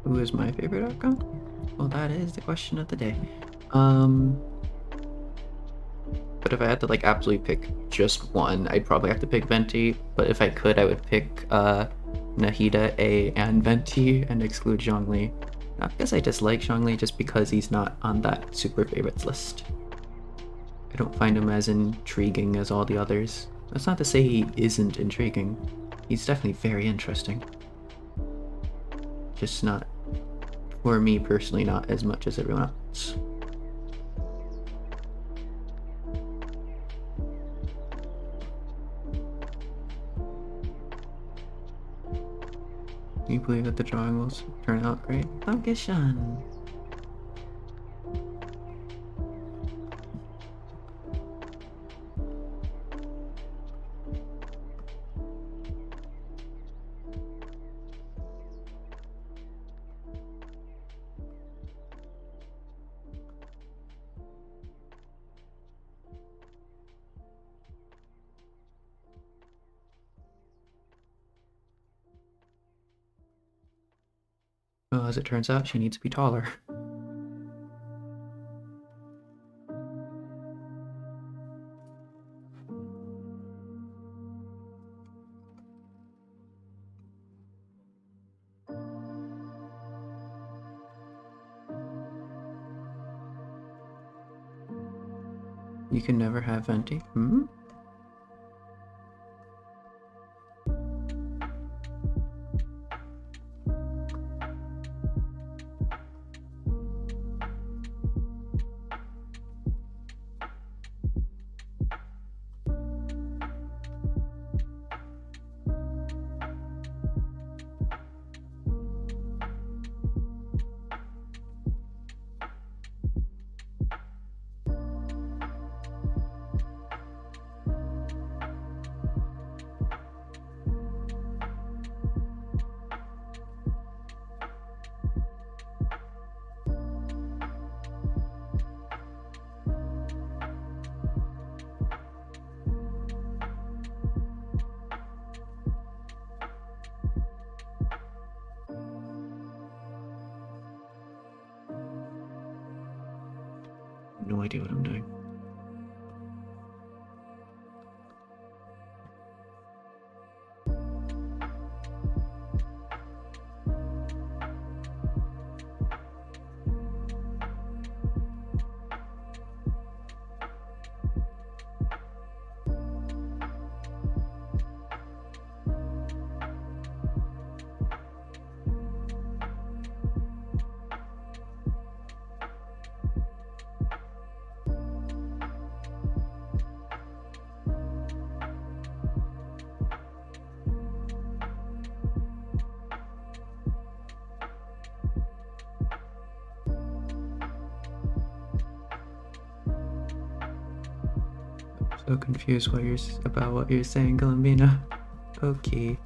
Who is my favorite icon? Well, that is the question of the day. But if I had to like absolutely pick just one, I'd probably have to pick Venti. But if I could, I would pick Nahida, Ei, and Venti and exclude Zhongli. Not because I dislike Zhongli, just because he's not on that super favorites list. I don't find him as intriguing as all the others. That's not to say he isn't intriguing. He's definitely very interesting. Just not, for me personally, not as much as everyone else. Can you believe that the drawing will turn out great? Dankeschön. Well, as it turns out, she needs to be taller. You can never have Venti. Hmm? No idea what I'm doing. So confused about what you're saying, Columbina. Okay.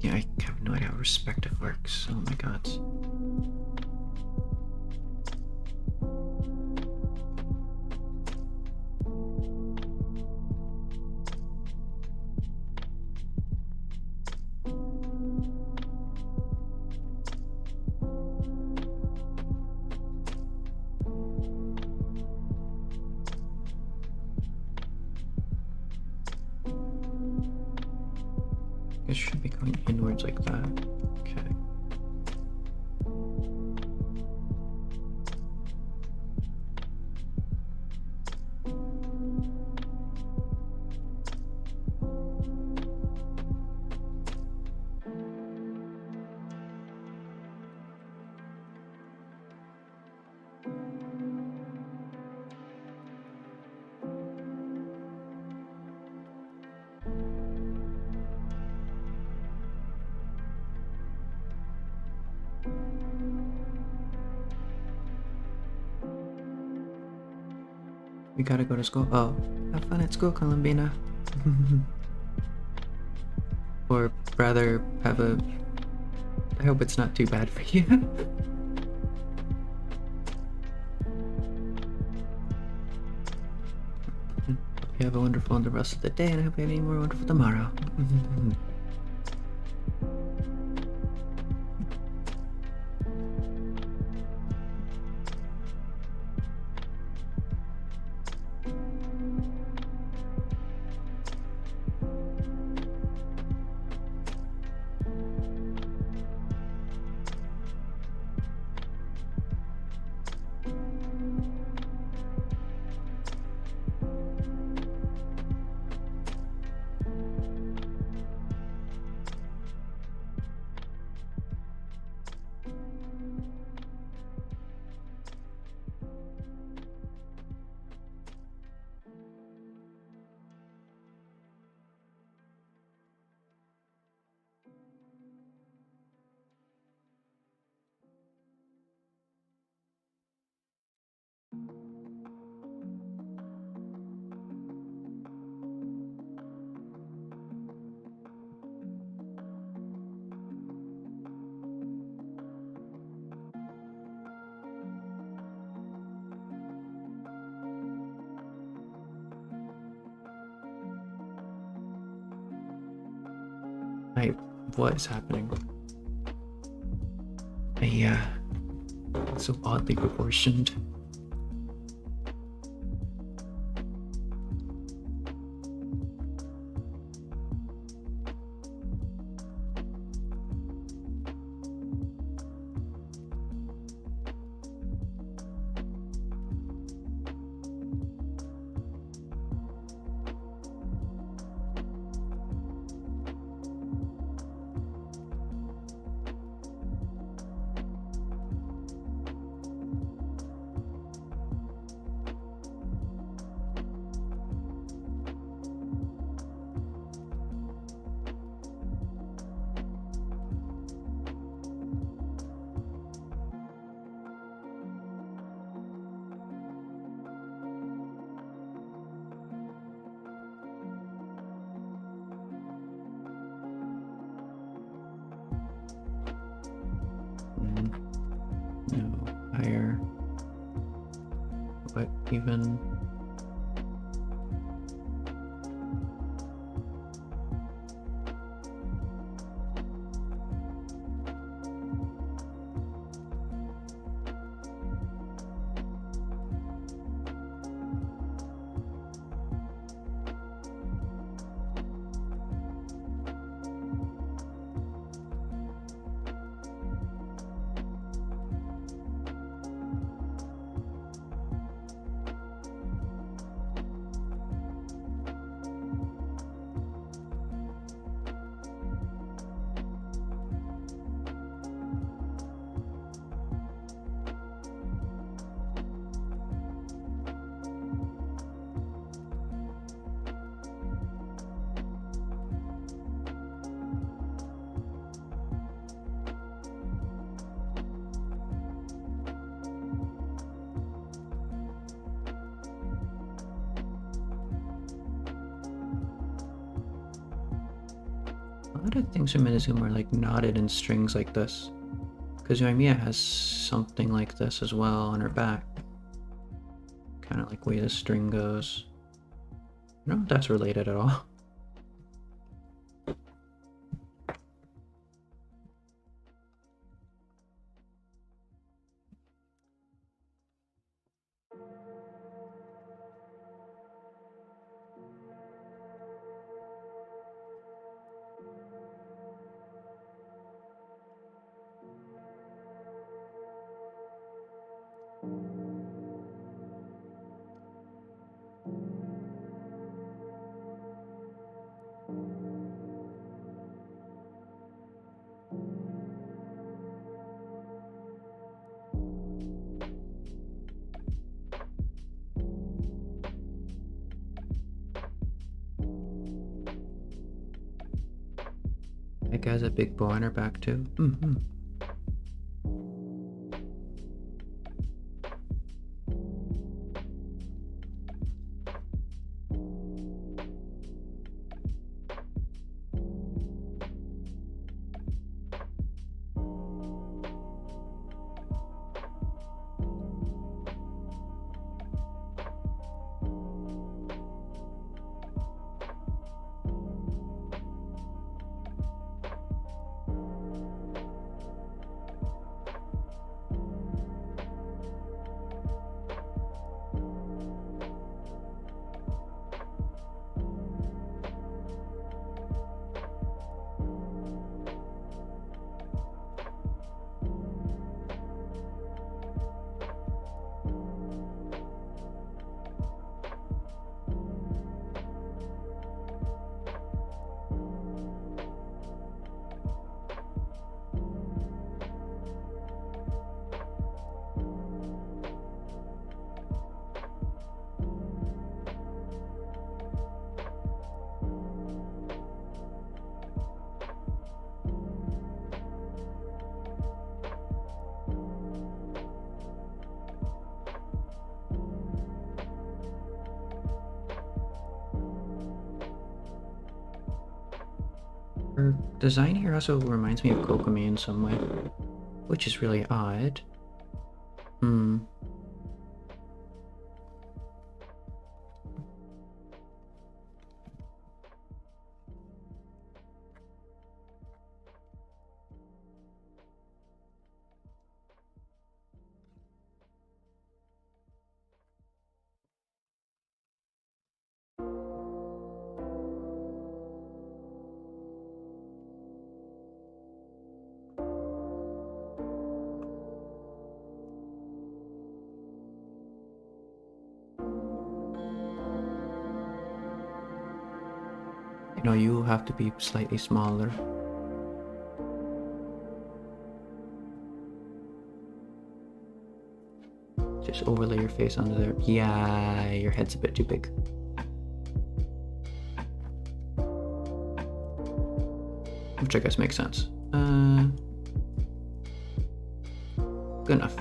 Yeah, I have no idea how perspective works. Oh my god. It should be going inwards like that. Okay. We gotta go to school. Oh, have fun at school, Columbina. Or rather, have a... I hope it's not too bad for you. Hope you have a wonderful the rest of the day, and I hope you have a more wonderful tomorrow. What is happening? It's so oddly proportioned. No, higher. What even? lot of things from Minizoom are like knotted in strings like this. Because Mia has something like this as well on her back. Kind of like way the string goes. I don't know if that's related at all. That guy's a big bow on her back too. Her design here also reminds me of Kokomi in some way, which is really odd. You know, you have to be slightly smaller. Just overlay your face onto there. Yeah, your head's a bit too big. Which I guess makes sense. Good enough.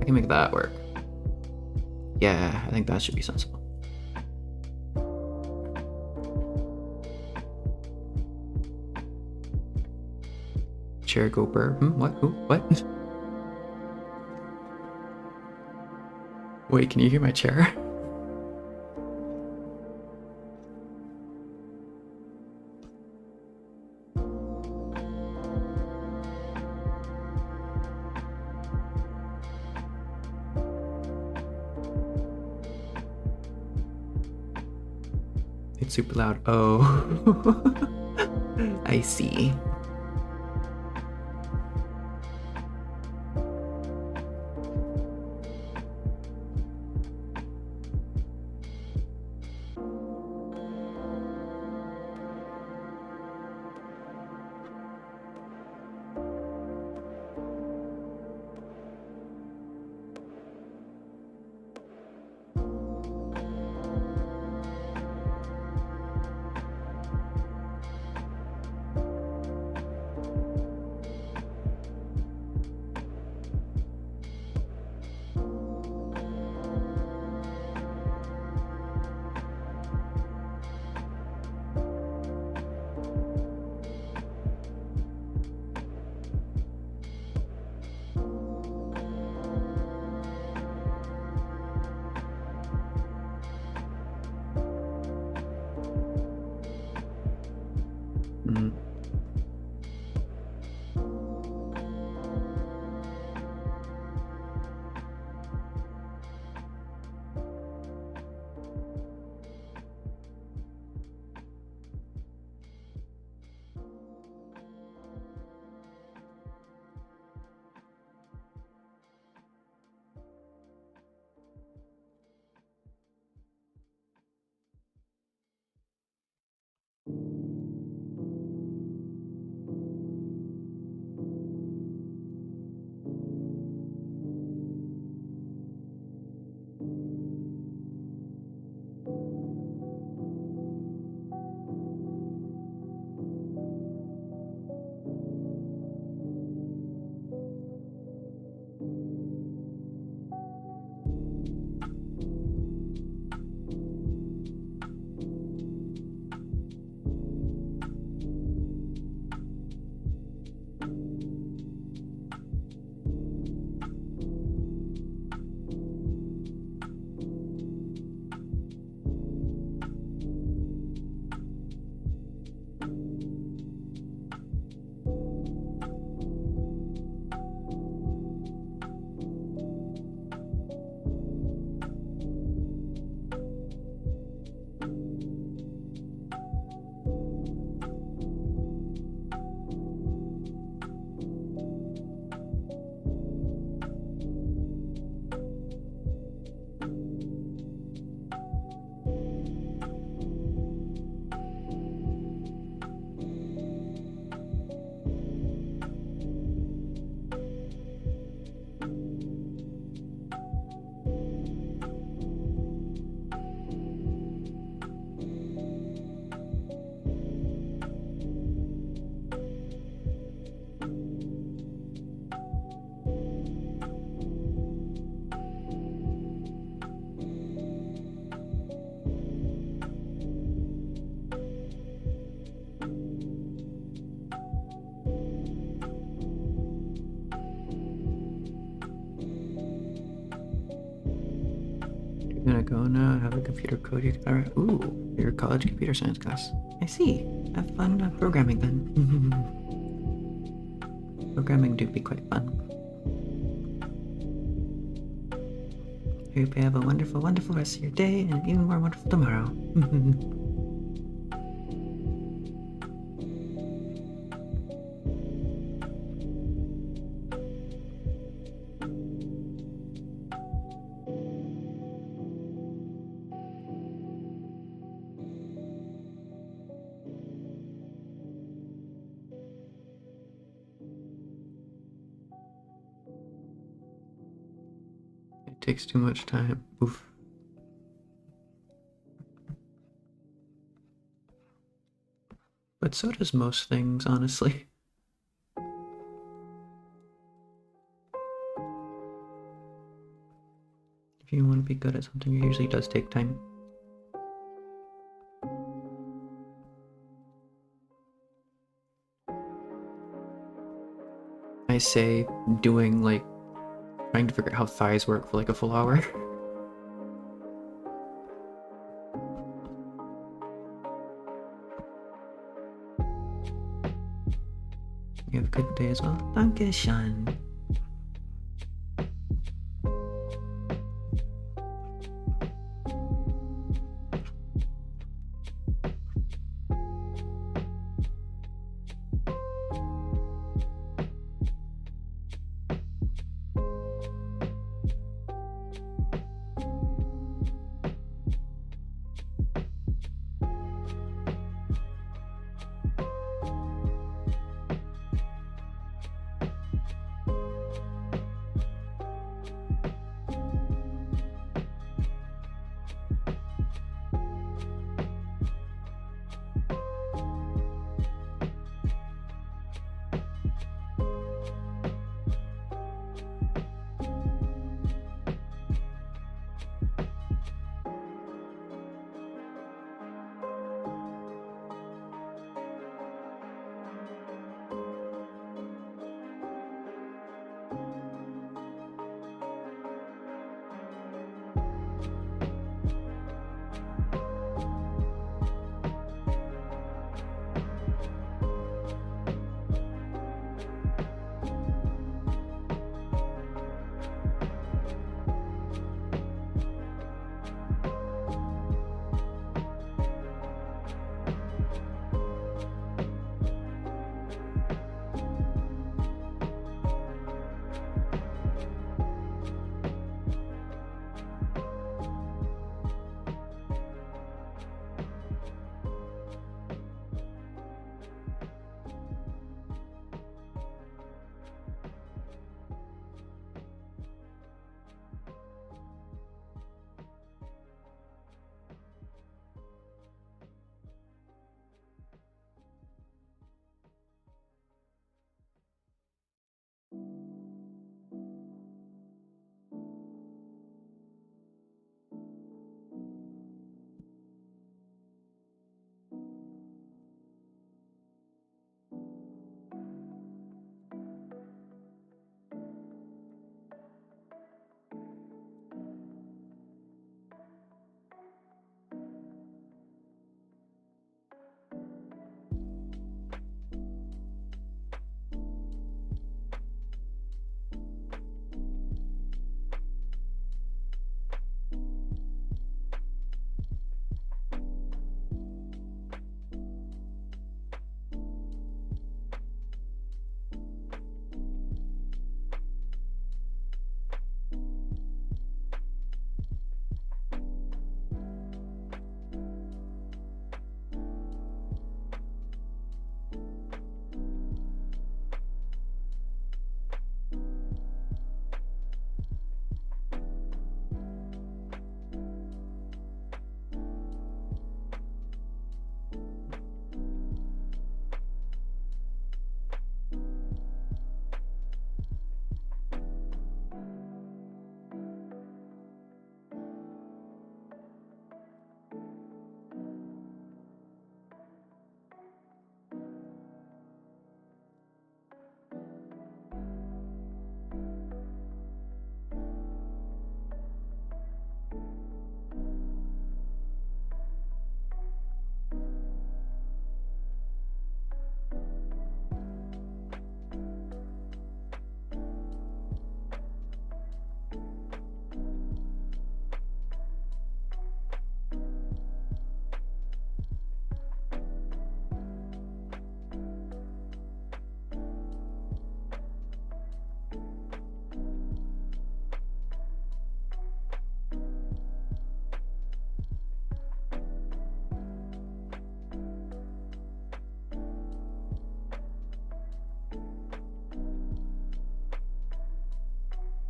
I can make that work. Yeah, I think that should be sensible. Chair go burr. What? Who? What? Wait, can you hear my chair? It's super loud. Oh. I see. gonna go now, have a computer code you can... Ooh, your college computer science class. I see. Have fun programming then. Programming do be quite fun. Hope you have a wonderful, wonderful rest of your day and an even more wonderful tomorrow. It takes too much time. Oof. But so does most things, honestly. If you want to be good at something, it usually does take time. I say doing, like, trying to figure out how thighs work for like a full hour. You have a good day as well. Dankeschön.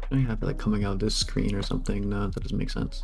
I have it like coming out of this screen or something. No, that doesn't make sense.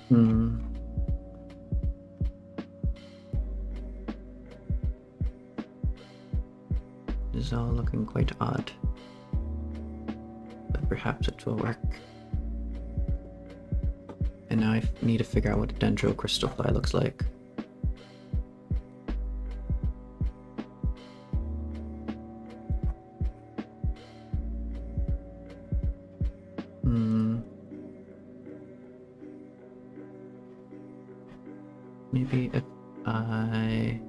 Hmm. This is all looking quite odd. But perhaps it will work. And now I need to figure out what a dendro crystal fly looks like. Maybe if I...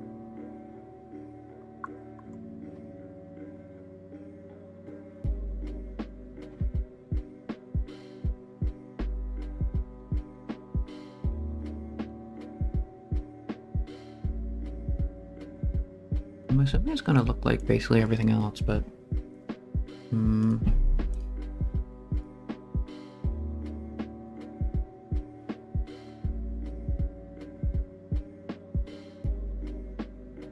I'm assuming it's gonna look like basically everything else, but...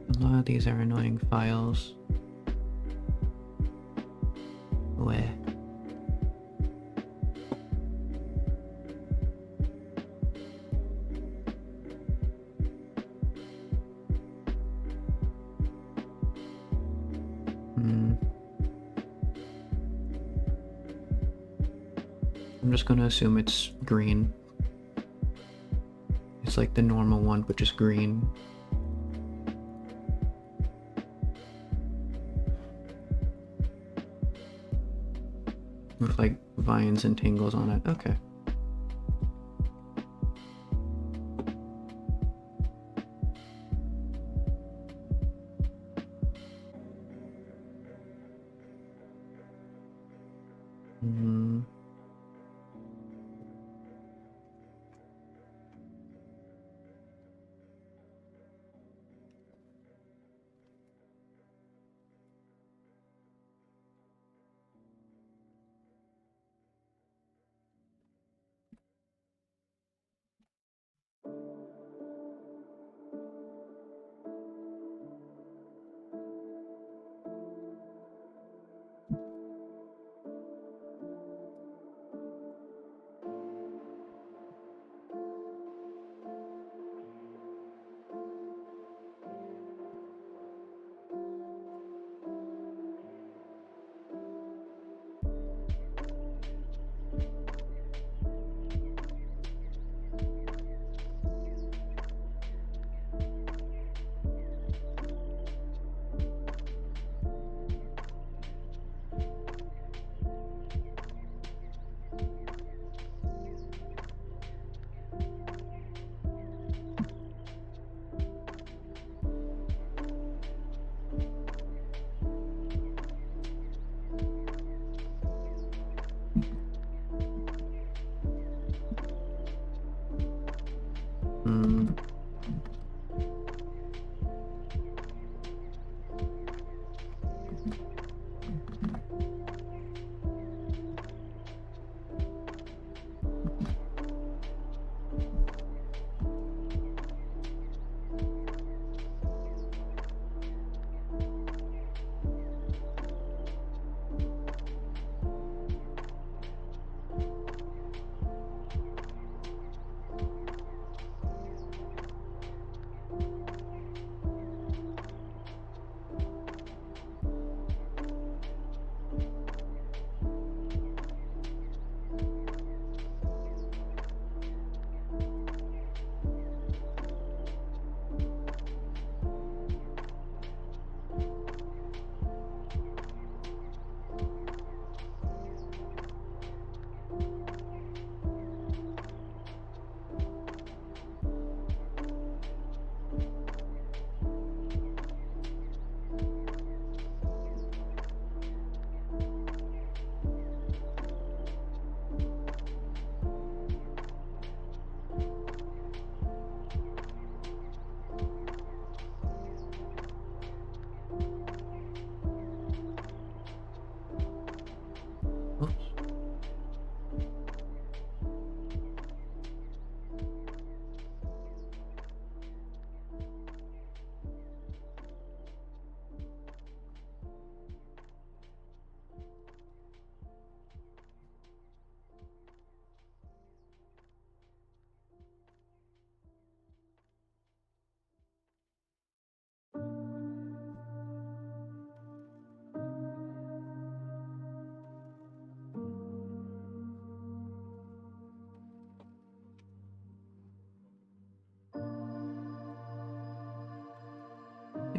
A lot of these are annoying files. Where? I'm just gonna assume it's green. It's like the normal one, but just green. With like vines and tangles on it. Okay.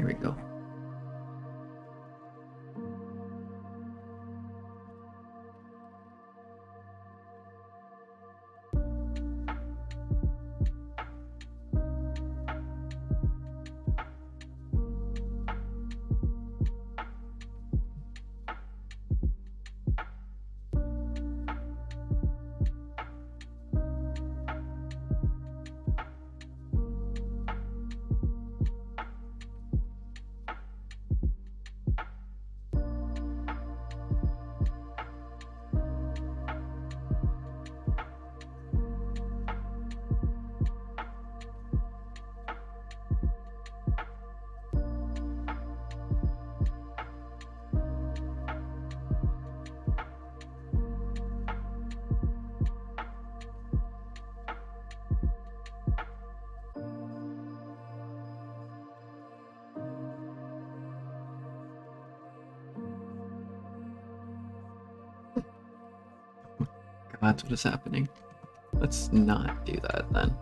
we go. That's what is happening. Let's not do that then.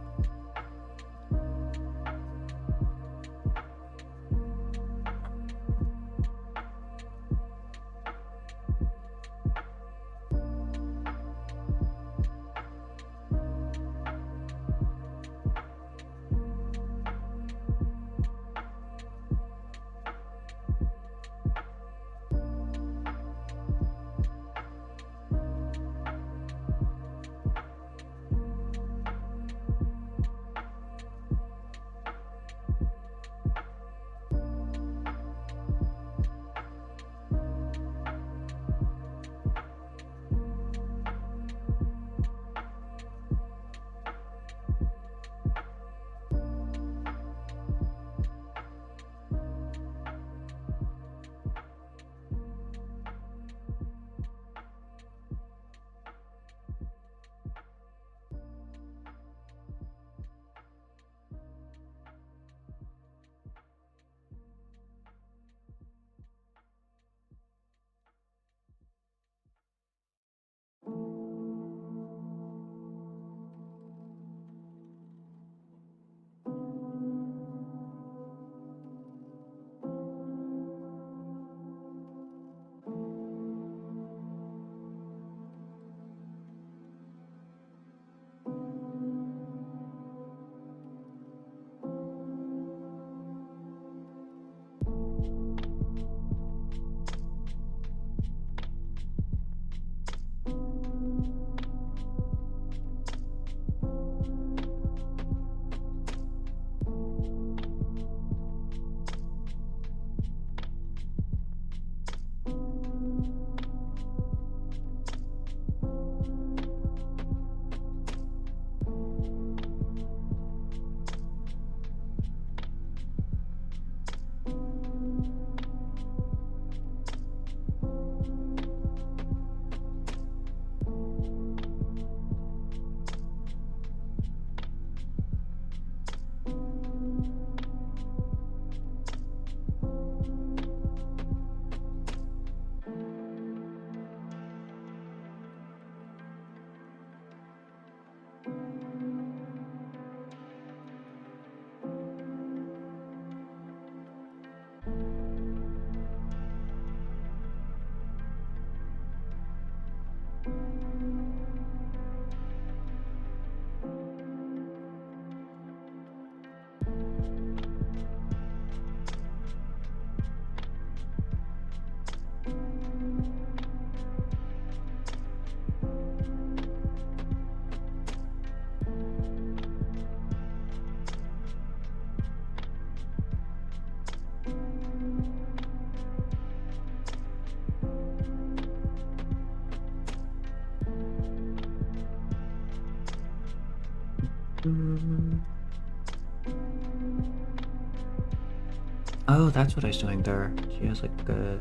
Oh, that's what I was doing there. She has like a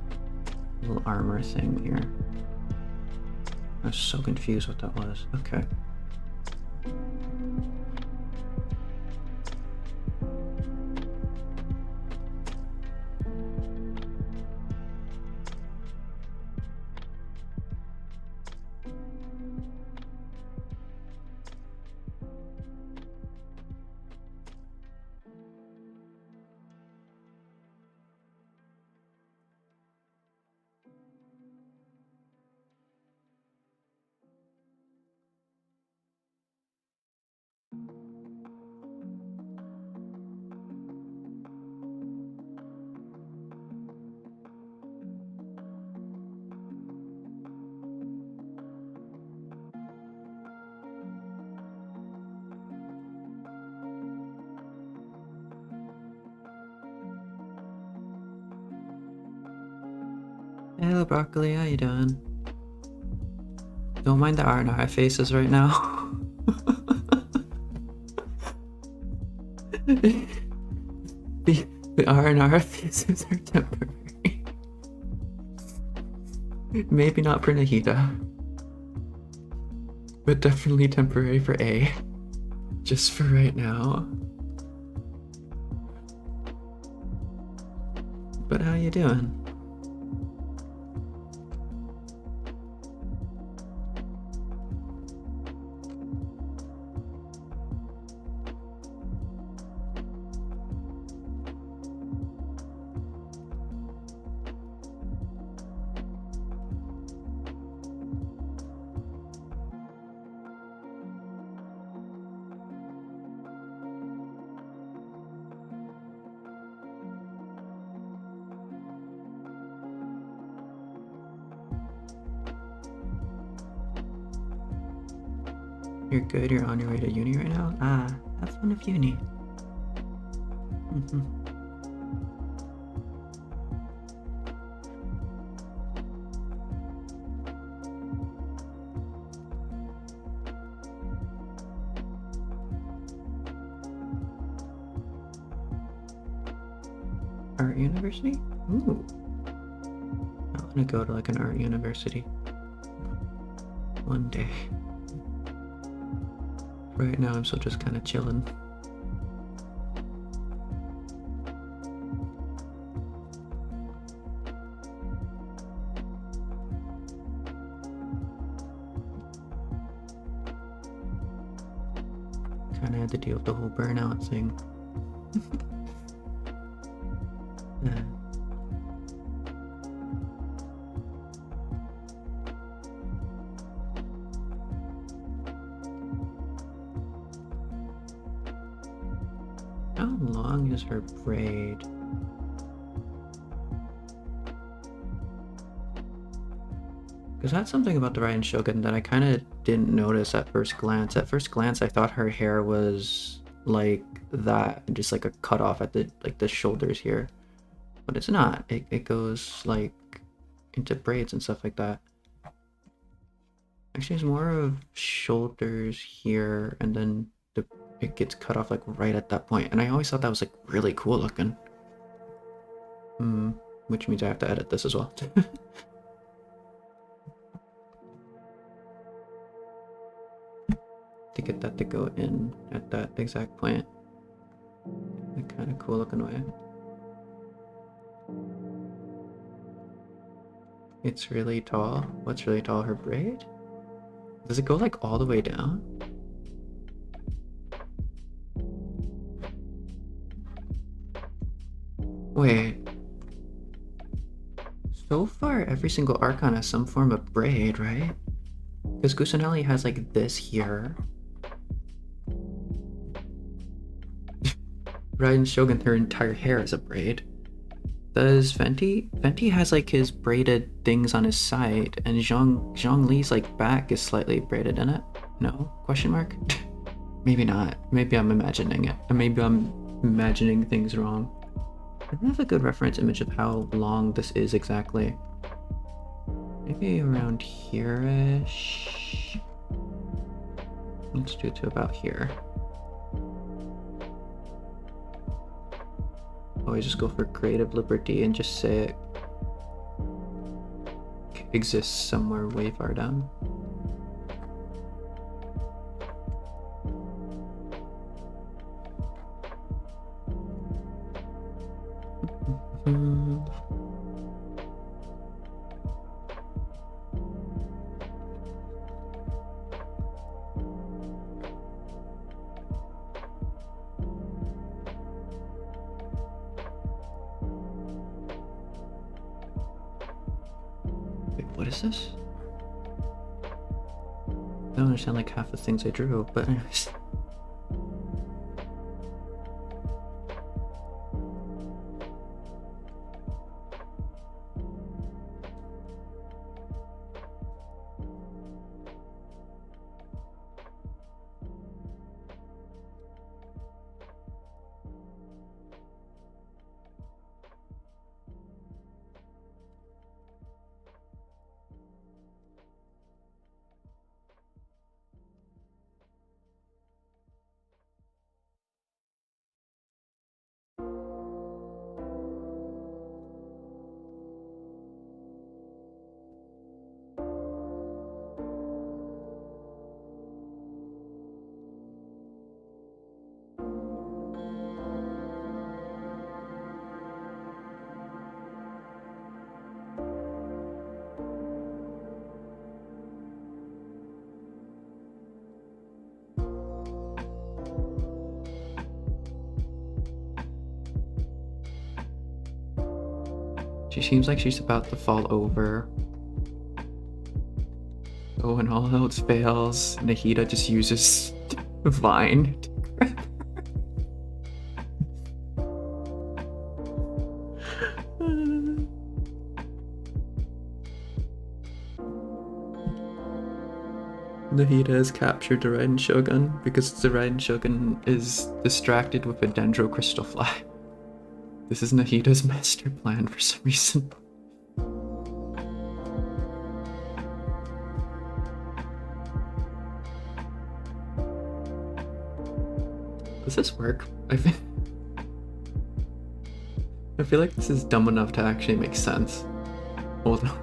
little armor thing here. I was so confused what that was. Okay. Hello, Broccoli. How you doing? Don't mind the R and R faces right now. the R and R faces are temporary. Maybe not for Nahida, but definitely temporary for A. Just for right now. But how you doing? You're good, you're on your way to uni right now? Ah, have fun of uni. Art university? Ooh. I want to go to like an art university. One day. Right now I'm still just kind of chilling. Kind of had to deal with the whole burnout thing. How long is her braid? Because that's something about the Ryan Shogun that I kind of didn't notice at first glance. At first glance, I thought her hair was like that, just like a cutoff at the shoulders here, but it's not. It goes like into braids and stuff like that. Actually, it's more of shoulders here, and then it gets cut off like right at that point. And I always thought that was like really cool looking. Which means I have to edit this as well. To get that to go in at that exact point. A kind of cool looking way. It's really tall. What's really tall? Her braid? Does it go like all the way down? Wait. So far, every single Archon has some form of braid, right? Because Kusanali has like this here. Raiden Shogun, her entire hair is a braid. Does Venti? Venti has like his braided things on his side, and Zhongli's like back is slightly braided in it. No? Question mark? Maybe not. Maybe I'm imagining it. Or maybe I'm imagining things wrong. I don't have a good reference image of how long this is exactly. Maybe around here-ish. Let's do it to about here. Always just go for creative liberty and just say it exists somewhere way far down. What is this? I don't understand like half the things I drew, but anyways. She seems like she's about to fall over. Oh, when all else fails, Nahida just uses Vine to grab her. Nahida has captured the Raiden Shogun because the Raiden Shogun is distracted with a Dendro Crystal Fly. This is Nahida's master plan for some reason. Does this work? I feel like this is dumb enough to actually make sense. Hold on.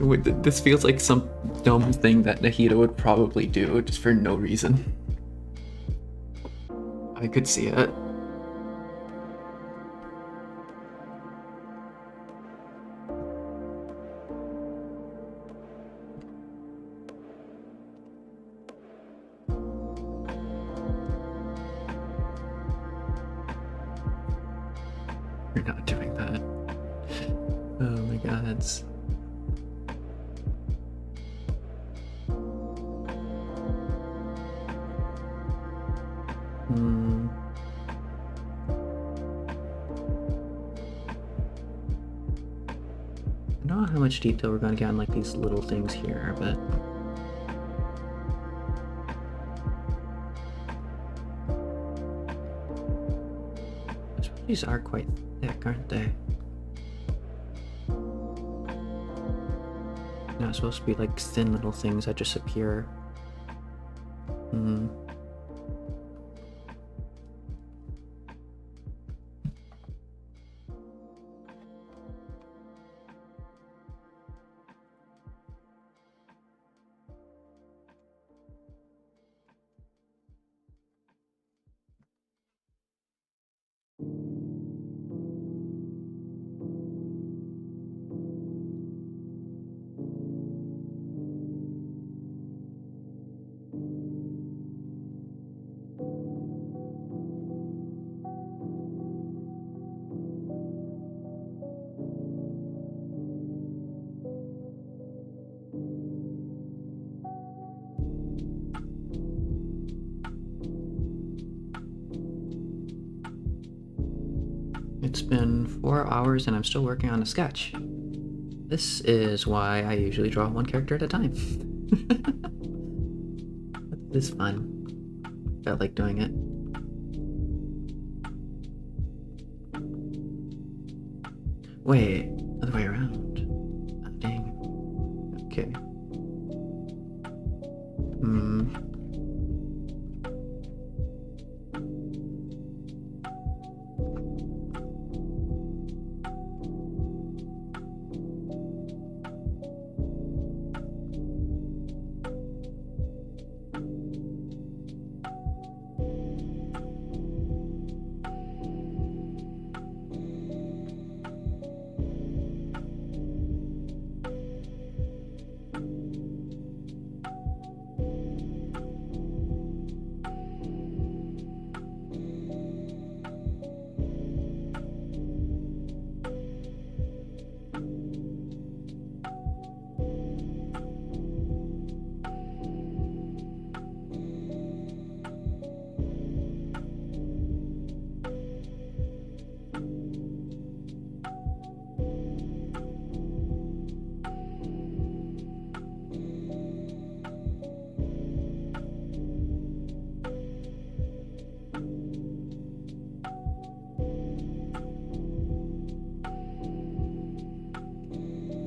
Wait, this feels like some dumb thing that Nahida would probably do just for no reason. I could see it. You're not doing that. Oh my god. I don't know how much detail we're gonna get on like these little things here, but these are quite thick, aren't they? Not supposed to be like thin little things that just appear. It's been 4 hours and I'm still working on a sketch. This is why I usually draw one character at a time. It is fun. I like doing it. Wait, other way around. Oh, dang. Okay.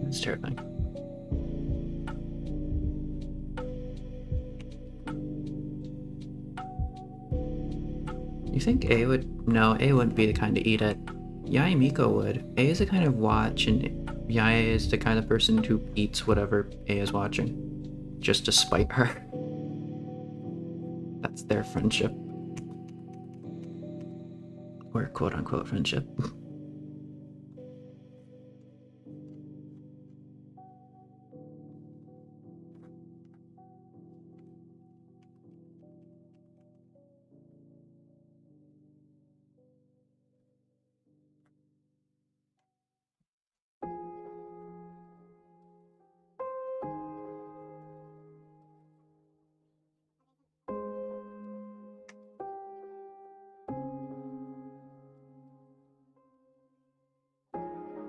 It's terrifying. You think A would? No, A wouldn't be the kind to eat it. Yae Miko would. A is the kind of watch, and Yae is the kind of person who eats whatever A is watching, just to spite her. That's their friendship. Or quote-unquote friendship.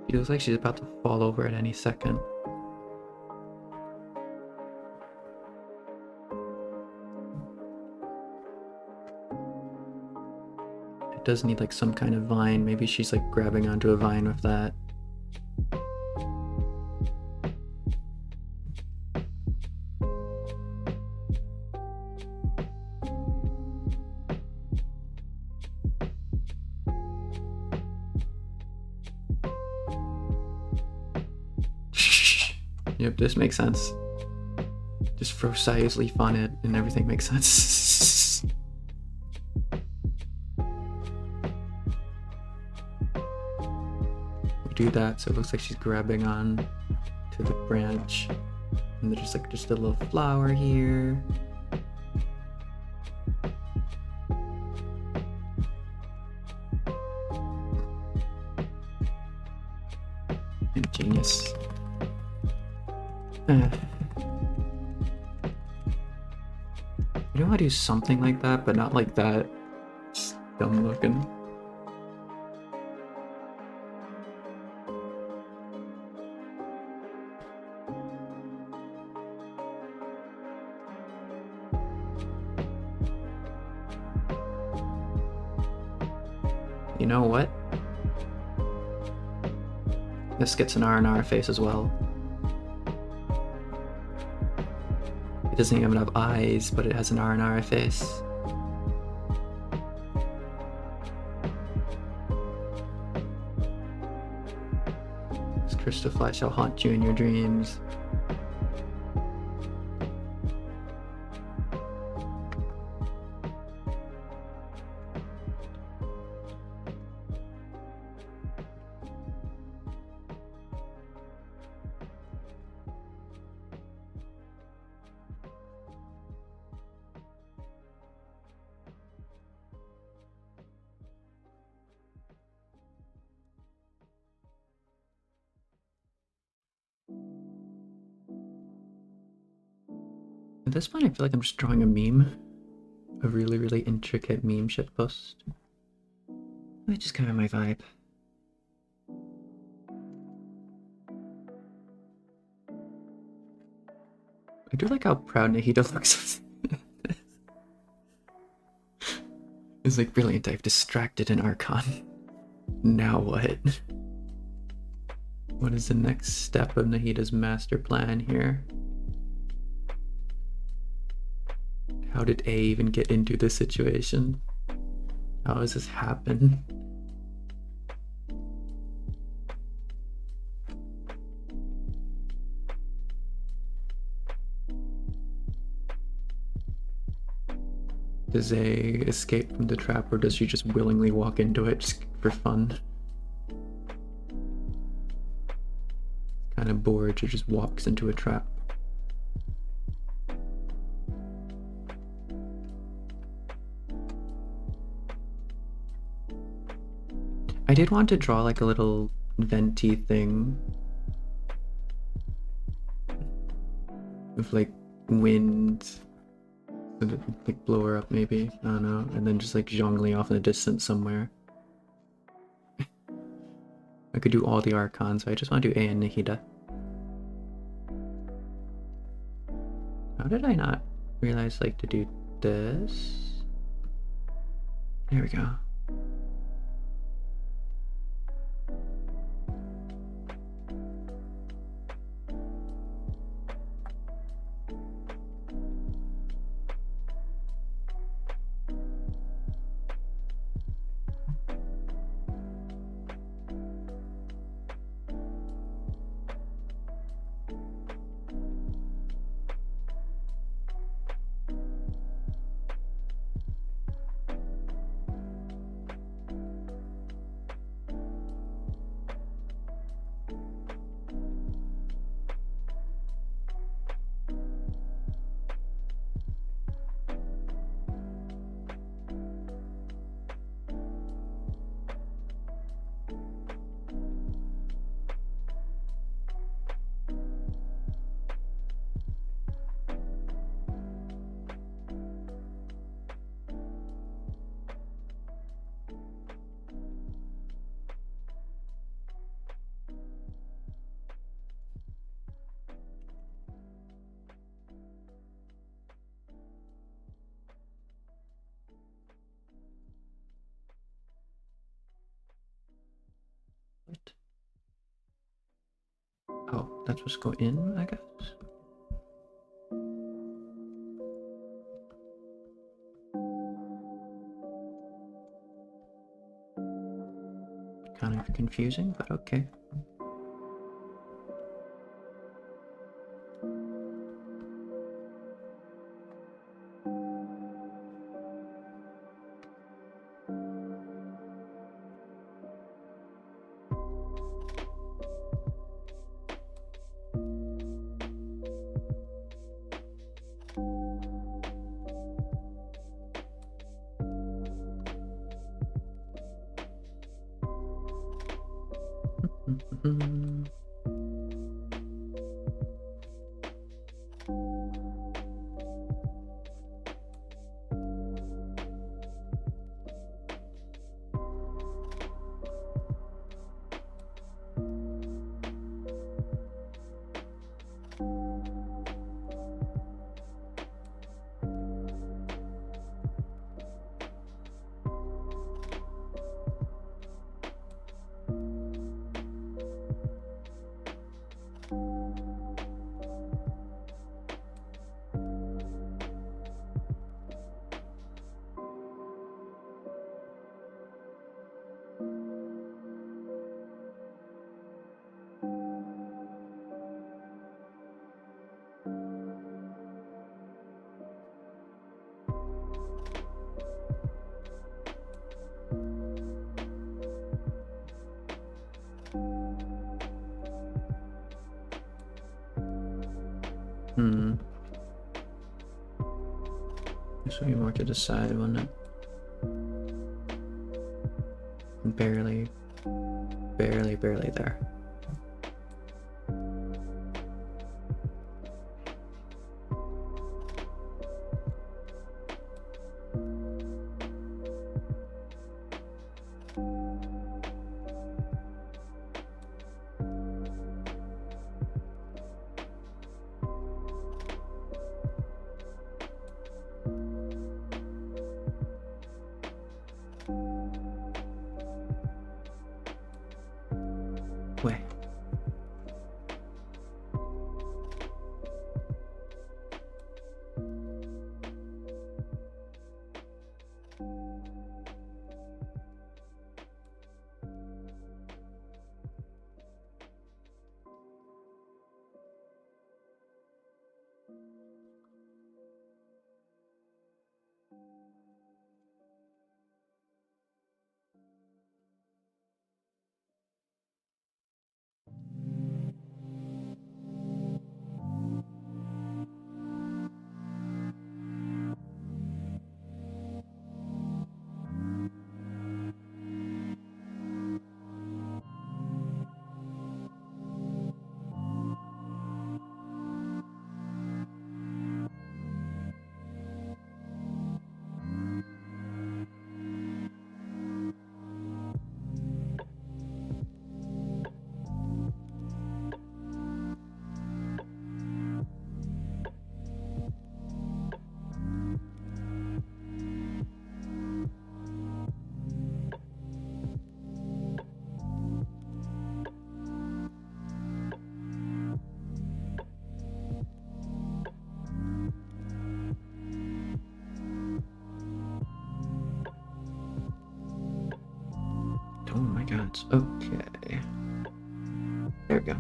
She looks like she's about to fall over at any second. It does need like some kind of vine. Maybe she's like grabbing onto a vine with that. Yep, this makes sense. Just throw Saya's leaf on it and everything makes sense. We do that so it looks like she's grabbing on to the branch. And there's like just a little flower here. Genius. You know how to do something like that, but not like that. Just dumb looking. You know what? This gets an R face as well. It doesn't even have eyes, but it has an R face. This crystal fly shall haunt you in your dreams. At this point, I feel like I'm just drawing a meme. A really, really intricate meme shitpost. Which is kind of my vibe. I do like how proud Nahida looks. It's like, brilliant, I've distracted an Archon. Now what? What is the next step of Nahida's master plan here? How did A even get into this situation? How does this happen? Does A escape from the trap, or does she just willingly walk into it just for fun? Kind of bored, she just walks into a trap. I did want to draw like a little venti thing with like wind, so that like blow her up maybe, I don't know, and then just like Zhongli off in the distance somewhere. I could do all the Archons, so I just want to do Ei and Nahida. How did I not realize like to do this? There we go. that's what's go in, I guess. Kind of confusing, but okay. This will be more to the side, wouldn't it? Barely there. Way. Oh my god. Okay. There we go.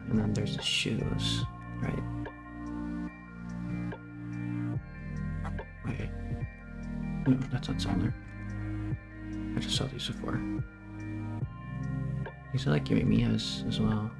And then there's the shoes, right? Wait. No, that's not similar. I just saw these before. These are like Yumimiya's as well.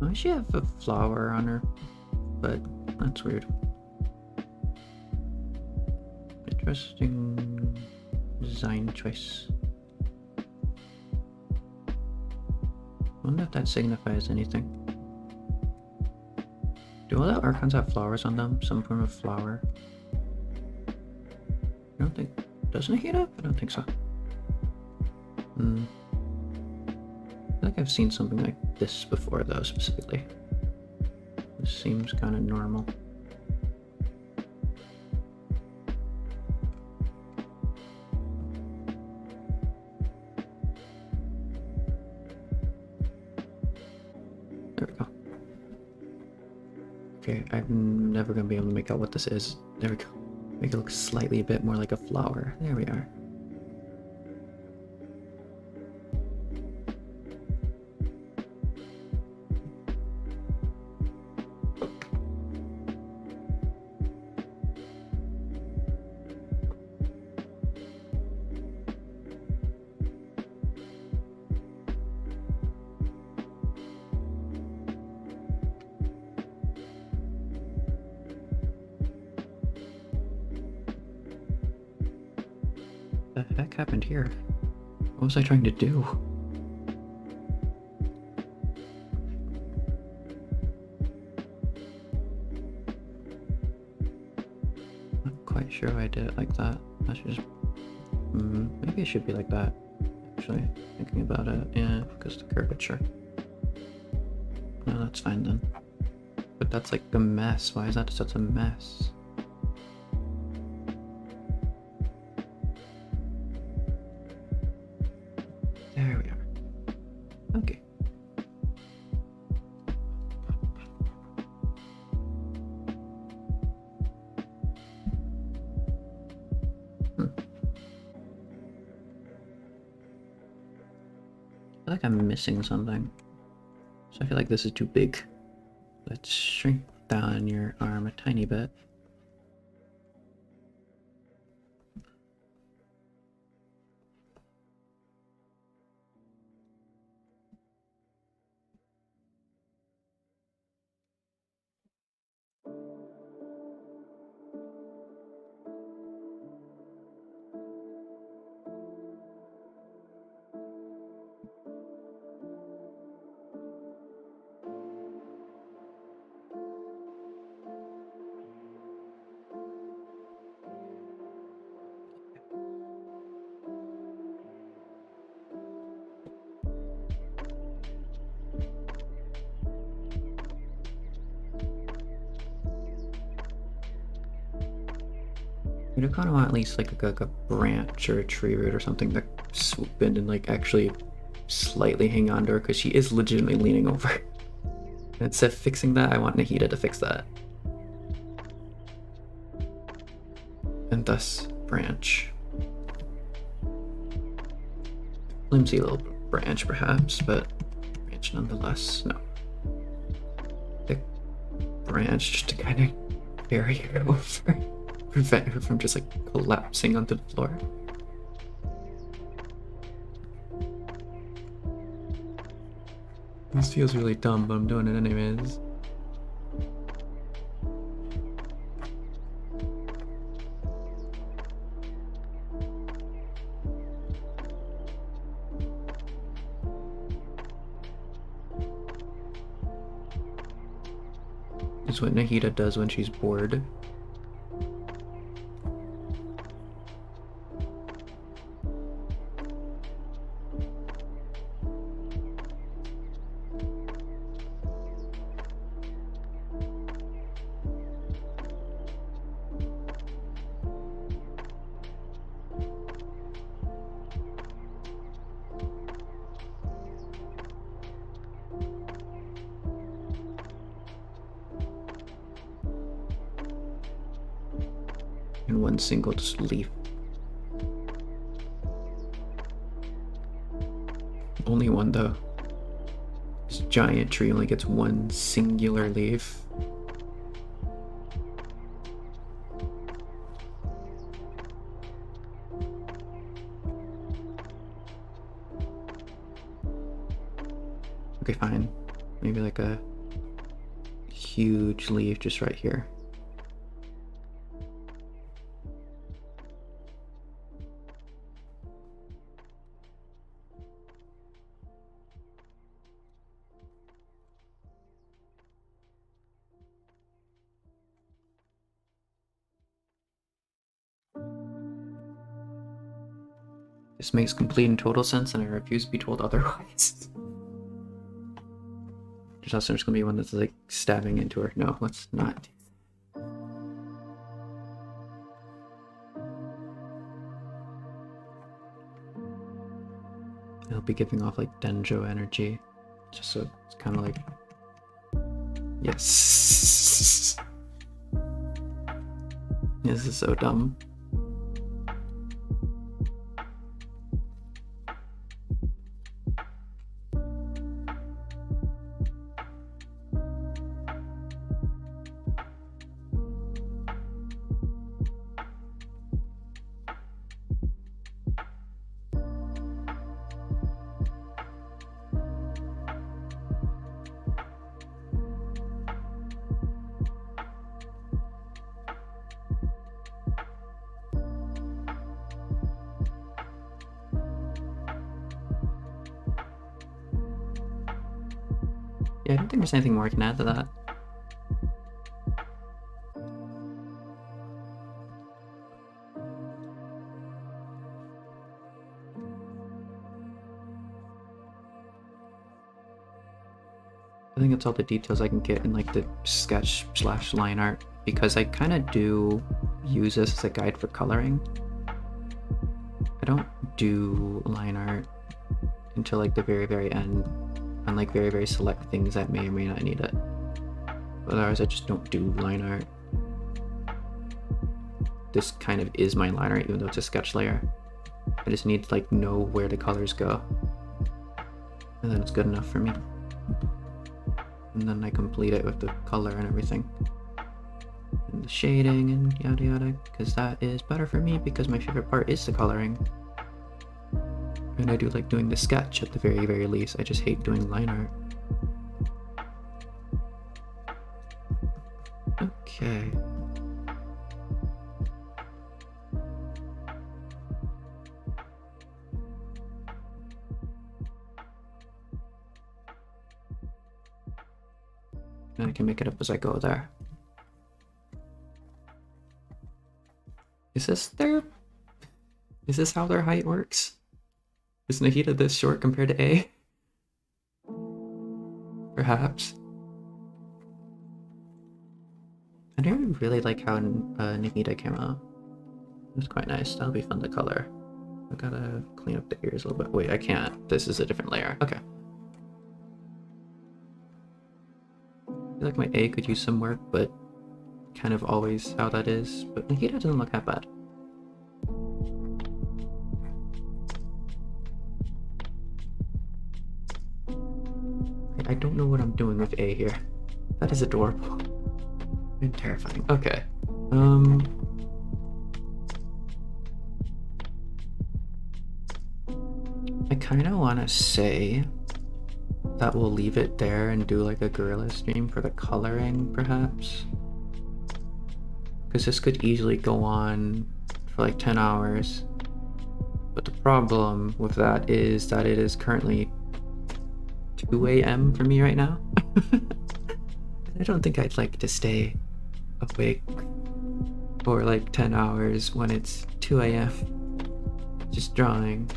Why she have a flower on her? But that's weird. Interesting design choice. I wonder if that signifies anything. Do all the archons have flowers on them? Some form of flower? I don't think... Does Nahida? I don't think so. I feel like I've seen something like this before though, specifically. This seems kind of normal. There we go. Okay, I'm never gonna be able to make out what this is. There we go. Make it look slightly a bit more like a flower. There we are. What the heck happened here? What was I trying to do? Not quite sure why I did it like that. I should just... maybe it should be like that. Actually, thinking about it. Yeah, because the curvature. No, that's fine then. But that's like a mess. Why is that such a mess? There we are. Okay. I feel like I'm missing something. So I feel like this is too big. Let's shrink down your arm a tiny bit. You do kind of want at least like a branch or a tree root or something to swoop in and like actually slightly hang on to her, because she is legitimately leaning over. And instead of fixing that, I want Nahida to fix that. And thus, branch. Flimsy little branch perhaps, but branch nonetheless. No. Thick branch just to kind of carry her over. Prevent her from just like collapsing onto the floor. This feels really dumb, but I'm doing it anyways. It's what Nahida does when she's bored. In one single just leaf. Only one though. This giant tree only gets one singular leaf. Okay, fine. Maybe like a huge leaf just right here. This makes complete and total sense, and I refuse to be told otherwise. There's also just gonna be one that's like stabbing into her. No, let's not. It'll be giving off like Denjo energy, just so it's kind of like, yes. This is so dumb. Yeah, I don't think there's anything more I can add to that. I think it's all the details I can get in like the sketch / line art, because I kind of do use this as a guide for coloring. I don't do line art until like the very end, on like very select things that may or may not need it. Otherwise I just don't do line art. This kind of is my line art, even though it's a sketch layer. I just need to like know where the colors go, and then it's good enough for me. And then I complete it with the color and everything, and the shading and yada yada, because that is better for me, because my favorite part is the coloring. And I do like doing the sketch at the very least. I just hate doing line art. Okay. And I can make it up as I go there. Is this how their height works? Is Nahida this short compared to A? Perhaps. I do really like how Nahida came out. It was quite nice. That'll be fun to color. I gotta clean up the ears a little bit. Wait, I can't. This is a different layer. Okay. I feel like my A could use some work, but kind of always how that is. But Nahida doesn't look that bad. I don't know what I'm doing with A here. That is adorable. And terrifying. Okay. I kind of want to say that we'll leave it there and do like a gorilla stream for the coloring, perhaps. Because this could easily go on for like 10 hours. But the problem with that is that it is currently 2 a.m. for me right now. I don't think I'd like to stay awake for like 10 hours when it's 2 a.m. just drawing.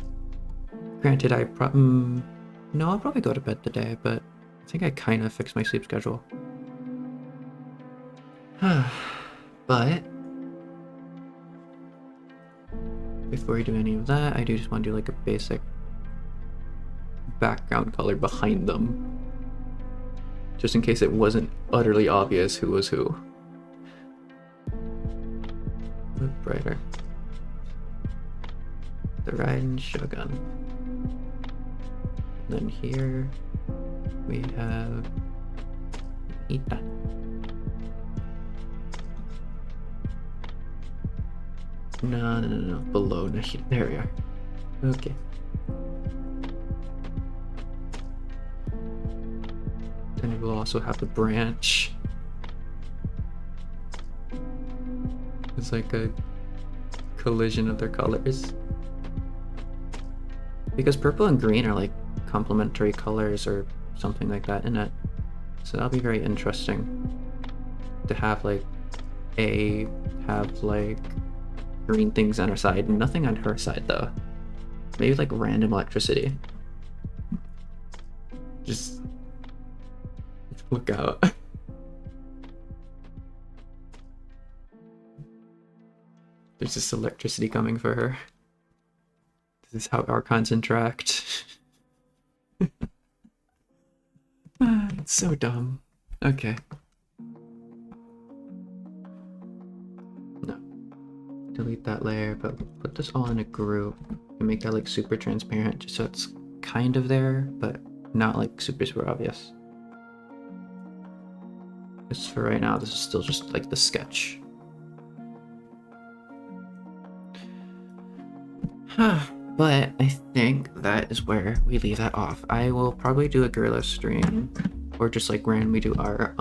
Granted, no, I'll probably go to bed today, but I think I kind of fixed my sleep schedule. But before we do any of that, I do just want to do like a basic background color behind them, just in case it wasn't utterly obvious who was who. Look brighter. The Raiden Shogun. Then here we have Ita. No, below Nahida. There we are. Okay. Then we'll also have the branch It's like a collision of their colors. Because purple and green are like complementary colors or something like that in it. So that'll be very interesting to have like green things on her side and nothing on her side though. Maybe like random electricity. Just look out. There's just electricity coming for her. This is how Archons interact. It's so dumb. Okay. No. Delete that layer, but put this all in a group and make that like super transparent just so it's kind of there, but not like super obvious. Just for right now, this is still just like the sketch. But I think that is where we leave that off. I will probably do a Gorilla stream or just like randomly do our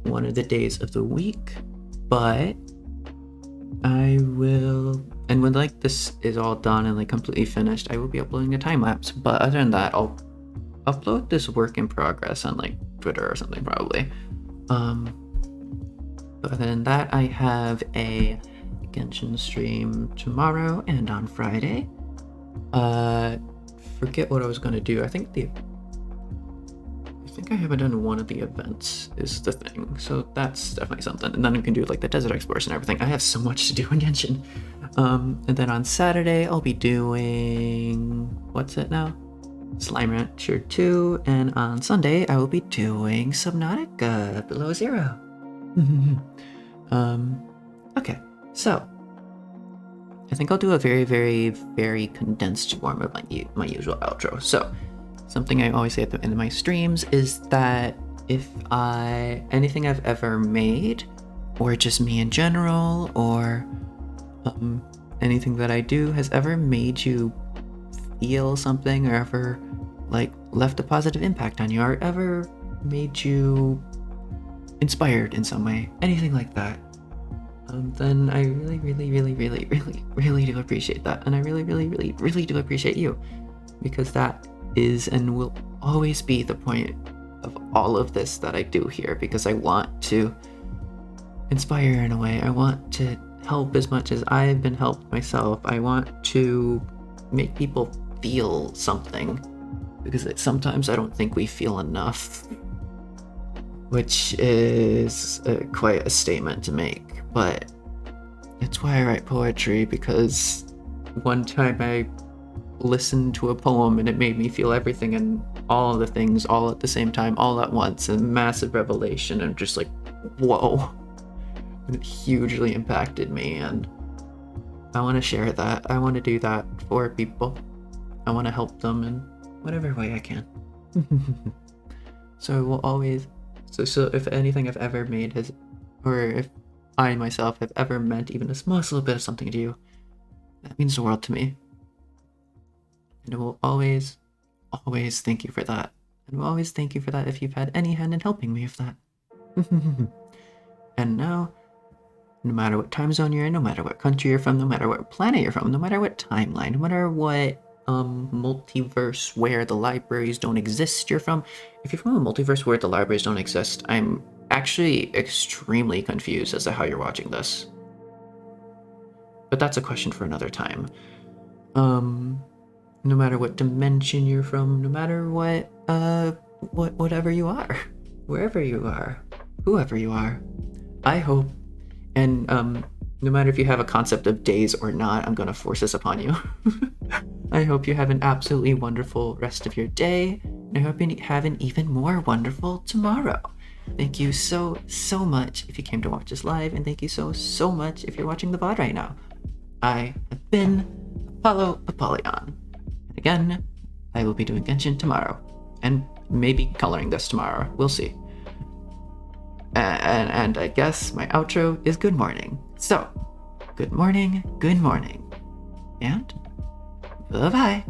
one of the days of the week, but I will, and when like this is all done and like completely finished, I will be uploading a time lapse. But other than that, I'll upload this work in progress on like Twitter or something probably. But other than that, I have a Genshin stream tomorrow and on Friday. Forget what I was gonna do. I think I haven't done one of the events is the thing, so that's definitely something. And then I can do like the desert exploration and everything. I have so much to do in Genshin. And then on Saturday I'll be doing, what's it now? Slime Rancher 2, and on Sunday I will be doing Subnautica Below Zero. Okay, so I think I'll do a very, very, very condensed form of my usual outro. So something I always say at the end of my streams is that if anything I've ever made, or just me in general, or anything that I do has ever made you feel something, or ever like left a positive impact on you, or ever made you inspired in some way, anything like that, then I really, really, really, really, really, really do appreciate that. And I really, really, really, really do appreciate you, because that is and will always be the point of all of this that I do here, because I want to inspire in a way. I want to help as much as I've been helped myself. I want to make people feel something, because sometimes I don't think we feel enough, which is quite a statement to make. But it's why I write poetry, because one time I listened to a poem and it made me feel everything and all of the things all at the same time, all at once, and massive revelation, and just like, whoa. And it hugely impacted me, and I want to share that. I want to do that for people. I want to help them in whatever way I can. So we'll always, so if anything I've ever made has, or if I myself have ever meant even a small little bit of something to you, that means the world to me. And I will always, always thank you for that. And I will always thank you for that if you've had any hand in helping me with that. And now, no matter what time zone you're in, no matter what country you're from, no matter what planet you're from, no matter what timeline, no matter what multiverse where the libraries don't exist you're from, if you're from a multiverse where the libraries don't exist, I'm actually extremely confused as to how you're watching this. But that's a question for another time. No matter what dimension you're from, no matter whatever you are, wherever you are, whoever you are, I hope, and no matter if you have a concept of days or not, I'm gonna force this upon you. I hope you have an absolutely wonderful rest of your day, and I hope you have an even more wonderful tomorrow. Thank you so, so much if you came to watch this live, and thank you so, so much if you're watching the VOD right now. I have been Apollo Apollyon. And again, I will be doing Genshin tomorrow, and maybe coloring this tomorrow. We'll see. And I guess my outro is good morning. So, good morning, and bye-bye.